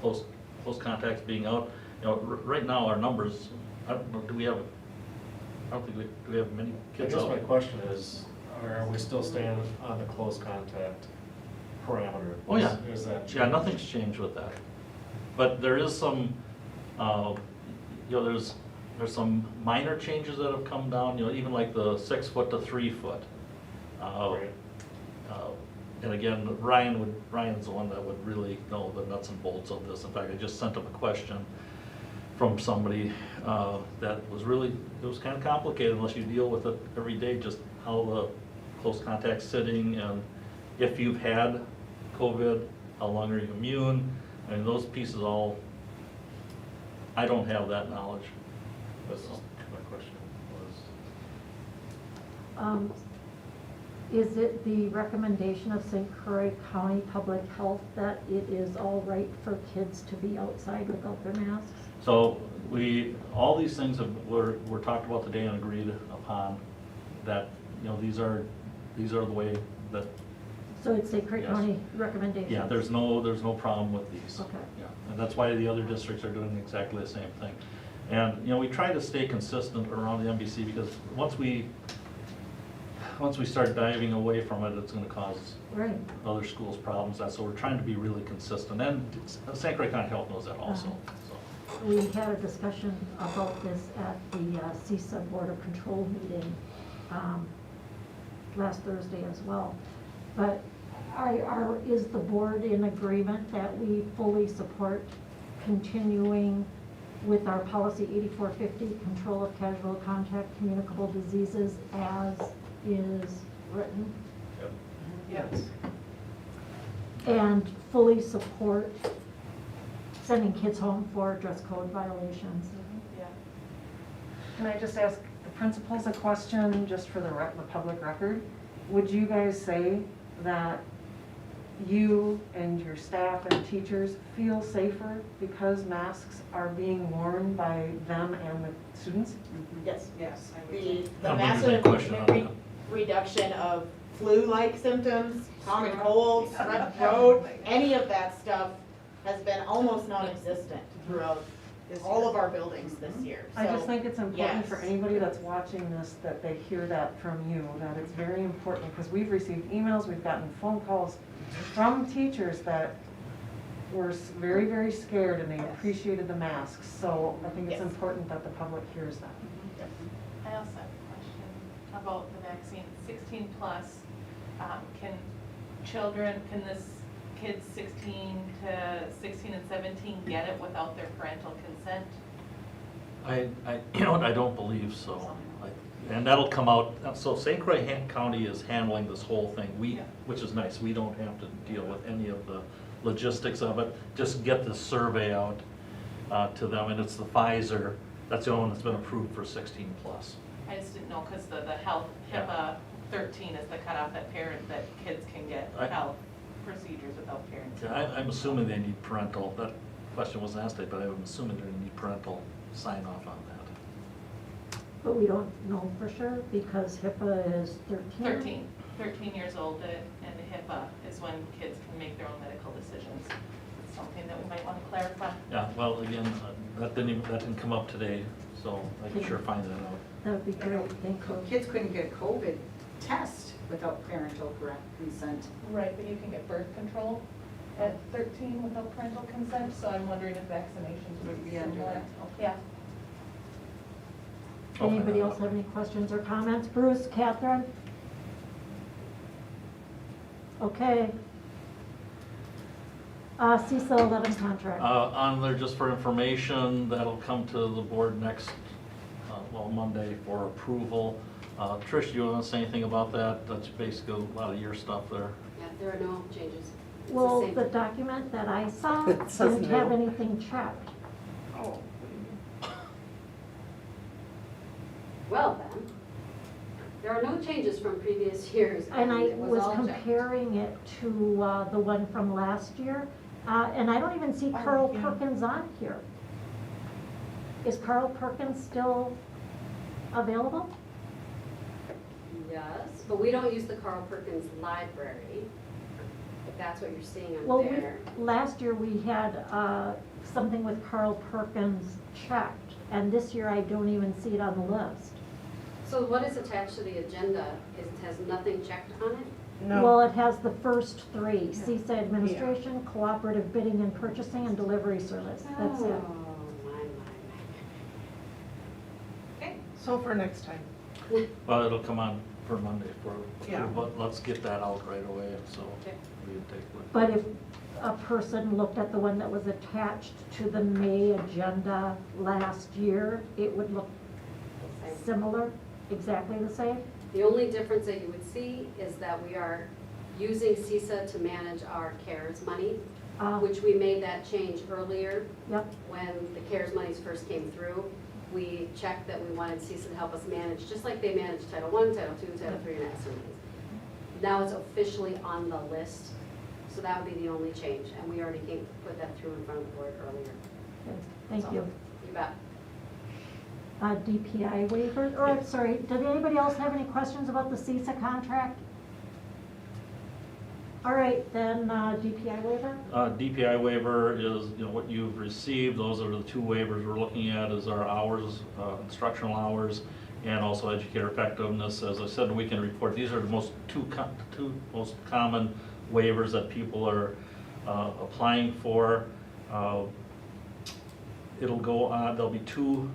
close contacts being out. Right now our numbers, I don't know, do we have many kids out? I guess my question is, are we still staying on the close contact parameter? Oh, yeah. Is that changed? Yeah, nothing's changed with that. But there is some, there's some minor changes that have come down, even like the 6 foot to 3 foot. Right. And again, Ryan's the one that would really know the nuts and bolts of this. In fact, I just sent him a question from somebody that was really, it was kind of complicated unless you deal with it every day, just how the close contact sitting, and if you've had COVID, how long are you immune? I mean, those pieces all, I don't have that knowledge. That's my question was. Is it the recommendation of St. Croix County Public Health that it is all right for kids to be outside without their masks? So all these things were talked about today and agreed upon that, these are the way that. So it's St. Croix Yes. County recommendations? Yeah, there's no problem with these. Okay. Yeah, and that's why the other districts are doing exactly the same thing. And, we try to stay consistent around the MBC because once we start diving away from it, it's gonna cause Right. other schools problems. So we're trying to be really consistent, and St. Croix County Health knows that also. So. We had a discussion about this at the CISA Board of Control meeting last Thursday as well. But is the board in agreement that we fully support continuing with our policy 8450, control of casual contact communicable diseases as is written? Yes. And fully support sending kids home for dress code violations? Yeah. Can I just ask the principals a question, just for the public record? Would you guys say that you and your staff and teachers feel safer because masks are being worn by them and the students? Yes. Yes. The I'll make a massive question on that. reduction of flu-like symptoms, common colds, strep throat, any of that stuff has been almost non-existent throughout all of our buildings this year. I just So, think it's important for yes. anybody that's watching this, that they hear that from you, that it's very important, because we've received emails, we've gotten phone calls from teachers that were very, very scared and they appreciated the masks. So I think it's Yes. important that the public hears that. I also have a question about the vaccine. 16 plus, can kids 16 and 17 get it without their parental consent? I don't believe so. And that'll come out, so St. Croix County is handling this whole thing, which is nice. We don't have to deal with any of the logistics of it. Just get the survey out to them, and it's the Pfizer, that's the only one that's been approved for 16 plus. I just didn't know, because the health, HIPAA 13 is the cutoff that kids can get health procedures without parents. Yeah, I'm assuming they need parental, that question wasn't asked, but I'm assuming they need parental sign off on that. But we don't know for sure because HIPAA is 13? 13 years old, and the HIPAA is when kids can make their own medical decisions. It's something that we might want to clarify. Yeah, well, again, that didn't come up today, so I can sure find that out. That would be great, thank you. Kids couldn't get a COVID test without parental consent. Right, but you can get birth control at 13 without parental consent, so I'm wondering if vaccinations would be under similar. that. Yeah. Anybody else have any questions or comments? Bruce, Catherine? Okay. CISA 11 contract. On there, just for information, that'll come to the board next, Monday for approval. Trish, do you want to say anything about that? That's basically a lot of your stuff there. Yeah, there are no changes. It's the Well, same. the document that I saw It says didn't have no. anything checked. Oh. Well then, there are no changes from previous years. And I it was all checked. comparing it to the one from last year, and I don't even see Carl Perkins on here. Is Carl Perkins still available? Yes, but we don't use the Carl Perkins Library, if that's what you're seeing on Well, there. last year we had something with Carl Perkins checked, and this year I don't even see it on the list. So what is attached to the agenda is, it has nothing checked on it? No. Well, it has the first three, CISA administration, cooperative bidding and purchasing, and delivery service. That's it. Oh, my. Okay. So for next time. Well, it'll come on for Monday for, Yeah. but let's get that out right away, so Okay. we can take a look. But if a person looked at the one that was attached to the May agenda last year, it would look similar, exactly the same? The only difference that you would see is that we are using CISA to manage our CARES money, which we made that change earlier. Yep. When the CARES monies first came through. We checked that we wanted CISA to help us manage, just like they manage Title I, Title II, Title III, and ESSER monies. Now it's officially on the list, so that would be the only change, and we already put that through in front of the board earlier. Okay, thank you. You bet. DPI waiver, or I'm sorry, did anybody else have any questions about the CISA contract? All right, then DPI waiver? DPI waiver is, what you've received, those are the two waivers we're looking at, is our hours, instructional hours, and also educator effectiveness. As I said in the weekend report, these are the two most common waivers that people are applying for. It'll go on, there'll be two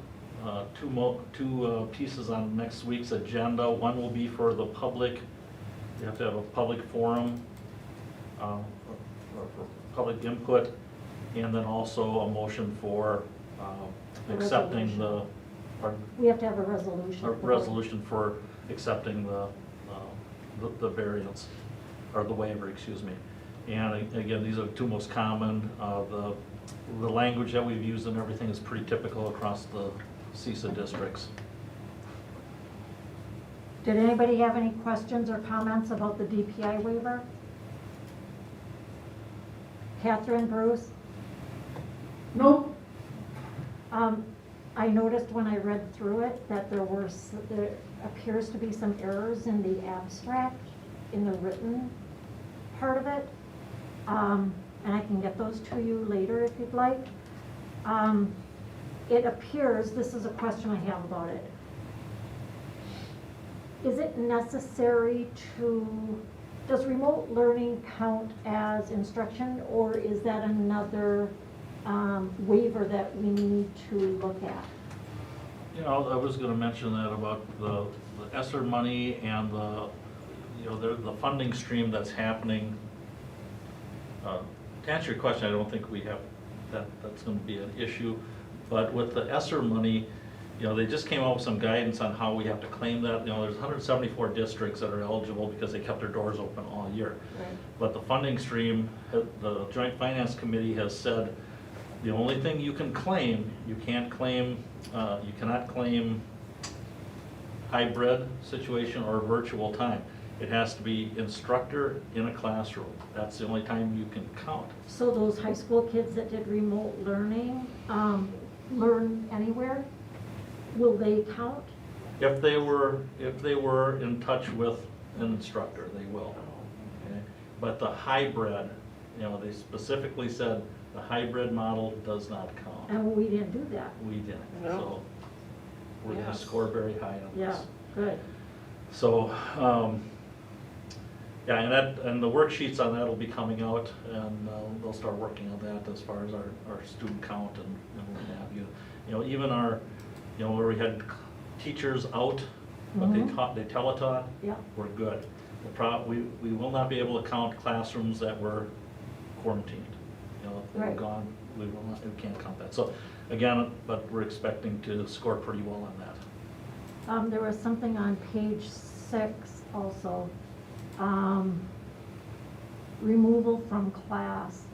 pieces on next week's agenda. One will be for the public, you have to have a public forum, for public input, and then also a motion for accepting the, pardon? We have to have a resolution. A resolution for accepting the variance, or the waiver, excuse me. And again, these are the two most common. The language that we've used and everything is pretty typical across the CISA districts. Did anybody have any questions or comments about the DPI waiver? Catherine, Bruce? Nope. I noticed when I read through it that there appears to be some errors in the abstract, in the written part of it. And I can get those to you later if you'd like. It appears, this is a question I have about it. Is it necessary does remote learning count as instruction, or is that another waiver that we need to look at? I was gonna mention that about the ESSER money and the funding stream that's happening. To answer your question, I don't think we have, that's gonna be an issue. But with the ESSER money, they just came out with some guidance on how we have to claim that. There's 174 districts that are eligible because they kept their doors open all year. Right. But the funding stream, the Joint Finance Committee has said, the only thing you can claim, you cannot claim hybrid situation or virtual time. It has to be instructor in a classroom. That's the only time you can count. So those high school kids that did remote learning, learn anywhere, will they count? If they were in touch with an instructor, they will. Okay? But the hybrid, they specifically said the hybrid model does not count. And we didn't do that. We didn't. No. we're gonna Yes. score very high on Yeah, this. good. So, yeah, and the worksheets on that will be coming out, and they'll start working on that as far as our student count and what have you. You know, even our, you know, where we had teachers out, but they teletaught, Yeah. we're good. We will not be able to count classrooms that were quarantined. You know, if they were Right. gone, we can't count that. So, again, but we're expecting to score pretty well on that. There was something on page 6 also. Removal from class.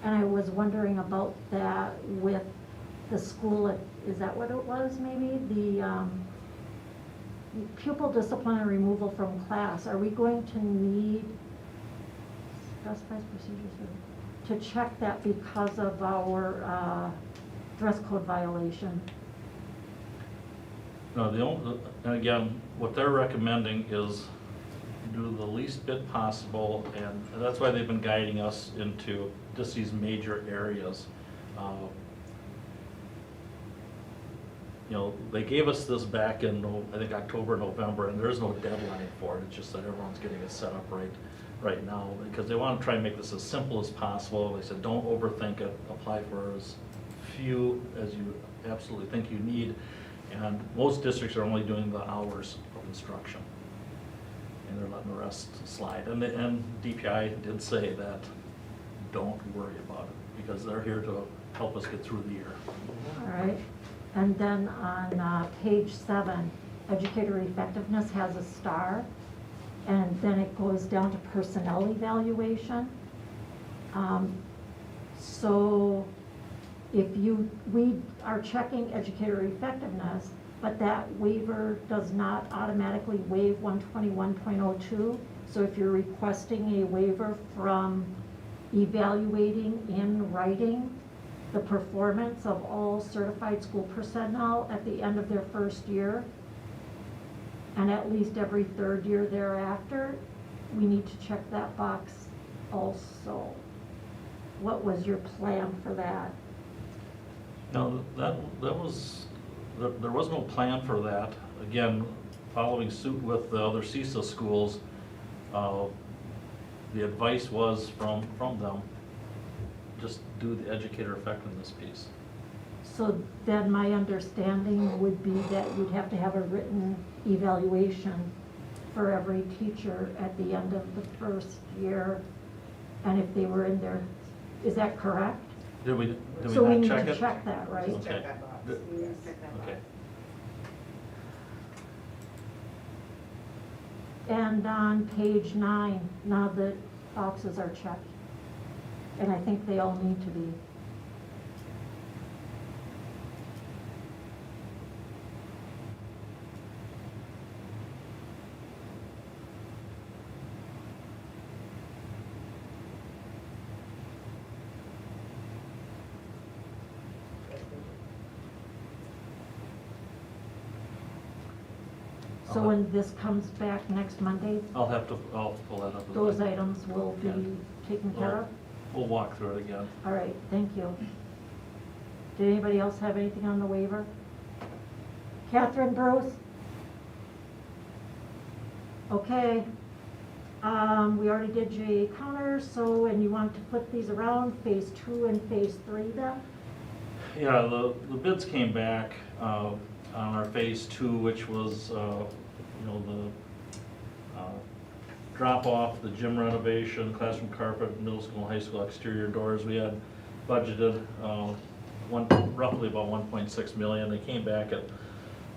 And I was wondering about that with the school, is that what it was maybe? The pupil discipline and removal from class. Are we going to need specified procedures to check that because of our dress code violation? No, and again, what they're recommending is do the least bit possible, and that's why they've been guiding us into just these major areas. You know, they gave us this back in, I think, October, November, and there's no deadline for it. It's just that everyone's getting it set up right now, because they want to try and make this as simple as possible. They said, don't overthink it, apply for as few as you absolutely think you need. And most districts are only doing the hours of instruction, and they're letting the rest slide. And DPI did say that, don't worry about it, because they're here to help us get through the year. All right. And then on page 7, educator effectiveness has a star, and then it goes down to personnel evaluation. So if we are checking educator effectiveness, but that waiver does not automatically waive 121.02. So if you're requesting a waiver from evaluating in writing the performance of all certified school personnel at the end of their first year, and at least every third year thereafter, we need to check that box also. What was your plan for that? No, there was no plan for that. Again, following suit with the other CISA schools, the advice was from them, just do the educator effectiveness piece. So then my understanding would be that you'd have to have a written evaluation for every teacher at the end of the first year, and if they were in there, is that correct? Did we So we not need check to it? check that, right? Okay. Check that box. Did- Yes, check that box. Okay. And on page 9, now the boxes are checked, and I think they all need to be. So when this comes back next Monday, I'll pull that up. those items will be taken care of? We'll walk through it again. All right, thank you. Did anybody else have anything on the waiver? Catherine, Bruce? Okay. We already did GA counters, so, and you want to put these around phase 2 and phase 3 then? Yeah, the bids came back on our phase 2, which was, the drop off, the gym renovation, classroom carpet, middle school and high school exterior doors. We had budgeted roughly about 1.6 million. They came back at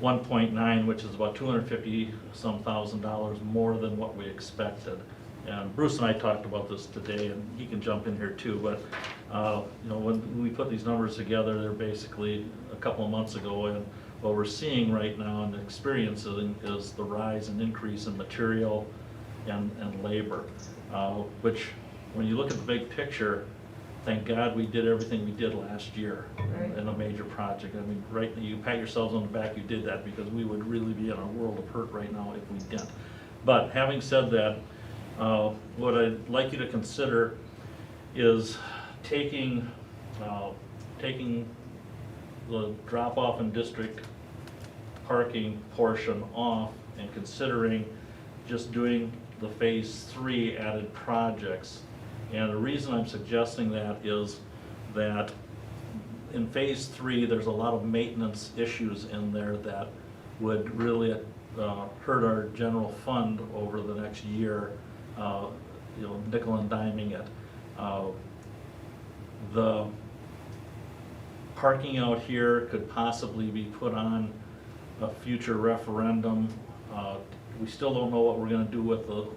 1.9, which is about $250-some thousand more than what we expected. And Bruce and I talked about this today, and he can jump in here too, but when we put these numbers together, they're basically a couple of months ago, and what we're seeing right now and experiencing is the rise and increase in material and labor, which when you look at the big picture, thank God we did everything we did last year in a major project. I mean, you pat yourselves on the back, you did that, because we would really be in a world of hurt right now if we didn't. But having said that, what I'd like you to consider is taking the drop-off in district parking portion off and considering just doing the phase 3 added projects. And the reason I'm suggesting that is that in phase 3, there's a lot of maintenance issues in there that would really hurt our general fund over the next year, nickel and diming it. The parking out here could possibly be put on a future referendum. We still don't know what we're gonna do with the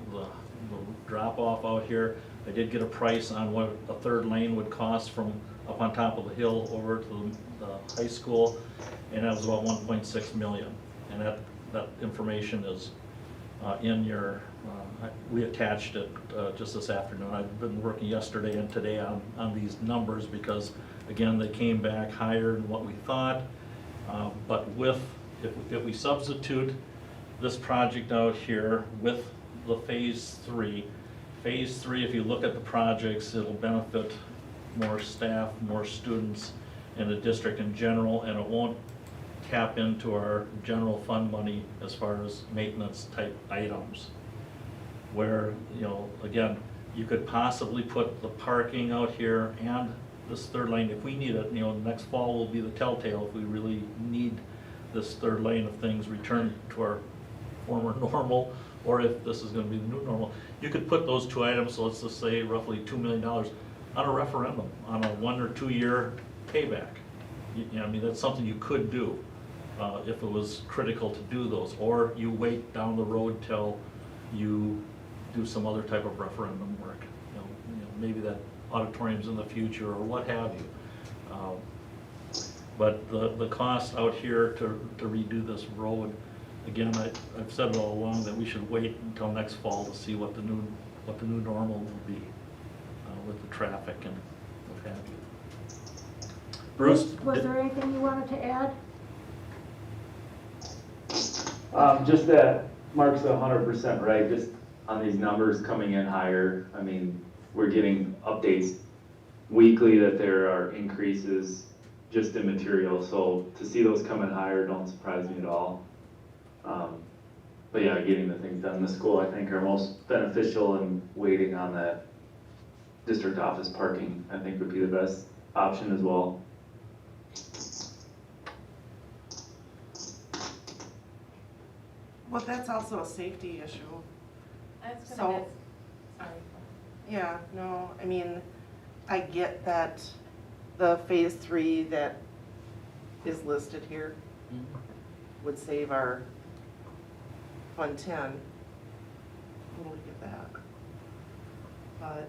drop-off out here. I did get a price on what a third lane would cost from up on top of the hill over to the high school, and that was about 1.6 million. And that information is in your, we attached it just this afternoon. I've been working yesterday and today on these numbers because, again, they came back higher than what we thought. But if we substitute this project out here with the phase 3, if you look at the projects, it'll benefit more staff, more students in the district in general, and it won't tap into our general fund money as far as maintenance type items. Where, again, you could possibly put the parking out here and this third lane if we need it. Next fall will be the telltale if we really need this third lane of things return to our former normal, or if this is gonna be the new normal. You could put those two items, so let's just say roughly $2 million, on a referendum, on a 1 or 2 year payback. That's something you could do if it was critical to do those, or you wait down the road till you do some other type of referendum work. Maybe that auditorium's in the future or what have you. But the cost out here to redo this road, again, I've said it all along that we should wait until next fall to see what the new normal will be with the traffic and what have you. Bruce? Was there anything you wanted to add? Just that Mark's 100% right, just on these numbers coming in higher. We're getting updates weekly that there are increases just in material, so to see those come in higher don't surprise me at all. But yeah, getting the things done in the school I think are most beneficial, and waiting on that district office parking I think would be the best option as well. Well, that's also a safety issue. That's So- gonna, sorry. Yeah, no, I get that the phase 3 that is listed here would save our Fund 10. Totally get that. But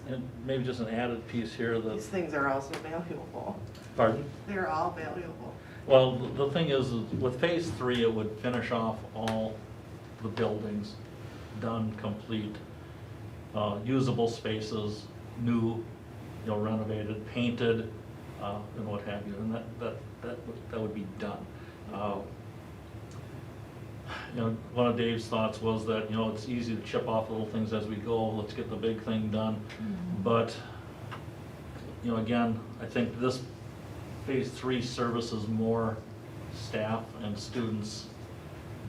And maybe just an added piece here these things are also valuable. pardon? They're all valuable. Well, the thing is with phase 3, it would finish off all the buildings, done, complete, usable spaces, new, renovated, painted, and what have you, and that would be done. One of Dave's thoughts was that, it's easy to chip off little things as we go, let's get the big thing done. But, again, I think this phase 3 services more staff and students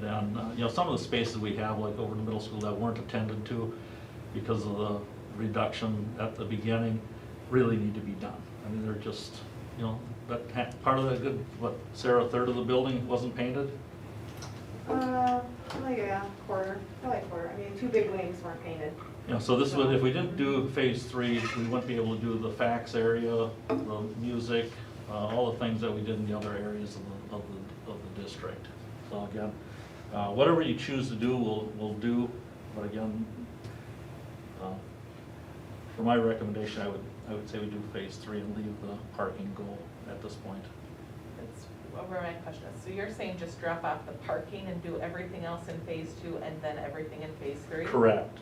than, some of the spaces we have, like over in the middle school, that weren't attended to because of the reduction at the beginning, really need to be done. They're just, part of that good, Sarah, a third of the building wasn't painted? Quarter, probably a quarter. 2 big wings weren't painted. So this would, if we didn't do phase 3, we wouldn't be able to do the fax area, the music, all the things that we did in the other areas of the district. So again, whatever you choose to do, we'll do, but again, for my recommendation, I would say we do phase 3 and leave the parking goal at this point. That's where my question is. So you're saying just drop off the parking and do everything else in phase 2 and then everything in phase 3? Correct.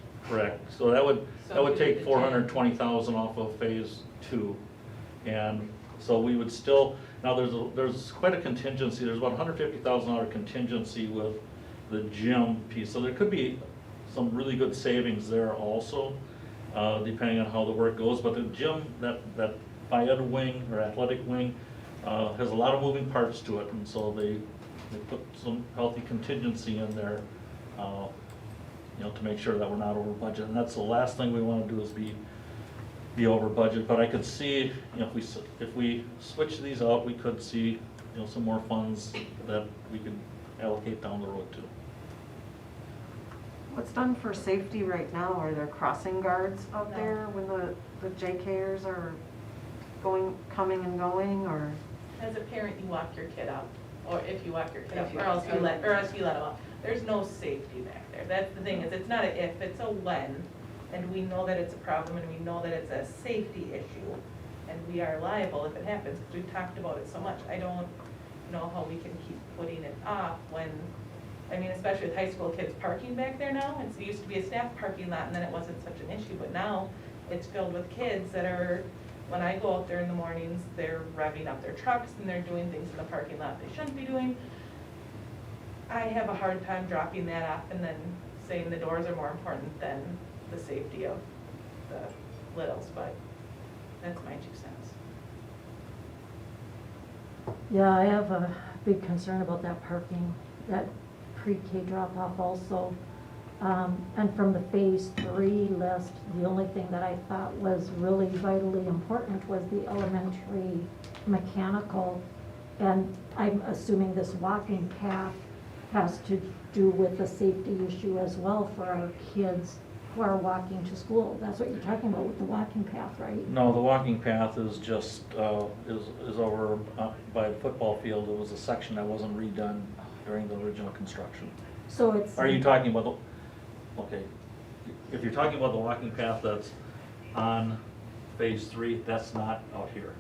So that would do take the 420,000 off of phase 2. And so we would still, now there's quite a contingency, there's about $150,000 contingency with the gym piece. So there could be some really good savings there also. depending on how the work goes. But the gym, that Phi Ed wing or athletic wing, has a lot of moving parts to it, and so they put some healthy contingency in there, to make sure that we're not over budget. And that's the last thing we want to do is be over budget. But I could see, if we switch these out, we could see, some more funds that we could allocate down the road too. What's done for safety right now? Are there crossing guards out there when the JKers are coming and going, or? As a parent, you walk your kid up, or if you walk your kid up, or else you let them up. There's no safety back there. That's the thing, is it's not a if, it's a when. And we know that it's a problem, and we know that it's a safety issue, and we are liable if it happens, because we've talked about it so much. I don't know how we can keep putting it off when, especially with high school kids parking back there now. It used to be a staff parking lot, and then it wasn't such an issue, but now it's filled with kids that are, when I go out there in the mornings, they're revving up their trucks, and they're doing things in the parking lot they shouldn't be doing. I have a hard time dropping that off and then saying the doors are more important than the safety of the littles, but that's my 2 cents. Yeah, I have a big concern about that parking, that pre-K drop-off also. And from the phase 3 list, the only thing that I thought was really vitally important was the elementary mechanical. And I'm assuming this walking path has to do with the safety issue as well for our kids who are walking to school. That's what you're talking about with the walking path, right? No, the walking path is just, is over by the football field. It was a section that wasn't redone during the original construction. So it's. Are you talking about okay, if you're talking about the walking path that's on phase 3, that's not out here.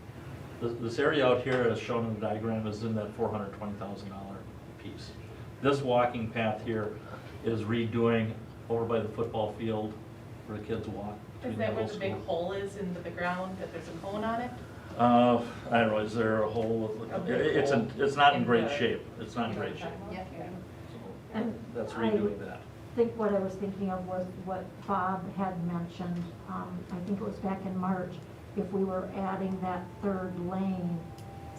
This area out here, as shown in the diagram, is in that $420,000 piece. This walking path here is redoing over by the football field where the kids walk. Is that where the big hole is in the ground, that there's a cone on it? I don't know, is there a hole? It's not in great shape. It's not in great shape. Yeah. And That's redoing that. I think what I was thinking of was what Bob had mentioned, I think it was back in March, if we were adding that 3rd lane,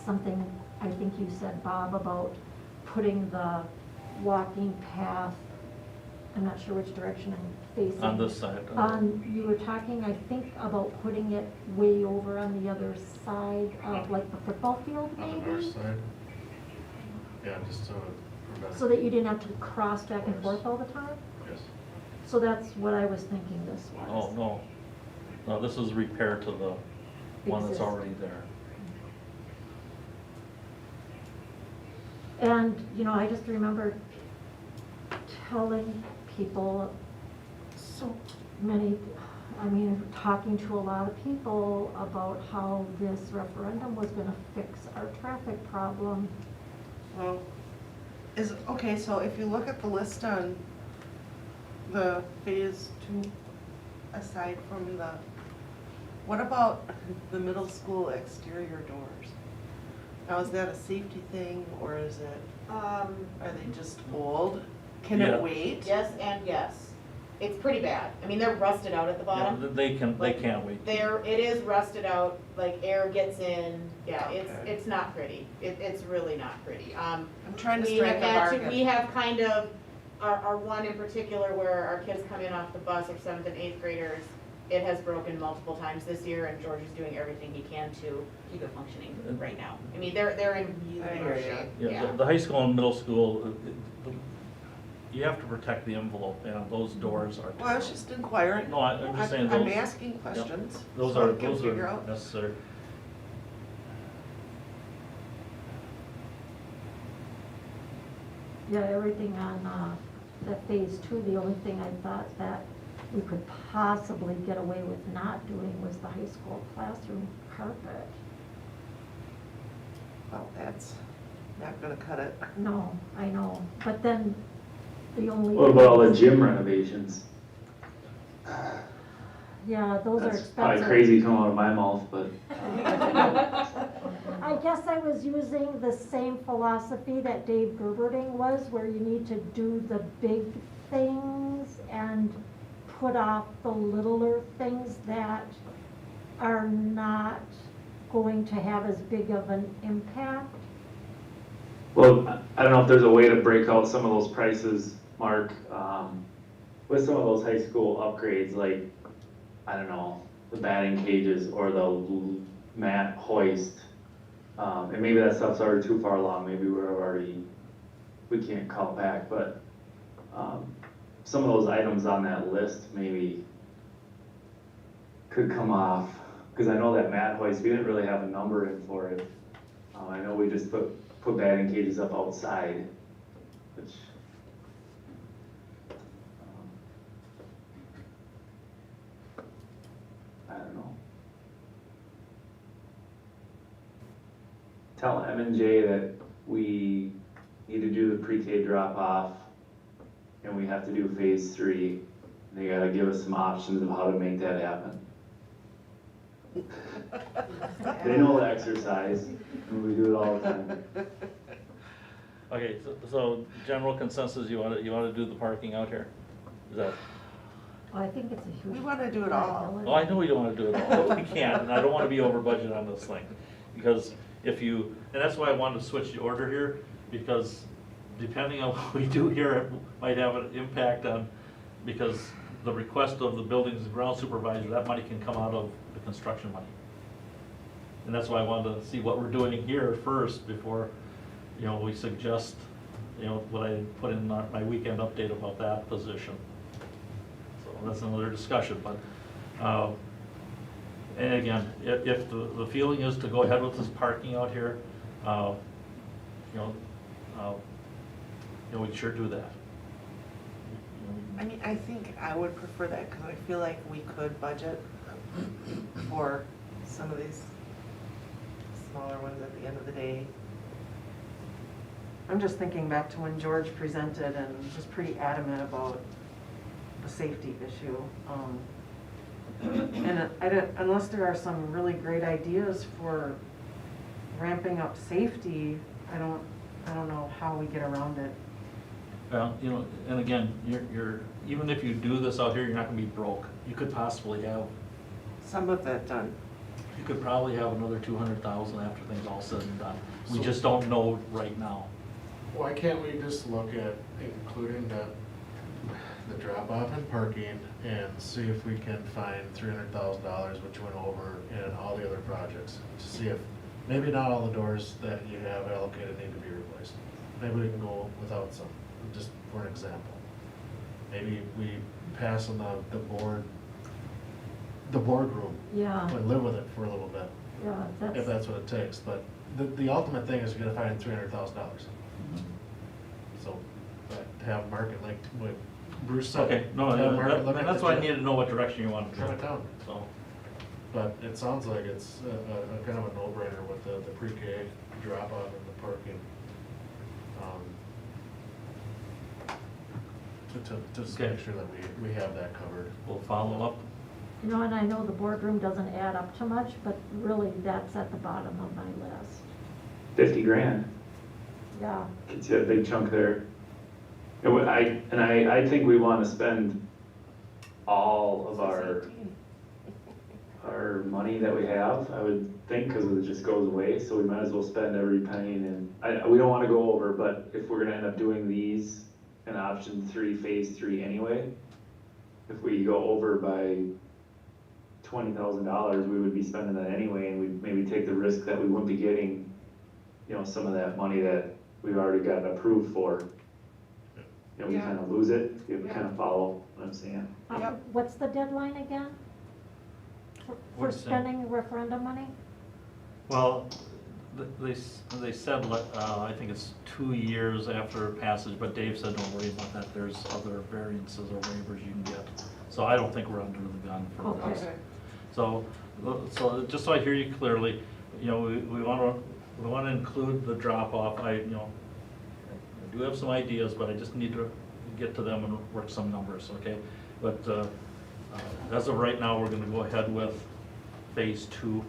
something, I think you said, Bob, about putting the walking path, I'm not sure which direction I'm facing. On this side. You were talking, I think, about putting it way over on the other side of like the football field, maybe? On the north side? Yeah, just to prevent. So that you didn't have to cross back and forth all the time? Yes. So that's what I was thinking this was. Oh, no. No, this is repair to the one that's Exists. already there. And, I just remember telling people so many, talking to a lot of people about how this referendum was gonna fix our traffic problem. Well, okay, so if you look at the list on the phase 2, aside from what about the middle school exterior doors? Now, is that a safety thing, or is it, are they just old? Can Yeah. it wait? Yes and yes. It's pretty bad. They're rusted out at the Yeah, bottom. they can't wait. It is rusted out, like air gets in. Yeah, Okay. it's not pretty. It's really not pretty. I'm trying to We strike have a had bargain. we have kind of, our one in particular where our kids come in off the bus, our 7th and 8th graders, it has broken multiple times this year, and George is doing everything he can to keep it functioning right now. They're in really rough shape. Yeah, the high school and middle school, you have to protect the envelope, and those doors are. Well, I was just inquiring. No, I'm just saying I'm those. asking questions. Those so are, I can figure out. necessary. Yeah, everything on, that phase 2, the only thing I thought that we could possibly get away with not doing was the high school classroom carpet. Well, that's not gonna cut it. No, I know, but then the only. What about all the gym renovations? Yeah, those are That's expensive. probably crazy coming out of my mouth, but I guess I was using the same philosophy that Dave Gerberding was, where you need to do the big things and put off the littler things that are not going to have as big of an impact? Well, I don't know if there's a way to break out some of those prices, Mark, with some of those high school upgrades, like, I don't know, the batting cages or the mat hoist. And maybe that stuff's already too far along, maybe we can't call back, but, some of those items on that list maybe could come off, because I know that mat hoist, we didn't really have a number in for it. I know we just put batting cages up outside, which, I don't know. Tell M&J that we need to do the pre-K drop-off, and we have to do phase 3. They gotta give us some options of how to make that happen. They know the exercise, and we do it all the time. Okay, so general consensus, you wanna do the parking out here? Is that? I think it's a huge. We wanna do it all. Oh, I know we don't wanna do it all, but we can't, and I don't wanna be over budget on this thing. Because and that's why I wanted to switch the order here, because depending on what we do here, it might have an impact on, because the request of the buildings and ground supervisor, that money can come out of the construction money. And that's why I wanted to see what we're doing here first before, we suggest, what I put in my weekend update about that position. So that's another discussion, but, and again, if the feeling is to go ahead with this parking out here, we'd sure do that. I mean, I think I would prefer that, because I feel like we could budget for some of these smaller ones at the end of the day. I'm just thinking back to when George presented and was pretty adamant about the safety issue. And unless there are some really great ideas for ramping up safety, I don't know how we get around it. Well, and again, you're even if you do this out here, you're not gonna be broke. You could possibly have. Some of that done. You could probably have another 200,000 after things all said and done. We just don't know right now. Why can't we just look at including the drop-off and parking and see if we can find $300,000, which went over in all the other projects, to see if, maybe not all the doors that you have allocated need to be replaced. Maybe we can go without some, just for an example. Maybe we pass on the boardroom. Yeah. And live with it for a little bit. Yeah, If that's what it takes, but the ultimate thing is you're gonna find $300,000. So, but to have market like Bruce said. Okay, no, have market look at that's the why I gym. needed to know what direction you wanted to Try go. to town. So, But it sounds like it's a kind of a no-brainer with the pre-K drop-off and the parking. To just make sure that we have that covered. we'll follow up. And I know the boardroom doesn't add up to much, but really that's at the bottom of my list. 50 grand. Yeah. Gets you a big chunk there. I think we want to spend all of our money that we have, I would think, because it just goes away, so we might as well spend every penny. And we don't want to go over, but if we're gonna end up doing these in option 3, phase 3 anyway, if we go over by $20,000, we would be spending that anyway, and we'd maybe take the risk that we wouldn't be getting, some of that money that we've already got approved for. We kind of lose it, you kind of follow what I'm saying. What's the deadline again? For What's that? spending referendum money? Well, they said, I think it's 2 years after passage, but Dave said, don't worry about that, there's other variances or waivers you can get. So I don't think we're under the gun for this. Okay. So just so I hear you clearly, we want to include the drop-off. I do have some ideas, but I just need to get to them and work some numbers, okay? But as of right now, we're going to go ahead with phase 2.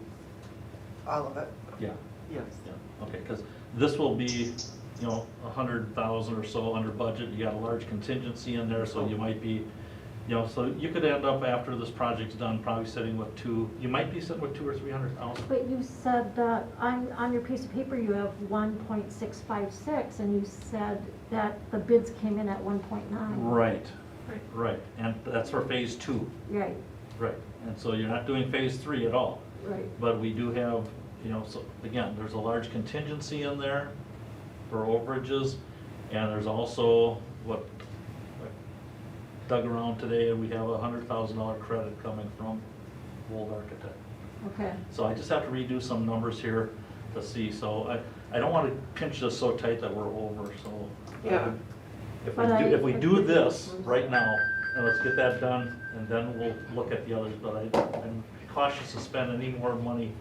All of it? Yeah. Yes. Yeah, okay, because this will be, 100,000 or so under budget. You got a large contingency in there, so you might be, You know, so you could end up after this project's done, probably sitting with you might be sitting with 200,000 or 300,000. But you said that on your piece of paper, you have 1.656, and you said that the bids came in at 1.9. Right, right, and that's for phase 2. Right, Right, and so you're not doing phase 3 at all. right. But we do have, you know, so again, there's a large contingency in there for overages, and there's also what I dug around today, and we have a $100,000 credit coming from Wold Architect. Okay. So I just have to redo some numbers here to see, so I don't want to pinch this so tight that we're over, so. Yeah. If we do this right now, and let's get that done, and then we'll look at the others, but I'm cautious to spend any more money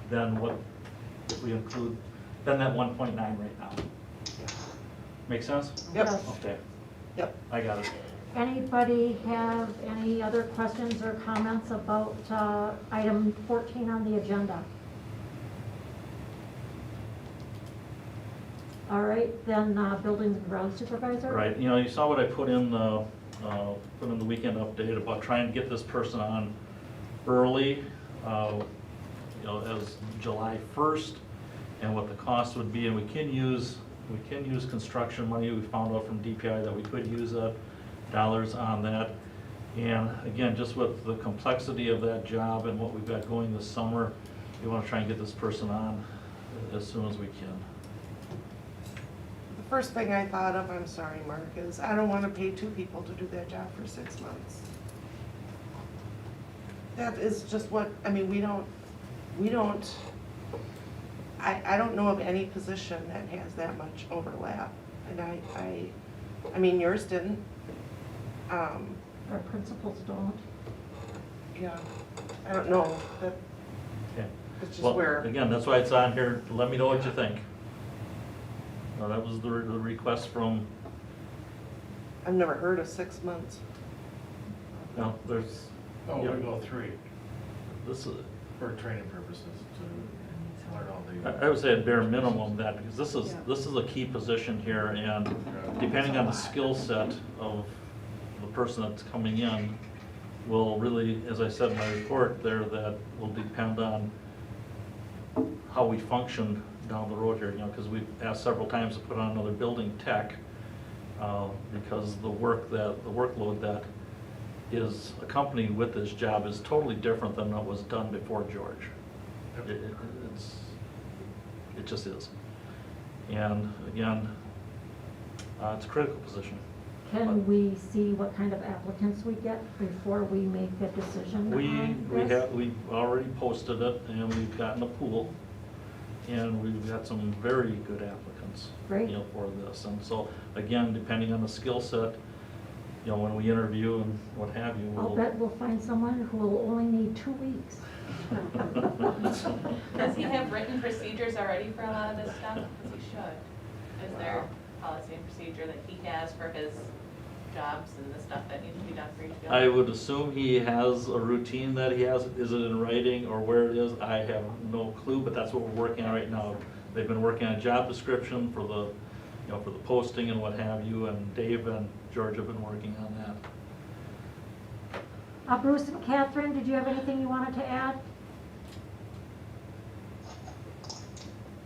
than what, if we include, than that 1.9 right now. Make sense? Yep. Yes. Okay. Yep. I got it. Anybody have any other questions or comments about item 14 on the agenda? All right, then Buildings and Grounds Supervisor? Right, you know, you saw what I put in the weekend update about trying to get this person on early, you know, as July 1st, and what the cost would be, and we can use construction money. We found out from DPI that we could use dollars on that. And again, just with the complexity of that job and what we've got going this summer, we want to try and get this person on as soon as we can. The first thing I thought of, I'm sorry, Mark, is I don't want to pay 2 people to do that job for 6 months. That is just what, I mean, we don't, I don't know of any position that has that much overlap. And I mean, yours didn't. Our principals don't. Yeah, I don't know, that, Okay. it's just Well, where. again, that's why it's on here. Let me know what you think. That was the request from, I've never heard of 6 months. no, there's, Oh, Yeah. we go 3 this is, for training purposes to learn all the. I would say at bare minimum that, because this is a key position here, and depending on the skill set of the person that's coming in, will really, as I said in my report there, that will depend on how we function down the road here, you know, because we've asked several times to put on another building tech, because the workload that is accompanied with this job is totally different than what was done before George. It just is. And again, it's a critical position. Can we see what kind of applicants we get before we make a decision on this? We've already posted it, and we've gotten a pool, and we've got some very good applicants. Great. You know, for this, and so, again, depending on the skill set, you know, when we interview and what have you, I'll bet we'll find someone who will only need 2 weeks. Does he have written procedures already for a lot of this stuff? Because he should. Is there policy and procedure that he has for his jobs and the stuff that needs to be done for each job? I would assume he has a routine that he has. Is it in writing or where it is? I have no clue, but that's what we're working on right now. They've been working on a job description for the, you know, for the posting and what have you, and Dave and George have been working on that. Bruce and Catherine, did you have anything you wanted to add?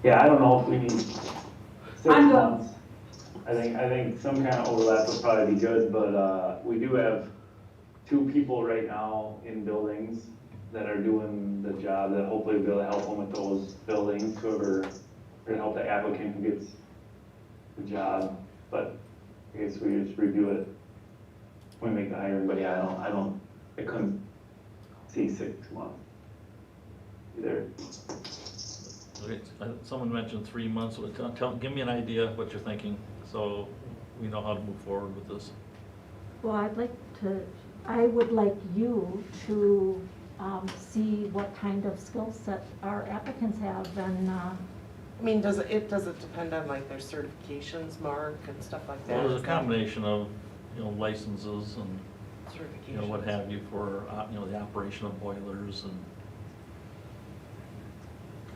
Yeah, I don't know if we need 6 I'm good. months. I think some kind of overlap would probably be good, but, we do have 2 people right now in buildings that are doing the job that hopefully will be able to help them with those buildings, whoever, or help the applicant who gets the job, but I guess we just review it when we make the hiring, but yeah, I couldn't see 6 months either. Okay, someone mentioned 3 months. Give me an idea of what you're thinking, so we know how to move forward with this. Well, I would like you to see what kind of skill set our applicants have, and I mean, does it depend on like their certifications, Mark, and stuff like that? Well, there's a combination of, you know, licenses and, Certifications. you know, what have you for, you know, the operation of boilers and.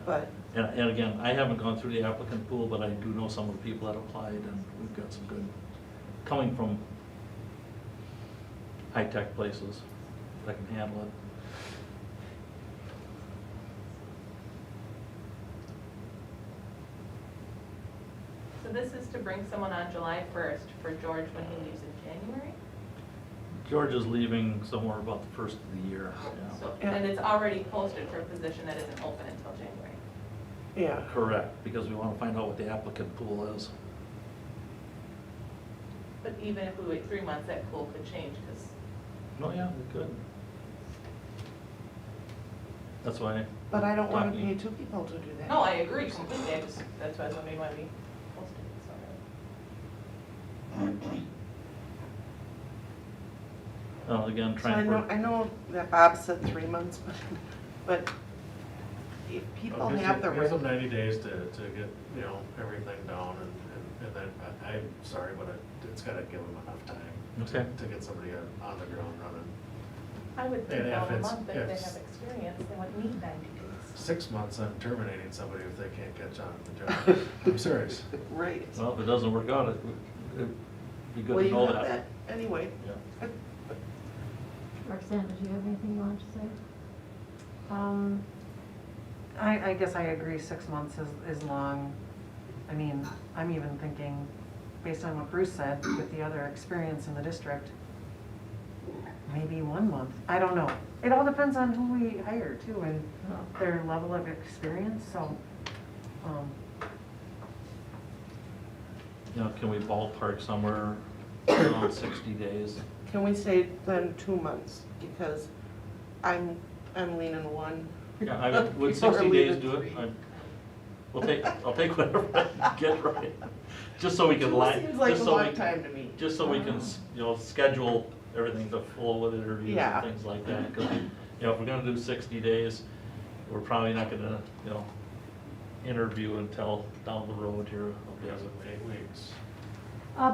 But, And again, I haven't gone through the applicant pool, but I do know some of the people that applied, and we've got some good, coming from high-tech places that can handle it. So this is to bring someone on July 1st for George when he leaves in January? George is leaving somewhere about the first of the year, yeah. So, and it's already posted for a position that isn't open until January? Yeah. Correct, because we want to find out what the applicant pool is. But even if we wait 3 months, that pool could change, because Oh, yeah, we could. That's why. But I don't want to talking- pay two people to do that. no, I agree completely, that's why I was wondering why we posted it so early. Well, again, So trying to work. I know that Bob said 3 months, but if people have the. Gives them 90 days to get, everything down, and then, I'm sorry, but it's gotta give them enough time Okay. to get somebody on the ground running. I would think And if about a it's- month if they if- have experience, they wouldn't need 90 days. 6 months, I'm terminating somebody if they can't catch on to the job. I'm serious. Right. Well, if it doesn't work out, it'd be good Well, to you know have that. anyway. Yeah. Roxanne, did you have anything you wanted to say? I guess I agree, 6 months is long. I mean, I'm even thinking, based on what Bruce said, with the other experience in the district, maybe 1 month. I don't know. It all depends on who we hire too and their level of experience, so. Can we ballpark somewhere around 60 days? Can we say then 2 months? Because I'm leaning one. Yeah, I would Or 60 leave days do it? I'll take whatever I can get right, just so we can line. Seems like just a so we long can- time to me. Just so we can, schedule everything to flow with interviews Yeah. and things like that, because, if we're gonna do 60 days, we're probably not gonna, interview until down the road here. Because of 8 weeks.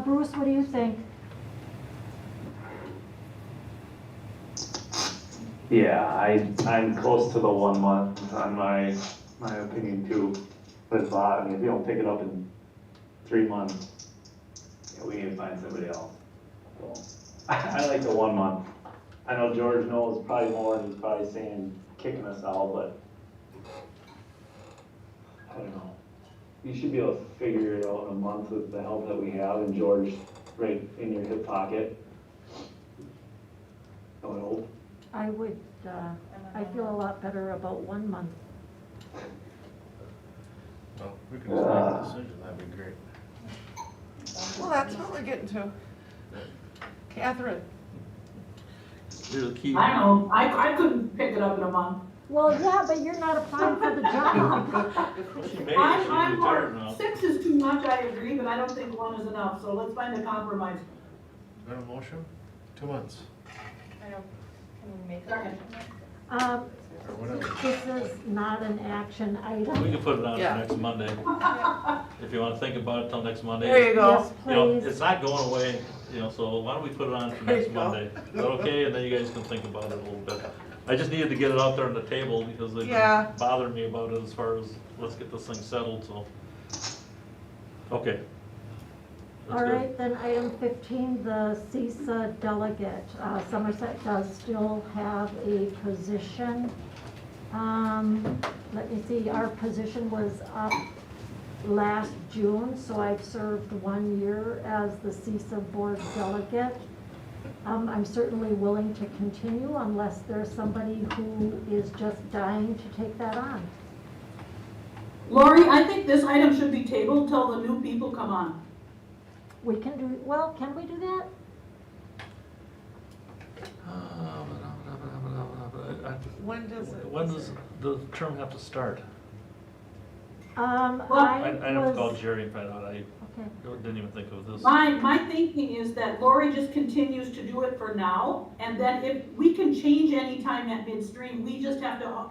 Bruce, what do you think? Yeah, I'm close to the 1 month on my opinion too. But Bob, if you don't pick it up in 3 months, we need to find somebody else. So, I like the 1 month. I know George knows probably more, and he's probably saying, kicking us out, but I don't know. You should be able to figure it out in a month with the help that we have, and George right in your hip pocket. I would hope. I would, I feel a lot better about 1 month. Well, we can just make a decision, that'd be great. Well, that's what we're getting to. Catherine. Here's the key. I know, I couldn't pick it up in a month. Well, yeah, but you're not applying for the job. She made it, I'm she's more, retired now. 6 is too much, I agree, but I don't think 1 is enough, so let's find a compromise. Got a motion? 2 months, I don't, can we make a Second. motion? or whatever. This is not an action item. We can put it on for Yeah. next Monday, if you wanna think about it till next Monday. There you go. Yes, please. It's not going away, so why don't we put it on for There next you go. Monday? Is that okay? And then you guys can think about it a little bit. I just needed to get it out there on the table because they've Yeah. been bothering me about it as far as, let's get this thing settled, so. Okay. That's All good. right, then item 15, the CISA delegate. Somerset does still have a position. Let me see, our position was up last June, so I've served 1 year as the CISA board delegate. I'm certainly willing to continue unless there's somebody who is just dying to take that on. Lori, I think this item should be tabled till the new people come on. We can do, well, can we do that? When does it? When does the term have to start? I I'd have to call was, Jerry and find out. I okay. didn't even think of this. My thinking is that Lori just continues to do it for now, and then if we can change anytime at midstream, we just have to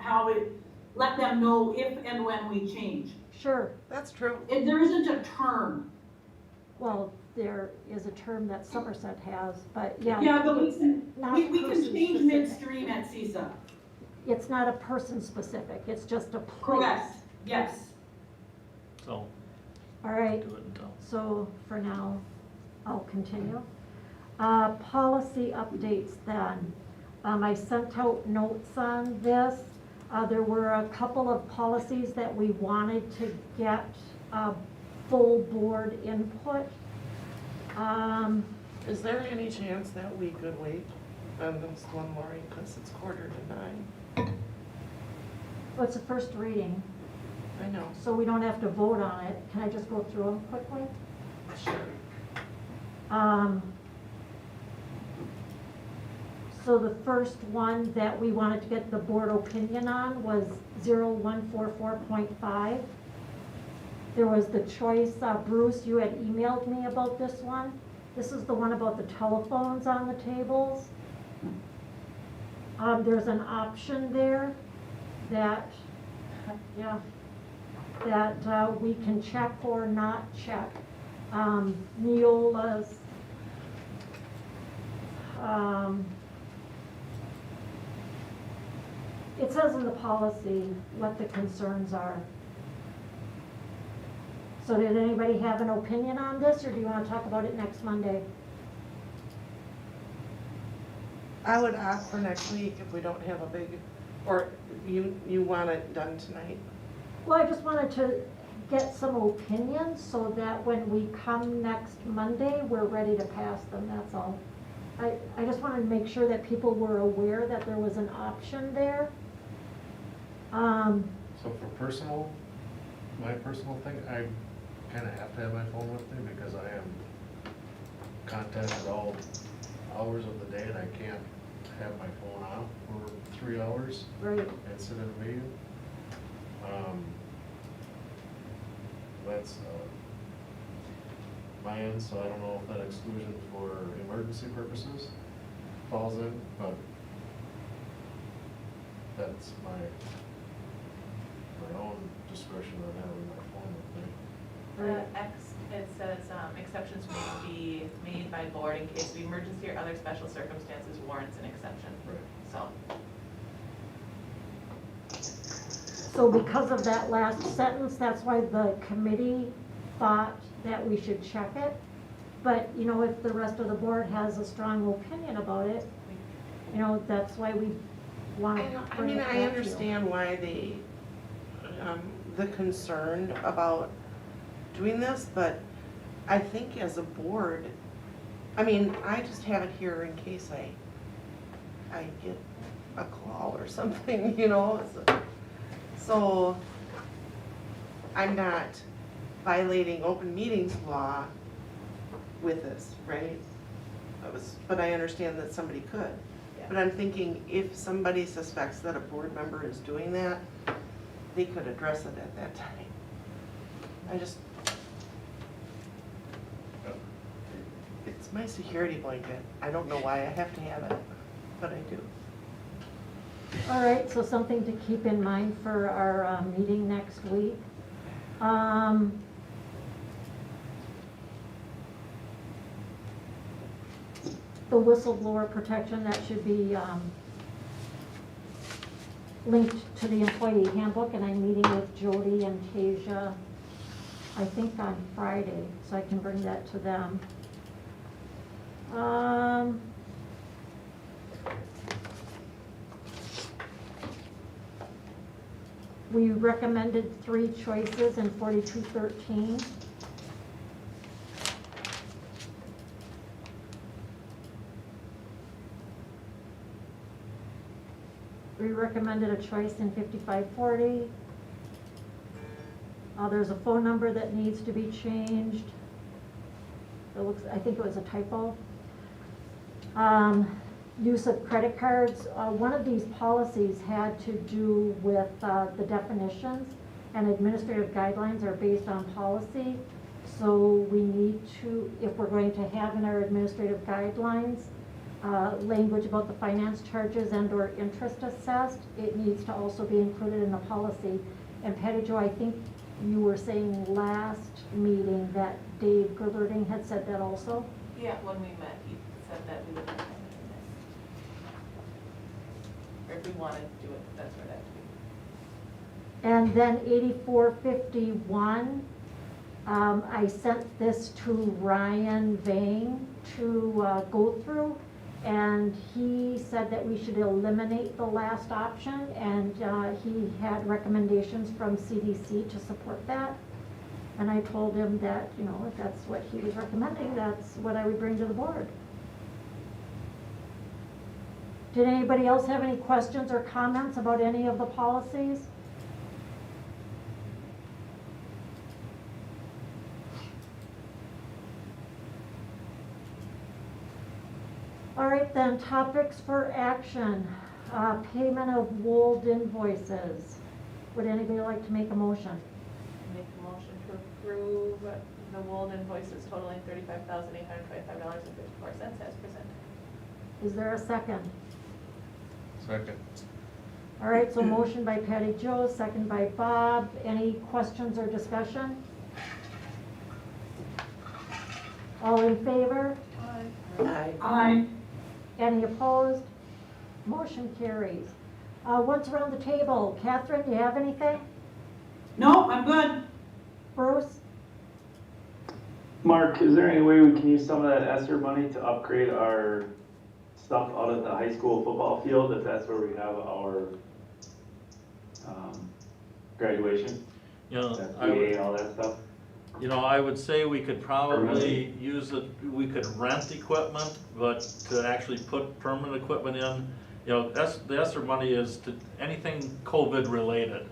let them know if and when we change. Sure. That's true. If there isn't a term. Well, there is a term that Somerset has, but yeah. Yeah, but it's not we can person change specific. midstream at CISA. It's not a person specific, it's just a place. Correct, yes. So, All right, do it until. so for now, I'll continue. Policy updates then. I sent out notes on this. There were a couple of policies that we wanted to get full board input. Is there any chance that we could wait on this one, Lori, because it's 8:45? What's the first reading? I know. So we don't have to vote on it. Can I just go through them quickly? Sure. So the first one that we wanted to get the board opinion on was 0144.5. There was the choice, Bruce, you had emailed me about this one. This is the one about the telephones on the tables. There's an option there that, yeah, that we can check or not check. Neola's, it says in the policy what the concerns are. So did anybody have an opinion on this, or do you want to talk about it next Monday? I would ask for next week if we don't have a big, or you want it done tonight? Well, I just wanted to get some opinions so that when we come next Monday, we're ready to pass them, that's all. I just wanted to make sure that people were aware that there was an option there. So for my personal thing, I kind of have to have my phone with me because I am contacted all hours of the day and I can't have my phone off for 3 hours. Right. And sit in a meeting. That's my end, so I don't know if that exclusion for emergency purposes falls in, but that's my own discretion on having my phone with me. It says exceptions may be made by board in case of emergency or other special circumstances warrants an exception. Right. So because of that last sentence, that's why the committee thought that we should check it. But, you know, if the rest of the board has a strong opinion about it, you know, that's why we want to I bring mean, it back I to you. understand why the concern about doing this, but I think as a board, I mean, I just have it here in case I get a call or something, you know? So I'm not violating open meetings law with this, right? But I understand that somebody could. But I'm thinking if somebody suspects that a board member is doing that, they could address it at that time. It's my security blanket. I don't know why I have to have it, but I do. All right, so something to keep in mind for our meeting next week. The whistleblower protection, that should be linked to the employee handbook, and I'm meeting with Jody and Tasia, I think on Friday, so I can bring that to them. We recommended 3 choices in 4213. We recommended a choice in 5540. There's a phone number that needs to be changed. I think it was a typo. Use of credit cards. One of these policies had to do with the definitions, and administrative guidelines are based on policy. So we need to, if we're going to have in our administrative guidelines, language about the finance charges and or interest assessed, it needs to also be included in the policy. And Patty Jo, I think you were saying last meeting that Dave Gerberding had said that also? Yeah, when we met, he said that we would have to or if we wanted to do it, that's where that would be. And then 8451, I sent this to Ryan Vang, to go through, and he said that we should eliminate the last option, and he had recommendations from CDC to support that. And I told him that, you know, if that's what he was recommending, that's what I would bring to the board. Did anybody else have any questions or comments about any of the policies? All right then, topics for action. Payment of Wold invoices. Would anybody like to make a motion? Make a motion to approve the Wold invoices totaling $35,825.54 as presented. Is there a second? Second. All right, so motion by Patty Jo, second by Bob. Any questions or discussion? All in favor? Aye. Aye. Any opposed? Motion carries. Once around the table, Catherine, do you have anything? No, I'm good. Bruce? Mark, is there any way we can use some of that ESSER money to upgrade our stuff out at the high school football field, if that's where we have our graduation? You know, That I would, PA, all that stuff? you know, I would say we could probably use it, we could rent equipment, but to actually put permanent equipment in, you know, the ESSER money is to anything COVID related.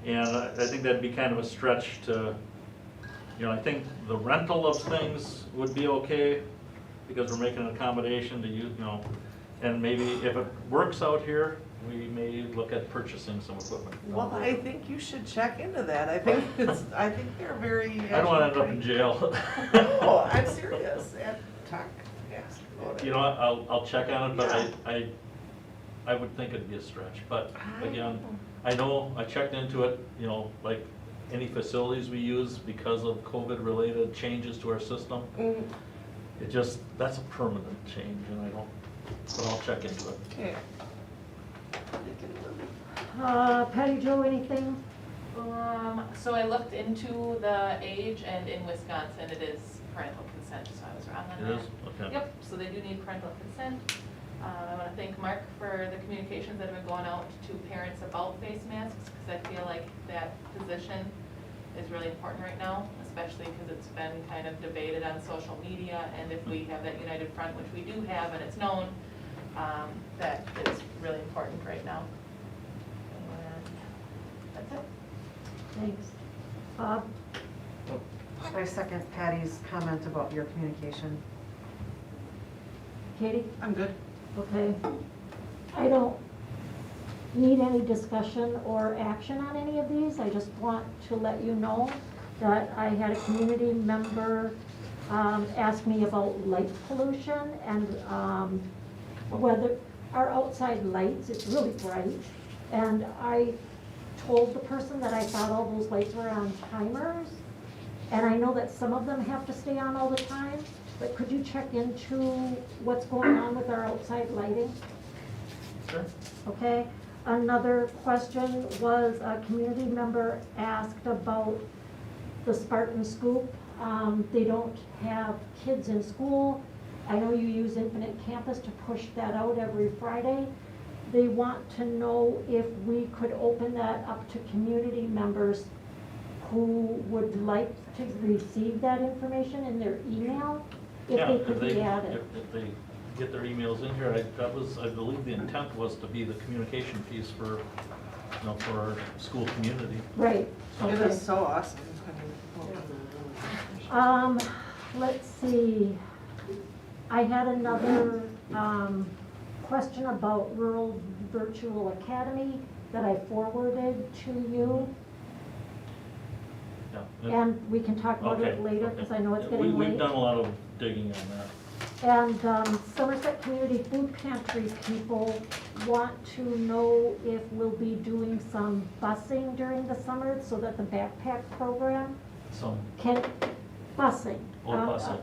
And I think that'd be kind of a stretch to, you know, I think the rental of things would be okay, because we're making an accommodation to use, you know, and maybe if it works out here, we may look at purchasing some equipment. Well, I think you should check into that. I think they're very. I don't wanna end up in jail. No, I'm serious. And talk, yes. You know, I'll check on it, but I would think it'd be a stretch, but again, I know, I checked into it, you know, like any facilities we use because of COVID-related changes to our system, it just, that's a permanent change, and I don't, but I'll check into it. Okay. Patty Jo, anything? So I looked into the age, and in Wisconsin, it is parental consent, so I was wrong on that. It is? Okay. Yep, so they do need parental consent. I want to thank Mark for the communications that have been going out to parents about face masks, because I feel like that position is really important right now, especially because it's been kind of debated on social media, and if we have that united front, which we do have, and it's known, that is really important right now. And that's it. Thanks. Bob? I second Patty's comment about your communication. Katie? I'm good. Okay. I don't need any discussion or action on any of these. I just want to let you know that I had a community member ask me about light pollution and whether our outside lights, it's really bright. And I told the person that I thought all those lights were on timers. And I know that some of them have to stay on all the time, but could you check into what's going on with our outside lighting? Sure. Okay. Another question was a community member asked about the Spartan Scoop. They don't have kids in school. I know you use Infinite Campus to push that out every Friday. They want to know if we could open that up to community members who would like to receive that information in their email, if Yeah, they could be added. If they get their emails in here, I believe the intent was to be the communication piece for, you know, for our school community. Right. It is so awesome. Let's see. I had another question about Rural Virtual Academy that I forwarded to you. Yeah. And we can talk about it Okay, later, okay. because I know it's Yeah, getting late. We've done a lot of digging on that. And Somerset Community Food Pantry people want to know if we'll be doing some busing during the summer so that the backpack program Some, can, busing. busing.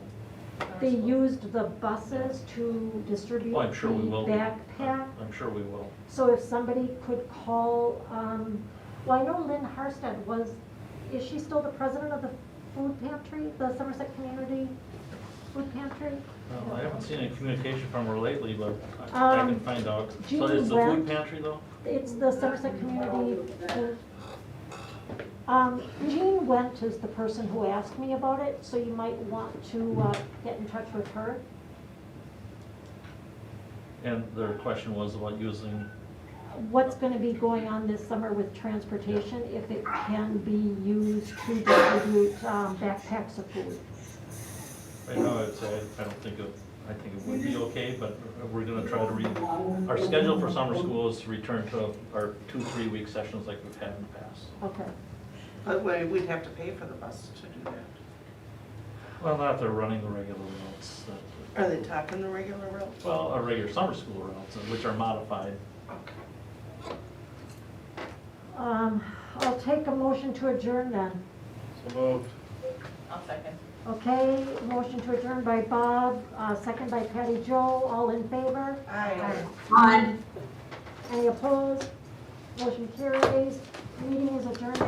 They used the buses to distribute Oh, I'm sure we will the be. backpack. I'm sure we will. So if somebody could call, well, I know Lynn Harstead was, is she still the president of the food pantry, the Somerset Community food pantry? Well, I haven't seen any communication from her lately, but I can find out. So Jean it's the went. food pantry though? It's the Somerset Community. Jean Went is the person who asked me about it, so you might want to get in touch with her. And their question was about using, What's going to be going on this summer with transportation, if it can be used to distribute backpacks of food. right now I'd say, I think it would be okay, but we're gonna try to our schedule for summer school is to return to our 2-3 week sessions like we've had in the past. Okay. But we'd have to pay for the bus to do that. Well, not if they're running the regular routes. Are they talking the regular routes? Well, our regular summer school routes, which are modified. I'll take a motion to adjourn then. So moved. I'll second. Okay, motion to adjourn by Bob, second by Patty Jo, all in favor? Aye. Aye. Any opposed? Motion carries. Meeting is adjourned at